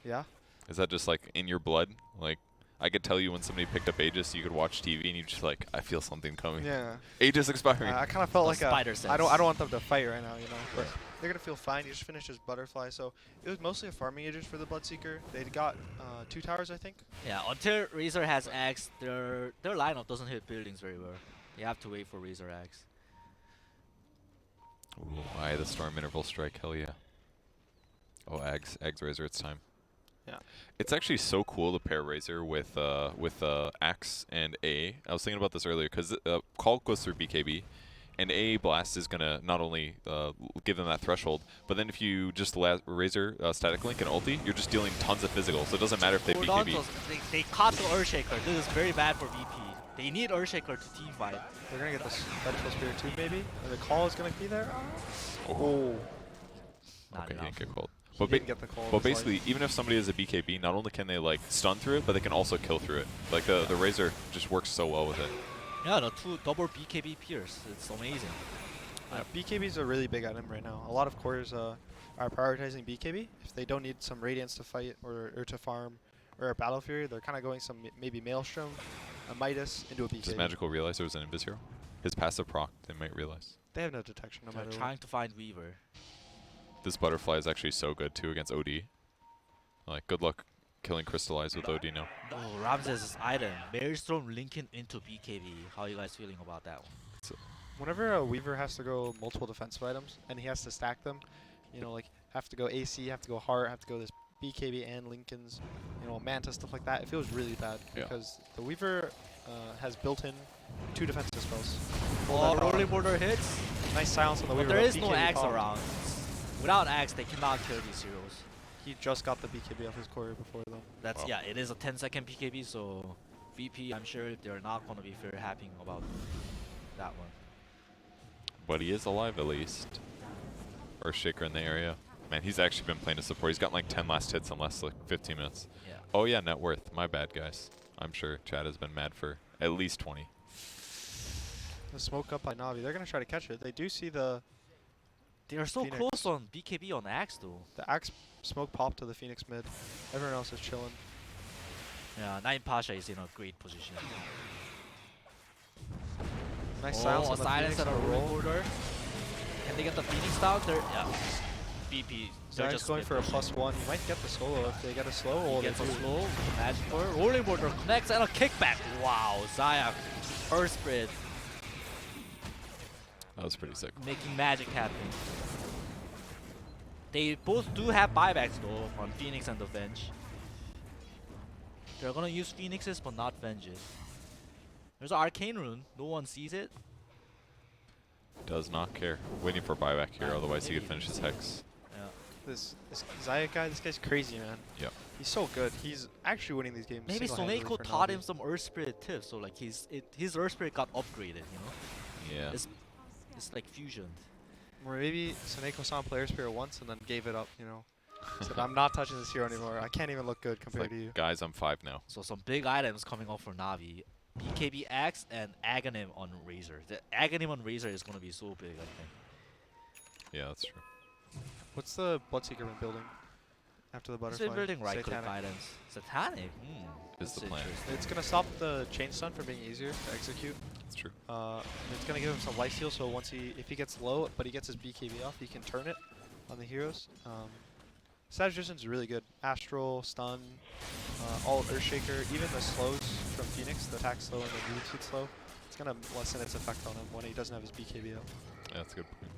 Yeah. Is that just like in your blood? Like, I could tell you when somebody picked up Aegis, you could watch TV and you just like, I feel something coming. Yeah. Aegis expiring. I kind of felt The like spider I don't sense. want them to fight right now, But they're gonna feel fine. He just finished his butterfly, so it was mostly a farming Aegis for the Bloodseeker. They got 2 towers, I think. Yeah, until Razor has Axe, their lineup doesn't hit buildings very well. You have to wait for Razor Axe. Ooh, Eye of the Storm interval strike, hell yeah. Oh, Ags Razor, it's time. Yeah. It's actually so cool to pair Razor with Axe and A. I was thinking about this earlier because Call goes through BKB, and A Blast is gonna not only give them that threshold, but then if you just Razor Static Link and ulti, you're just dealing tons of physical. So it doesn't matter if they Hold on, BKB. they caught the Earthshaker. This is very bad for VP. They need Earthshaker to team fight. They're gonna get this Vengeful Spirit too, maybe. And the call is gonna be there. Oh, Not okay, he enough. didn't get called. He But didn't get the call. But basically, even if somebody is a BKB, not only can they like stun through it, but they can also kill through it. Like the Razor just works so well with it. Yeah, the 2 double BKB Pierce. It's amazing. BKBs are really big at him right now. A lot of cores are prioritizing BKB. If they don't need some Radiance to fight or to farm or a Battle Fury, they're kind of going some maybe Maelstrom, a Midas into a BKB. Does Magical realize there was an Invis hero? His passive proc, they might realize. They have no detection no They're matter what. trying to find Weaver. This Butterfly is actually so good too against OD. Like, good luck killing Crystallize with OD now. Oh, Ramses' item. Maelstrom linking into BKB. How are you guys feeling about that one? Whenever a Weaver has to go multiple defensive items and he has to stack them, like have to go AC, have to go Heart, have to go this BKB and Lincoln's, Manta, stuff like that, it feels really bad Yeah. because the Weaver has built-in 2 defensive spells. Oh, rolling border hits. Nice silence on the But Weaver. there but is no BKB Axe popped. around. Without Axe, they cannot kill these heroes. He just got the BKB off his core before though. That's Wow. yeah, it is a 10-second BKB, so VP, I'm sure they're not gonna be very happy about that one. But he is alive at least. Earthshaker in the area. Man, he's actually been playing to support. He's got like 10 last hits in less like 15 minutes. Yeah. Oh yeah, net worth. My bad, guys. I'm sure Chad has been mad for at least 20. The smoke up by Navi. They're gonna try to catch it. They do see the They are so Phoenix. close on BKB on Axe though. Axe smoke pop to the Phoenix mid. Everyone else is chilling. Yeah, Nine Pasha is in a great position. Nice silence Oh, on a the silence Phoenix at a on the roll roll. border. Can they get the Phoenix down? They're yeah. VP. They're Zayak's just going for a split +1. He might get the solo if they get a slow. pushing. Or He they gets a do. slow magic for rolling border connects and a kickback. Wow, Zayak, Earth Spirit was pretty sick. making magic happen. They both do have buybacks though on Phoenix and the Venge. They're gonna use Phoenixes but not Venges. There's an Arcane Rune. No one sees it. Does not care. Waiting for buyback here, otherwise he could finish his Hex. Yeah. This Zayat guy, this guy's crazy, man. Yep. He's so good. He's actually winning these games. Maybe single-handedly Soneko for taught Navi. him some Earth Spirit tips, so like his Earth Spirit got upgraded. You know, Yeah. it's like fusion. Or maybe Soneko saw Player Spirit once and then gave it up, you know. Said, I'm not touching this hero anymore. I can't even look good It's compared like, to you. guys, I'm 5 now. So some big items coming up for Navi. BKB Axe and Aghanim on Razor. The Aghanim on Razor is gonna be so big, I think. Yeah, that's true. What's the Bloodseeker been building after the He's butterfly? been building right click Satanic. items. Satanic. Is the plan. It's gonna stop the chain stun from being easier to execute. That's true. It's gonna give him some lifesteal, so once if he gets low, but he gets his BKB off, he can turn it on the heroes. Savage Resistance is really good. Astral, stun, all Earthshaker, even the slows from Phoenix, the attack slow and the move speed slow, it's gonna lessen its effect on him when he doesn't have his BKB out. Yeah, that's a good point.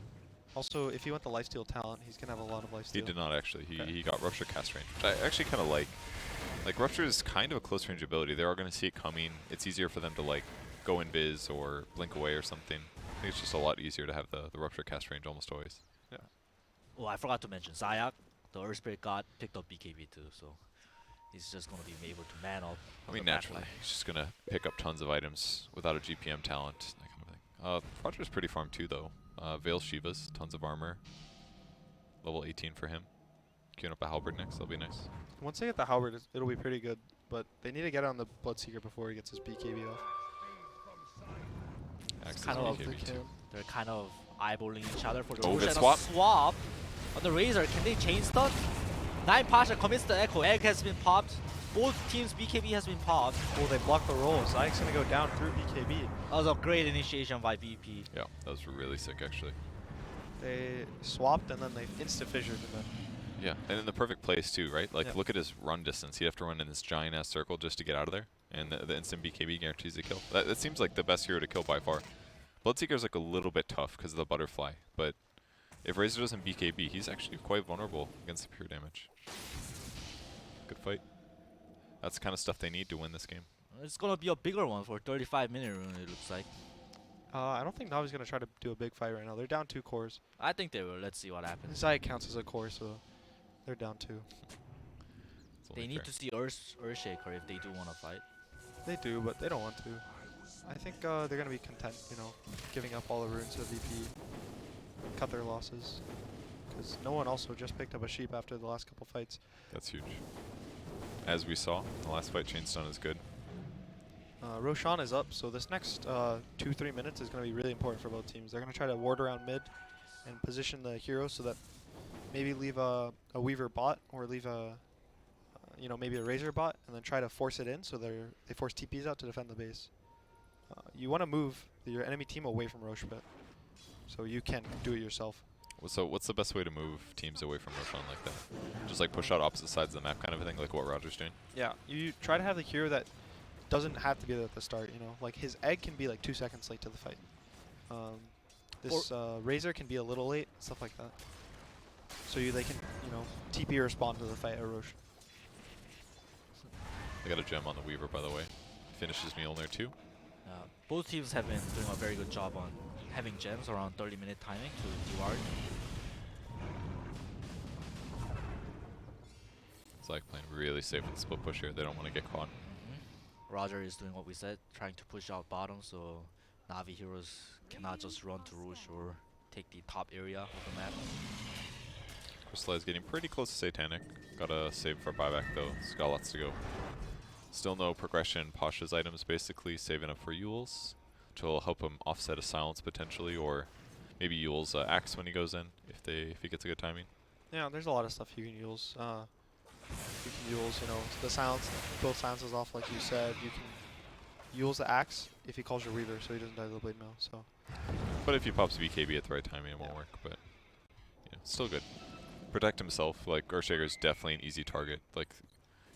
Also, if he went the lifesteal talent, he's gonna have a lot of lifesteal. He did not actually. Okay. He got Rupture cast range, which I actually kind of like. Like, Rupture is kind of a close range ability. They are going to see it coming. It's easier for them to, like, go invis or blink away or something. I think it's just a lot easier to have the Rupture cast range almost always. Oh, I forgot to mention Zayak, the Earth Spirit God, picked up BKB too, so he's just gonna be able to man up. I on mean, the backline. naturally, he's just going to pick up tons of items without a GPM talent, that kind of thing. Roger's pretty farm too, though. Veil Shivas, tons of armor. Level 18 for him. Queuing up a Halberd next, that'll be nice. Once they get the Halberd, it'll be pretty good, but they need to get on the Bloodseeker before he gets his BKB off. Axes kind of BKB too. They're kind of eyeballing each other for the Oh, push good and swap. a swap on the Razor. Can they chain stun? 9 Pasha commits the Echo. Egg has been popped. Both teams' BKB has been popped. Oh, they block the roll. Zayak's gonna go down through BKB. That was a great initiation by VP. Yeah, that was really sick, actually. They swapped and then they insta-fissured and then Yeah, and in the perfect place too, right? Like, Yeah. look at his run distance. He'd have to run in this giant-ass circle just to get out of there, and the instant BKB guarantees a kill. That seems like the best hero to kill by far. Bloodseeker's like a little bit tough because of the butterfly, but if Razor doesn't BKB, he's actually quite vulnerable against the pure damage. Good fight. That's the kind of stuff they need to win this game. It's gonna be a bigger one for 35-minute rune, it looks like. I don't think Navi's gonna try to do a big fight right now. They're down 2 cores. I think they will. Let's see what happens. Zayak counts as a core, so they're down 2. It's They only need fair. to see Earthshaker if they do want to fight. They do, but they don't want to. I think they're gonna be content, you know, giving up all the runes to the VP, cut their losses, because no one also just picked up a sheep after the last couple fights. That's huge. As we saw, the last fight, Chain Stun is good. Roshan is up, so this next 2-3 minutes is going to be really important for both teams. They're going to try to ward around mid and position the hero so that maybe leave a Weaver bot or leave a, maybe a Razor bot, and then try to force it in so they force TPs out to defend the base. You want to move your enemy team away from Roche Pit, so you can do it yourself. So what's the best way to move teams away from Roshan like that? Just like push out opposite sides of the map kind of a thing, like what Roger's doing? Yeah, you try to have the hero that doesn't have to be there at the start, you know? Like his egg can be like 2 seconds late to the fight. This Razor can be a little late, stuff like that. So they can, TP respond to the fight at Roche. They got a gem on the Weaver, by the way. Finishes Mjolnir too. Both teams have been doing a very good job on having gems around 30-minute timing to reward. It's like playing really safe with the split push here. They don't want to get caught. Roger is doing what we said, trying to push out bottom so Navi heroes cannot just run to Roche or take the top area of the map. Crystal is getting pretty close to Satanic. Got a save for buyback though. It's got lots to go. Still no progression. Pasha's items basically saving up for Yule's, which will help him offset a silence potentially, or maybe Yule's axe when he goes in if he gets a good timing. Yeah, there's a lot of stuff you can use. You can use, the silence, both silences off like you said. You can use the axe if he calls your Weaver so he doesn't die to the blade mail. So But if he pops BKB at the right timing, it won't work. But yeah, still good. Protect himself. Like Earthshaker is definitely an easy target. Like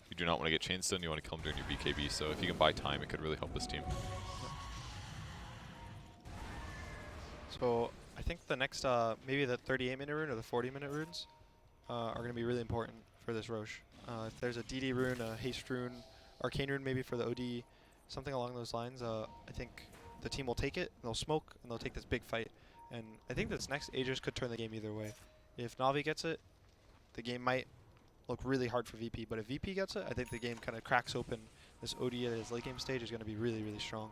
you do not want to get chain stun. You want to kill him during your BKB. So if you can buy time, it could really help this team. So I think the next, maybe the 38-minute rune or the 40-minute runes are going to be really important for this Roche. If there's a DD rune, a haste rune, arcane rune maybe for the OD, something along those lines, I think the team will take it, and they'll smoke, and they'll take this big fight. And I think this next Aegis could turn the game either way. If Na'Vi gets it, the game might look really hard for VP, but if VP gets it, I think the game kind of cracks open. This OD at his late game stage is going to be really, really strong.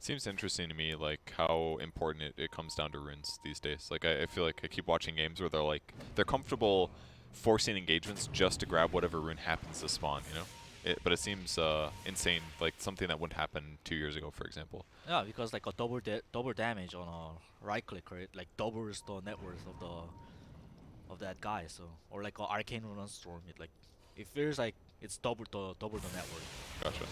Seems interesting to me, like how important it comes down to runes these days. Like I feel like I keep watching games where they're comfortable forcing engagements just to grab whatever rune happens to spawn, you know. But it seems insane, like something that wouldn't happen 2 years ago, for example. Yeah, because like a double damage on a right click, right? Like doubles the net worth of that guy. So or like an arcane rune on storm, it feels like it's double the net worth. Gotcha.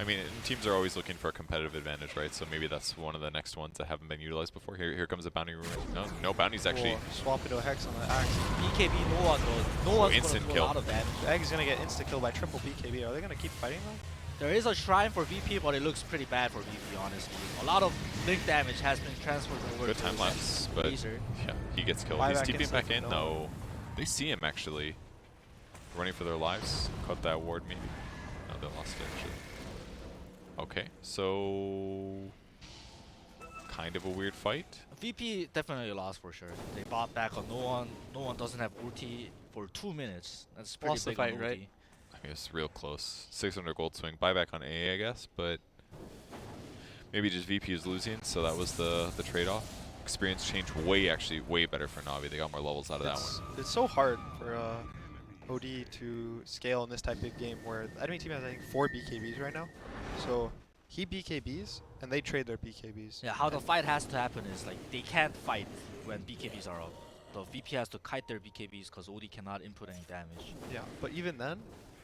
I mean, teams are always looking for a competitive advantage, right? So maybe that's one of the next ones that haven't been utilized before. Here comes a bounty rune. No bounties actually. Or swap into a Hex on the Axe. BKB, no one's gonna instant do a kill. lot of damage. The Egg is going to get insta-kill by triple BKB. Are they going to keep fighting though? There is a shrine for VP, but it looks pretty bad for VP, honestly. A lot of blink damage has been transferred over Good to time lapse, but Razor. yeah, he gets killed. Buy He's back TPing instant, back in. no. No, they see him actually. Running for their lives. Cut that ward maybe. No, they lost it actually. Okay, so kind of a weird fight. VP definitely lost for sure. They bought back on no one doesn't have ulti for 2 minutes. That's pretty Lost the big on fight, right? ulti. I guess real close. 600 gold swing. Buyback on AA, I guess, but maybe just VP is losing, so that was the trade-off. Experience change way better for Na'Vi. They got more levels out of that one. It's so hard for OD to scale in this type of game where the enemy team has, I think, 4 BKBs right now. So he BKBs, and they trade their BKBs. Yeah, how the fight has to happen is like they can't fight when BKBs are up. The VP has to kite their BKBs because OD cannot input any damage. Yeah, but even then,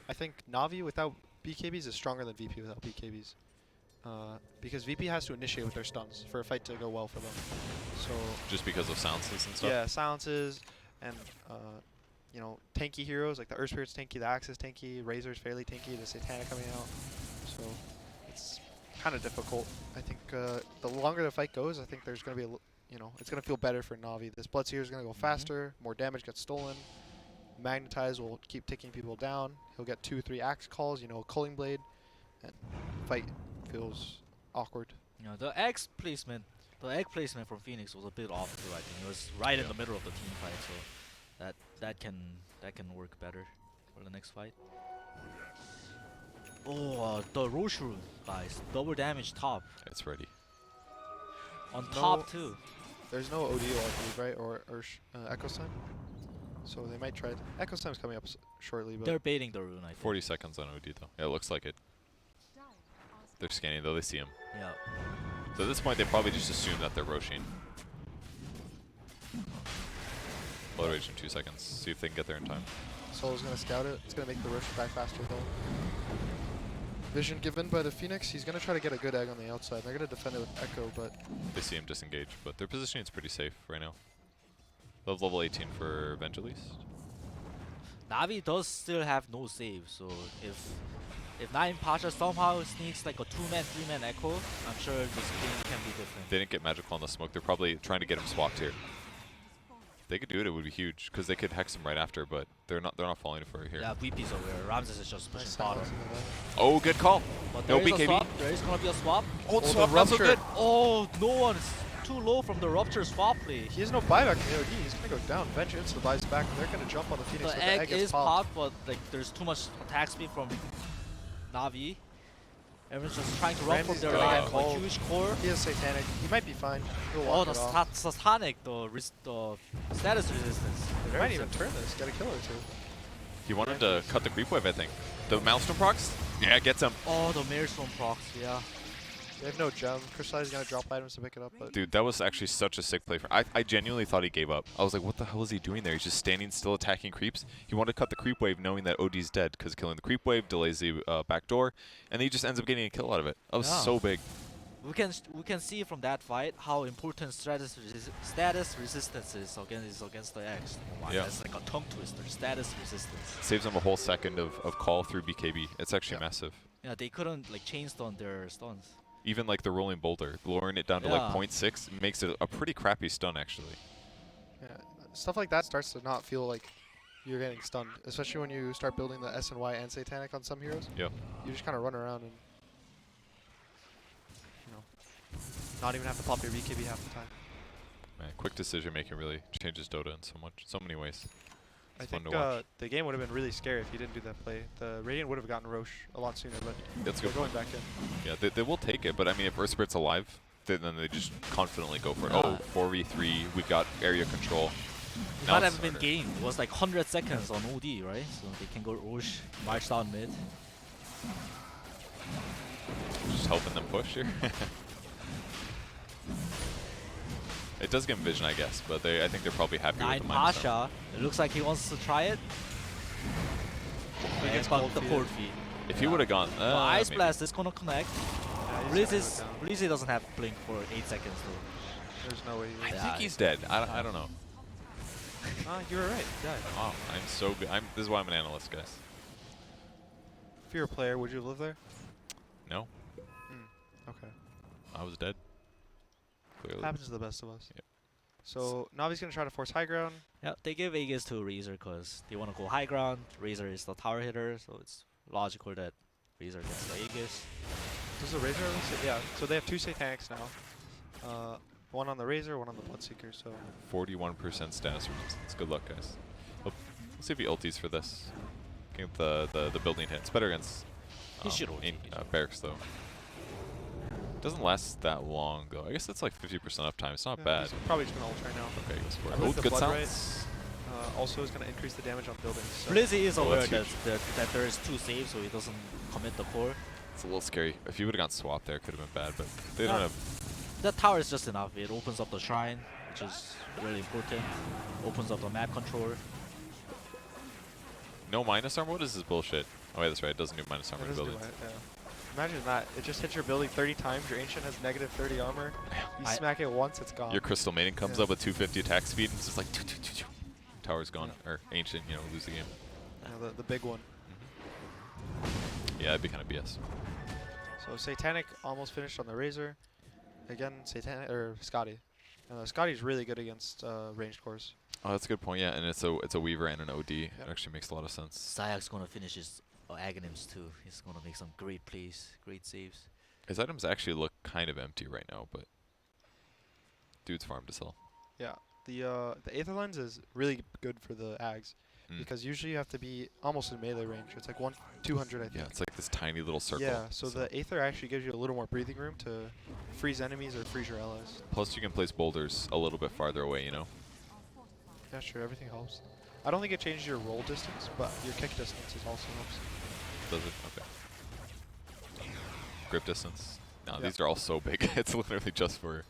I think Na'Vi without BKBs is stronger than VP without BKBs. Because VP has to initiate with their stuns for a fight to go well for them. So Just because of silences and stuff? yeah, silences and you know, tanky heroes like the Earth Spirit's tanky, the Axe is tanky, Razor's fairly tanky, the Satanic coming out. So it's kind of difficult. I think the longer the fight goes, I think there's going to be it's going to feel better for Na'Vi. This Bloodseer is going to go faster, more damage gets stolen. Magnetize will keep taking people down. He'll get 2-3 axe calls, a Culling Blade, and fight feels awkward. You know, the egg placement from Phoenix was a bit off too. I think it was right in the middle of the team fight, so that can work better for the next fight. Oh, the Roche rune, guys, double damage top It's ready. on No. top too. There's no OD, I believe, right? Or Echo's Time? So they might try it. Echo's Time's coming up shortly, but They're baiting the rune, I think. 40 seconds on OD though. Yeah, it looks like it. They're scanning though, they see him. Yeah. So at this point, they probably just assume that they're Roshing. Blood Rage in 2 seconds. See if they can get there in time. Solo's going to scout it. It's going to make the Roche back faster, though. Vision given by the Phoenix. He's going to try to get a good egg on the outside. They're going to defend it with Echo, but They see him disengage, but their positioning is pretty safe right now. They have level 18 for Evangelist. Na'Vi does still have no save, so if Nine Pasha somehow sneaks like a 2-man, 3-man Echo, I'm sure this game can be different. They didn't get Magical on the smoke. They're probably trying to get him swapped here. If they could do it, it would be huge, because they could hex him right after, but they're not falling for it here. Yeah, VP's aware. Ramses is just pushing nice bottom. silence in the lane. Oh, good call. But No there is a BKB. swap. There is gonna be a swap. Oh, the swap, not so rupture. good. Oh, no one is too low from the rupture swap play. He has no buyback in the OD. He's going to go down. Vengeance the buys back, and they're going to jump on the Phoenix. The but egg gets is popped, but like there's too much attack speed from Na'Vi. Everyone's just trying to run from Ramsey's their gonna like, get a called. huge core. He is Satanic. He might be fine. He'll Oh, walk the it off. Satanic, the status resistance. They might even turn this. Get a kill or two. He wanted to cut the creep wave, I think. The Maelstrom procs? Yeah, gets him. Oh, the Maelstrom procs, yeah. They have no gem. Crystallize is going to drop items to pick it up, but Dude, that was actually such a sick play. I genuinely thought he gave up. I was like, what the hell is he doing there? He's just standing still attacking creeps. He wanted to cut the creep wave knowing that OD's dead, because killing the creep wave delays the back door, and then he just ends up getting a kill out of it. That was Yeah. so big. We can see from that fight how important status resistance is against the X. Oh my, Yeah. that's like a tongue twister. Status resistance. Saves him a whole second of call through BKB. It's actually Yeah. massive. Yeah, they couldn't like chain stun their stuns. Even like the rolling boulder, lowering it down to like Yeah. 0.6 makes it a pretty crappy stun actually. Yeah, stuff like that starts to not feel like you're getting stunned, especially when you start building the SNY and Satanic on some heroes. Yep. You just kind of run around and, you know, not even have to pop your BKB half the time. Man, quick decision making really changes Dota in so many ways. I It's fun think to watch. the game would have been really scary if he didn't do that play. The Radiant would have gotten Roche a lot sooner, but That's a they're good going point. back in. Yeah, they will take it, but I mean, if Earth Spirit's alive, then they just confidently go for it. Yeah. Oh, 4v3, we've got area control. It Now might it's have been harder. game. It was like 100 seconds on OD, right? So they can go Roche, march down mid. Just helping them push here. It does give him vision, I guess, but I think they're probably happy with 9 the minus armor. Pasha. It looks like he wants to try it. He And gets but cold the feet. cold feet. If he would have gone, Well, Ice maybe. Blast is gonna connect. Yeah, he's gonna go down. Blizzy doesn't have blink for 8 seconds though. There's no way he I wins. think Yeah. he's dead. I don't know. You were right. Yeah. Wow, I'm so good. This is why I'm an analyst, guys. If you're a player, would you live there? No, Okay. I was dead. Clearly. Happens to the best of us. Yep. So Navi's gonna try to force high ground. Yeah, they give Aegis to Razor because they want to go high ground. Razor is the tower hitter, so it's logical that Razor gets the Aegis. Does the Razor? Yeah. So they have 2 Satanics now. One on the Razor, one on the Bloodseeker. So 41% status resistance. Good luck, guys. Let's see if he ultis for this. Get the building hit. It's better against He should ulti, he should. barracks though. Doesn't last that long though. I guess it's like 50% uptime. It's not yeah, bad. he's probably just gonna ult right now. Okay, goes for I it. believe Oh, the good Blood Right, sounds. Also is gonna increase the damage on buildings. So Blizzy is Oh, aware that's that there is 2 saves, so he doesn't commit the core. It's a little scary. If you would have got swapped there, it could have been bad. But they Yeah. don't have. The tower is just enough. It opens up the shrine, which is really important. Opens up the map controller. No minus armor? What is this bullshit? Oh, yeah, that's right. It doesn't do minus armor It to doesn't do buildings. it, yeah. Imagine that. It just hits your building 30 times. Your Ancient has negative 30 armor. You I- smack it once, it's gone. Your Crystal Maiden comes Yeah. up with 250 attack speed and it's just like choo, choo, choo, choo. Tower's gone. Or Ancient, lose the game. Yeah, the big one. Yeah, that'd be kind of BS. So Satanic almost finished on the Razor. Again, Satanic or Scotty. Scotty's really good against ranged cores. Oh, that's a good point. Yeah, and it's a Weaver and an OD. Yep. It actually makes a lot of sense. Zayak's gonna finish his Aghanims too. He's gonna make some great plays, great saves. His items actually look kind of empty right now, but dude's farm to sell. Yeah. The Aether Lens is really good for the Ags Mm. because usually you have to be almost in melee range. It's like 200, I think. Yeah, it's like this tiny little circle. Yeah, so the Aether actually gives you a little more breathing room to freeze enemies or freeze your allies. Plus, you can place boulders a little bit farther away. Yeah, sure, everything helps. I don't think it changes your roll distance, but your kick distance is also helps. Does it? Okay. Grip distance. No, Yeah. these are all so big. It's literally just for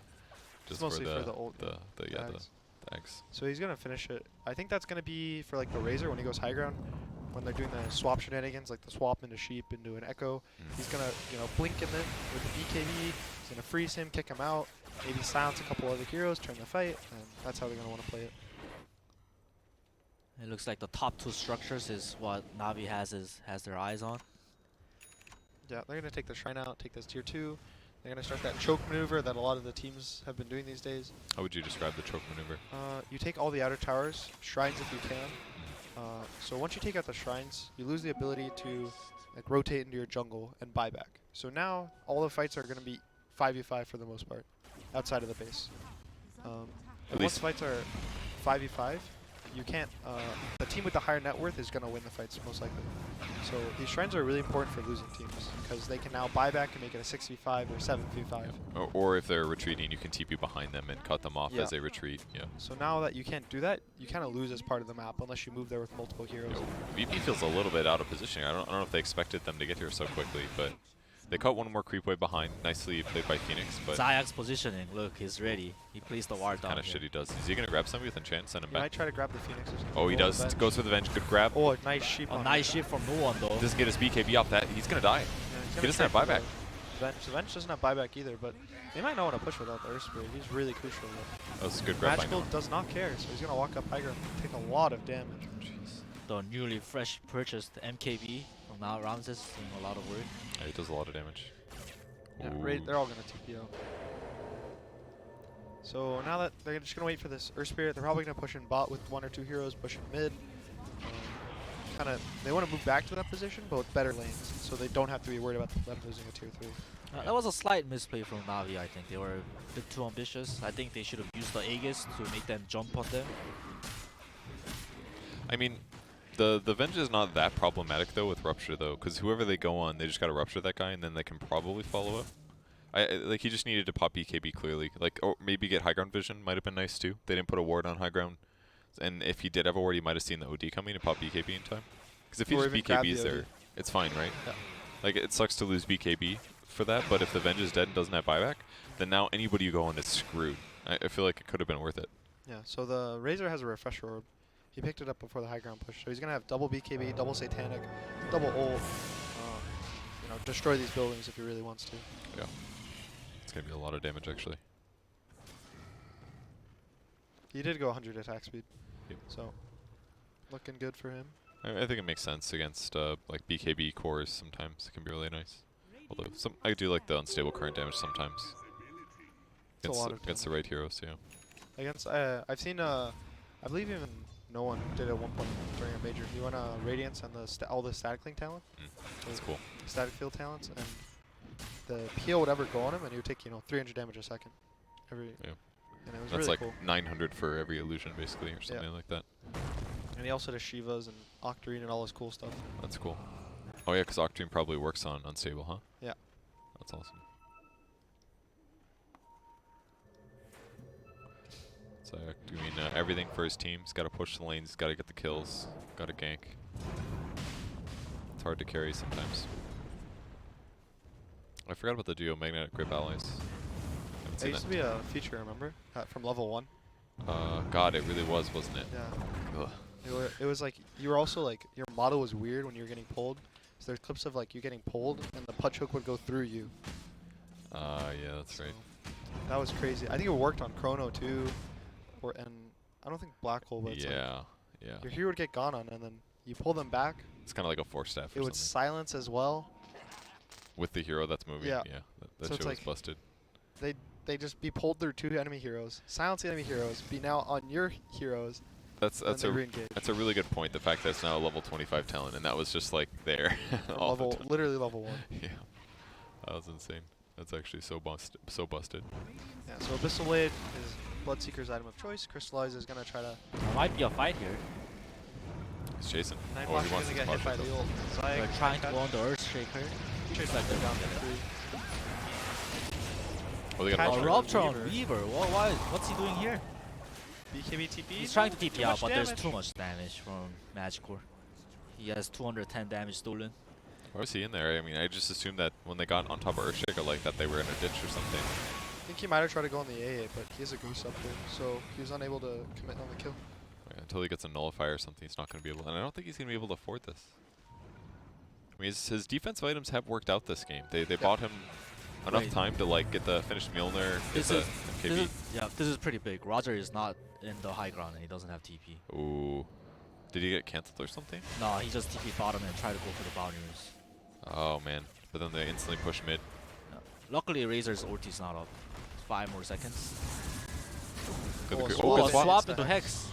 mostly for the the Ags. eggs. So he's gonna finish it. I think that's gonna be for like the Razor when he goes high ground, when they're doing the swap shenanigans, like the swap into sheep into an echo. Mm. He's gonna blink in them with the BKB. He's gonna freeze him, kick him out, maybe silence a couple other heroes, turn the fight, and that's how they're gonna want to play it. It looks like the top 2 structures is what Navi has their eyes on. Yeah, they're gonna take the shrine out, take this tier 2. They're gonna start that choke maneuver that a lot of the teams have been doing these days. How would you describe the choke maneuver? You take all the outer towers, shrines if you can. So once you take out the shrines, you lose the ability to like rotate into your jungle and buy back. So now all the fights are going to be 5v5 for the most part, outside of the base. And once least- fights are 5v5, you can't. The team with the higher net worth is going to win the fights most likely. So these shrines are really important for losing teams because they can now buy back and make it a 6v5 or 7v5. Or if they're retreating, you can TP behind them and cut them off Yeah. as they retreat. Yeah. So now that you can't do that, you kind of lose as part of the map unless you move there with multiple heroes. VP feels a little bit out of position here. I don't know if they expected them to get here so quickly, but they caught one more creep wave behind. Nicely played by Phoenix, but Zayak's positioning, look, he's ready. He placed the ward down. kind of here. shit he does. Is he going to grab somebody with enchant, send him You might back? try to grab the Phoenix. or something. Oh, he Roll does. the bench. Goes for the Venge. Good grab. Oh, a nice sheep. A on nice him. shift from no one though. Doesn't get his BKB off that. He's going to die. Yeah, he's He gonna doesn't have try for buyback. the Venge. The Venge doesn't have buyback either, but they might not want to push without the Earth Spirit. He's really crucial. That was a good grab by Magical Noah. does not care, so he's going to walk up high ground and take a lot of damage. Jeez. The newly fresh purchased MKB from now Ramses doing a lot of work. Yeah, he does a lot of damage. Yeah, Ooh. they're all gonna TP out. So now that they're just gonna wait for this Earth Spirit, they're probably gonna push in bot with 1 or 2 heroes, push in mid. They want to move back to that position, but with better lanes, so they don't have to be worried about them losing a tier 3. That was a slight misplay from Navi, I think. They were a bit too ambitious. I think they should have used the Aegis to make them jump on them. I mean, the Venge is not that problematic though with Rupture though, because whoever they go on, they just gotta Rupture that guy, and then they can probably follow up. Like he just needed to pop BKB clearly, like or maybe get high ground vision might have been nice too. They didn't put a ward on high ground, and if he did have a ward, he might have seen the OD coming and pop BKB in time. Because if he Or just even grab BKBs the there, OD. it's fine, right? Yeah. Like it sucks to lose BKB for that, but if the Venge is dead and doesn't have buyback, then now anybody you go on is screwed. I feel like it could have been worth it. Yeah, so the Razor has a Refresher Orb. He picked it up before the high ground push, so he's gonna have double BKB, double Satanic, double ult. Destroy these buildings if he really wants to. Yeah. It's gonna be a lot of damage actually. He did go 100 attack speed, Yep. so looking good for him. I think it makes sense against like BKB cores. Sometimes it can be really nice. Although I do like the unstable current damage sometimes. It's a lot of Against the right heroes, yeah. Against, I've seen, I believe even no one did at one point during a major. He went Radiance and all the Static Link talent, That's cool. Static Field talents, and the PO would ever go on him, and he would take 300 damage a second. Yeah. And it was That's really like cool. 900 for every illusion basically, or something like that. And he also does Shivas and Octarine and all his cool stuff. That's cool. Oh yeah, because Octarine probably works on unstable, huh? Yeah. That's awesome. So doing everything for his team. He's got to push the lanes. He's got to get the kills. Got to gank. It's hard to carry sometimes. I forgot about the duo Magnetic Grip allies. Haven't It seen used to be a feature, remember? From level 1. God, it really was, wasn't it? Yeah. Ugh. It was like, you were also like, your model was weird when you were getting pulled. So there's clips of like you getting pulled and the punch hook would go through you. Yeah, that's right. That was crazy. I think it worked on Chrono too. And I don't think Black Hole, but it's like Yeah, yeah. your hero would get gone on and then you pull them back. It's kind of like a force staff or It would something. silence as well. With the hero that's moving. Yeah. Yeah. So That it's shit was like- busted. They just be pulled through 2 enemy heroes, silence the enemy heroes, be now on your heroes, That's and then a they re-engage. That's a really good point. The fact that it's now a level 25 talent, and that was just like there all the time. Literally level 1. Yeah, that was insane. That's actually so busted. Yeah, so Abyssal Blade is Bloodseeker's item of choice. Crystallize is gonna try to. There might be a fight here. He's chasing. Night Oh, Watch he is wants gonna his get hit by pocket the though. ult. Zayek They're trying to cut. go on the Earthshaker. Chase back down to 3. Oh, they got Catch a her. Rupture. Rupture on Weaver. Weaver. What's he doing here? BKB TP. He's trying to Too TP out, much but there's damage. too much damage from Magicore. He has 210 damage stolen. Why was he in there? I mean, I just assumed that when they got on top of Earthshaker like that, they were in a ditch or something. I think he might have tried to go on the AA, but he has a goose up there, so he was unable to commit on the kill. Yeah, until he gets a nullifier or something, he's not going to be able. And I don't think he's going to be able to afford this. I mean, his defensive items have worked out this game. They bought him enough Right. time to like get the finished Mjolnir, get This the is, MKB. this is pretty big. Roger is not in the high ground and he doesn't have TP. Ooh. Did he get cancelled or something? No, he just TP bottom and try to go for the boundaries. Oh man. But then they instantly push mid. Luckily, Razor's ulti is not up. 5 more seconds. Good Oh, good- swap. good Oh, swap. swap Hex. into Hex.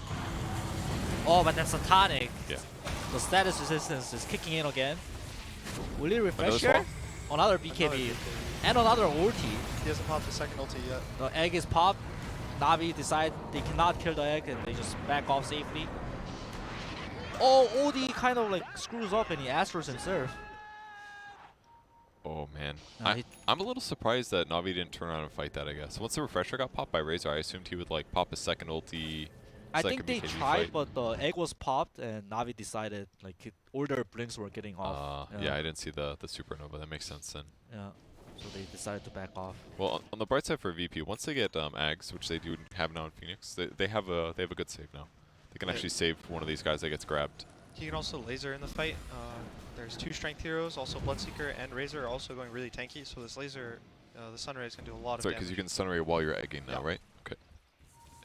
Oh, but that's a tonic. Yeah. The status resistance is kicking in again. Will he Another refresh swap? here? Another BKB. And another ulti. He hasn't popped the second ulti yet. The egg is popped. Navi decide they cannot kill the egg and they just back off safely. Oh, OD kind of like screws up and he Astros and Surf. Oh man. No, he- I'm a little surprised that Navi didn't turn around and fight that, I guess. Once the refresher got popped by Razor, I assumed he would like pop a second ulti. I second think they BKB tried, fight. but the egg was popped and Navi decided like all their blinks were getting off. Yeah, I didn't see the supernova. That makes sense then. Yeah. So they decided to back off. Well, on the bright side for VP, once they get Ags, which they do have now in Phoenix, they have a good save now. They can Yeah. actually save one of these guys that gets grabbed. He can also laser in the fight. There's 2 strength heroes, also Bloodseeker and Razor are also going really tanky, so this laser, the Sunray is going to do a lot That's of right, because damage. you can stun ray while you're egging now, Yeah. right? Okay.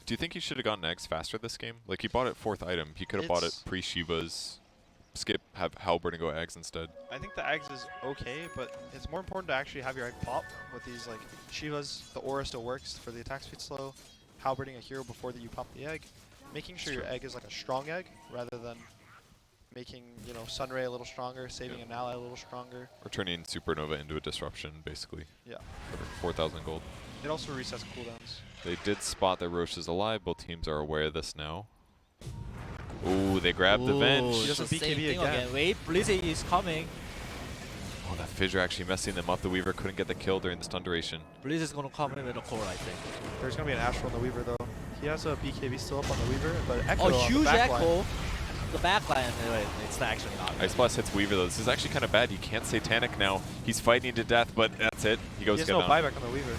Do you think he should have gotten eggs faster this game? Like he bought it 4th item. He could have bought it It's- pre-Shiva's skip, have Halberd and go eggs instead. I think the eggs is okay, but it's more important to actually have your egg pop with these like Shivas. The aura still works for the attack speed slow. Halberding a hero before that you pop the egg. Making sure your egg is like a strong egg rather than making, you know, Sunray a little stronger, saving an ally a little stronger. Or turning Supernova into a disruption, basically. Yeah. For 4,000 gold. It also resets cooldowns. They did spot that Roche is alive. Both teams are aware of this now. Ooh, they grabbed the Ooh, bench. He it's doesn't the BKB same thing again. Wait, Blizzy is coming. Oh, that Fissure actually messing them up. The Weaver couldn't get the kill during the stun duration. Blizz is gonna come in with a core, I think. There's gonna be an Astral on the Weaver though. He has a BKB still up on the Weaver, but Echo on Oh, the huge back line. echo. The backline. Wait, it's actually not. Ice Blast hits Weaver though. This is actually kind of bad. You can't Satanic now. He's fighting to death, but that's it. He He goes has get no down. buyback on the Weaver.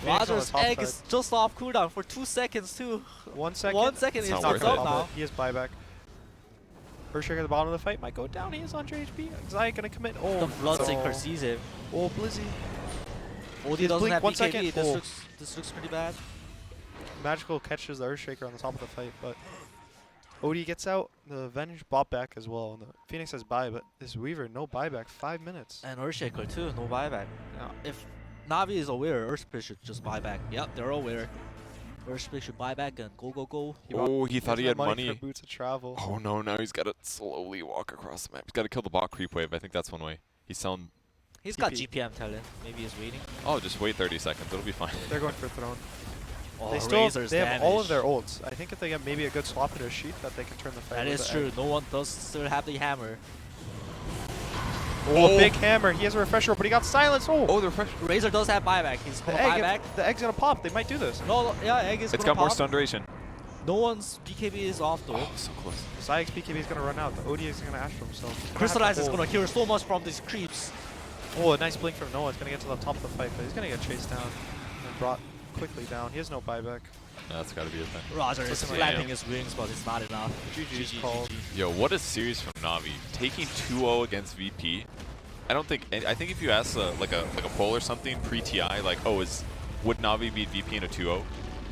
Phoenix on the Roger's top egg side. is just off cooldown for 2 seconds too. 1 second. 1 second It's is not not worth up it. gonna now. pop it. He has buyback. Earthshaker at the bottom of the fight might go down. He is 100 HP. Zai gonna commit. Oh, The Bloodsinker no. sees him. Oh, Blizzy. OD His doesn't blink, have 1 BKB. second. Oh. This looks pretty bad. Magical catches the Earthshaker on the top of the fight, but OD gets out. The Venge bought back as well. And the Phoenix has buy, but this Weaver, no buyback. 5 minutes. And Earthshaker too, no buyback. Yeah. If Navi is aware, Earthsplit should just buy back. Yep, they're aware. Earthsplit should buy back and go, go, go. Oh, he thought he had doesn't have money. for boots of travel. Oh no, now he's got to slowly walk across the map. He's got to kill the bot creep wave. I think that's one way. He's selling. He's got TP. GPM talent. Maybe he's waiting. Oh, just wait 30 seconds. It'll be fine. They're going for Throne. Oh, They still Razor's they have all of their damage. ults. I think if they get maybe a good swap into a sheet, that they can turn the fight. That with is the true. egg. No one does still have the hammer. Oh, big hammer. He has a refresher, but he got silenced. Oh, Oh, the refresh. Razor does have buyback. He's the gonna egg. buy back. The egg's gonna pop. They might do this. No, yeah, egg is It's gonna got more pop. stun duration. No one's BKB is off though. Oh, so close. Zayek's BKB is gonna run out. The OD is gonna Astral himself. He's gonna have to Crystallize is hold. gonna heal so much from these creeps. Oh, a nice blink from Noah. It's gonna get to the top of the fight, but he's gonna get chased down and brought quickly down. He has no buyback. That's got to be a thing. Roger is Listen, flapping his wings, but it's not enough. GG's called. Yo, what a series from Navi. Taking 2-0 against VP. I don't think. I think if you ask like a poll or something pre-TI, like, oh, would Navi beat VP in a 2-0?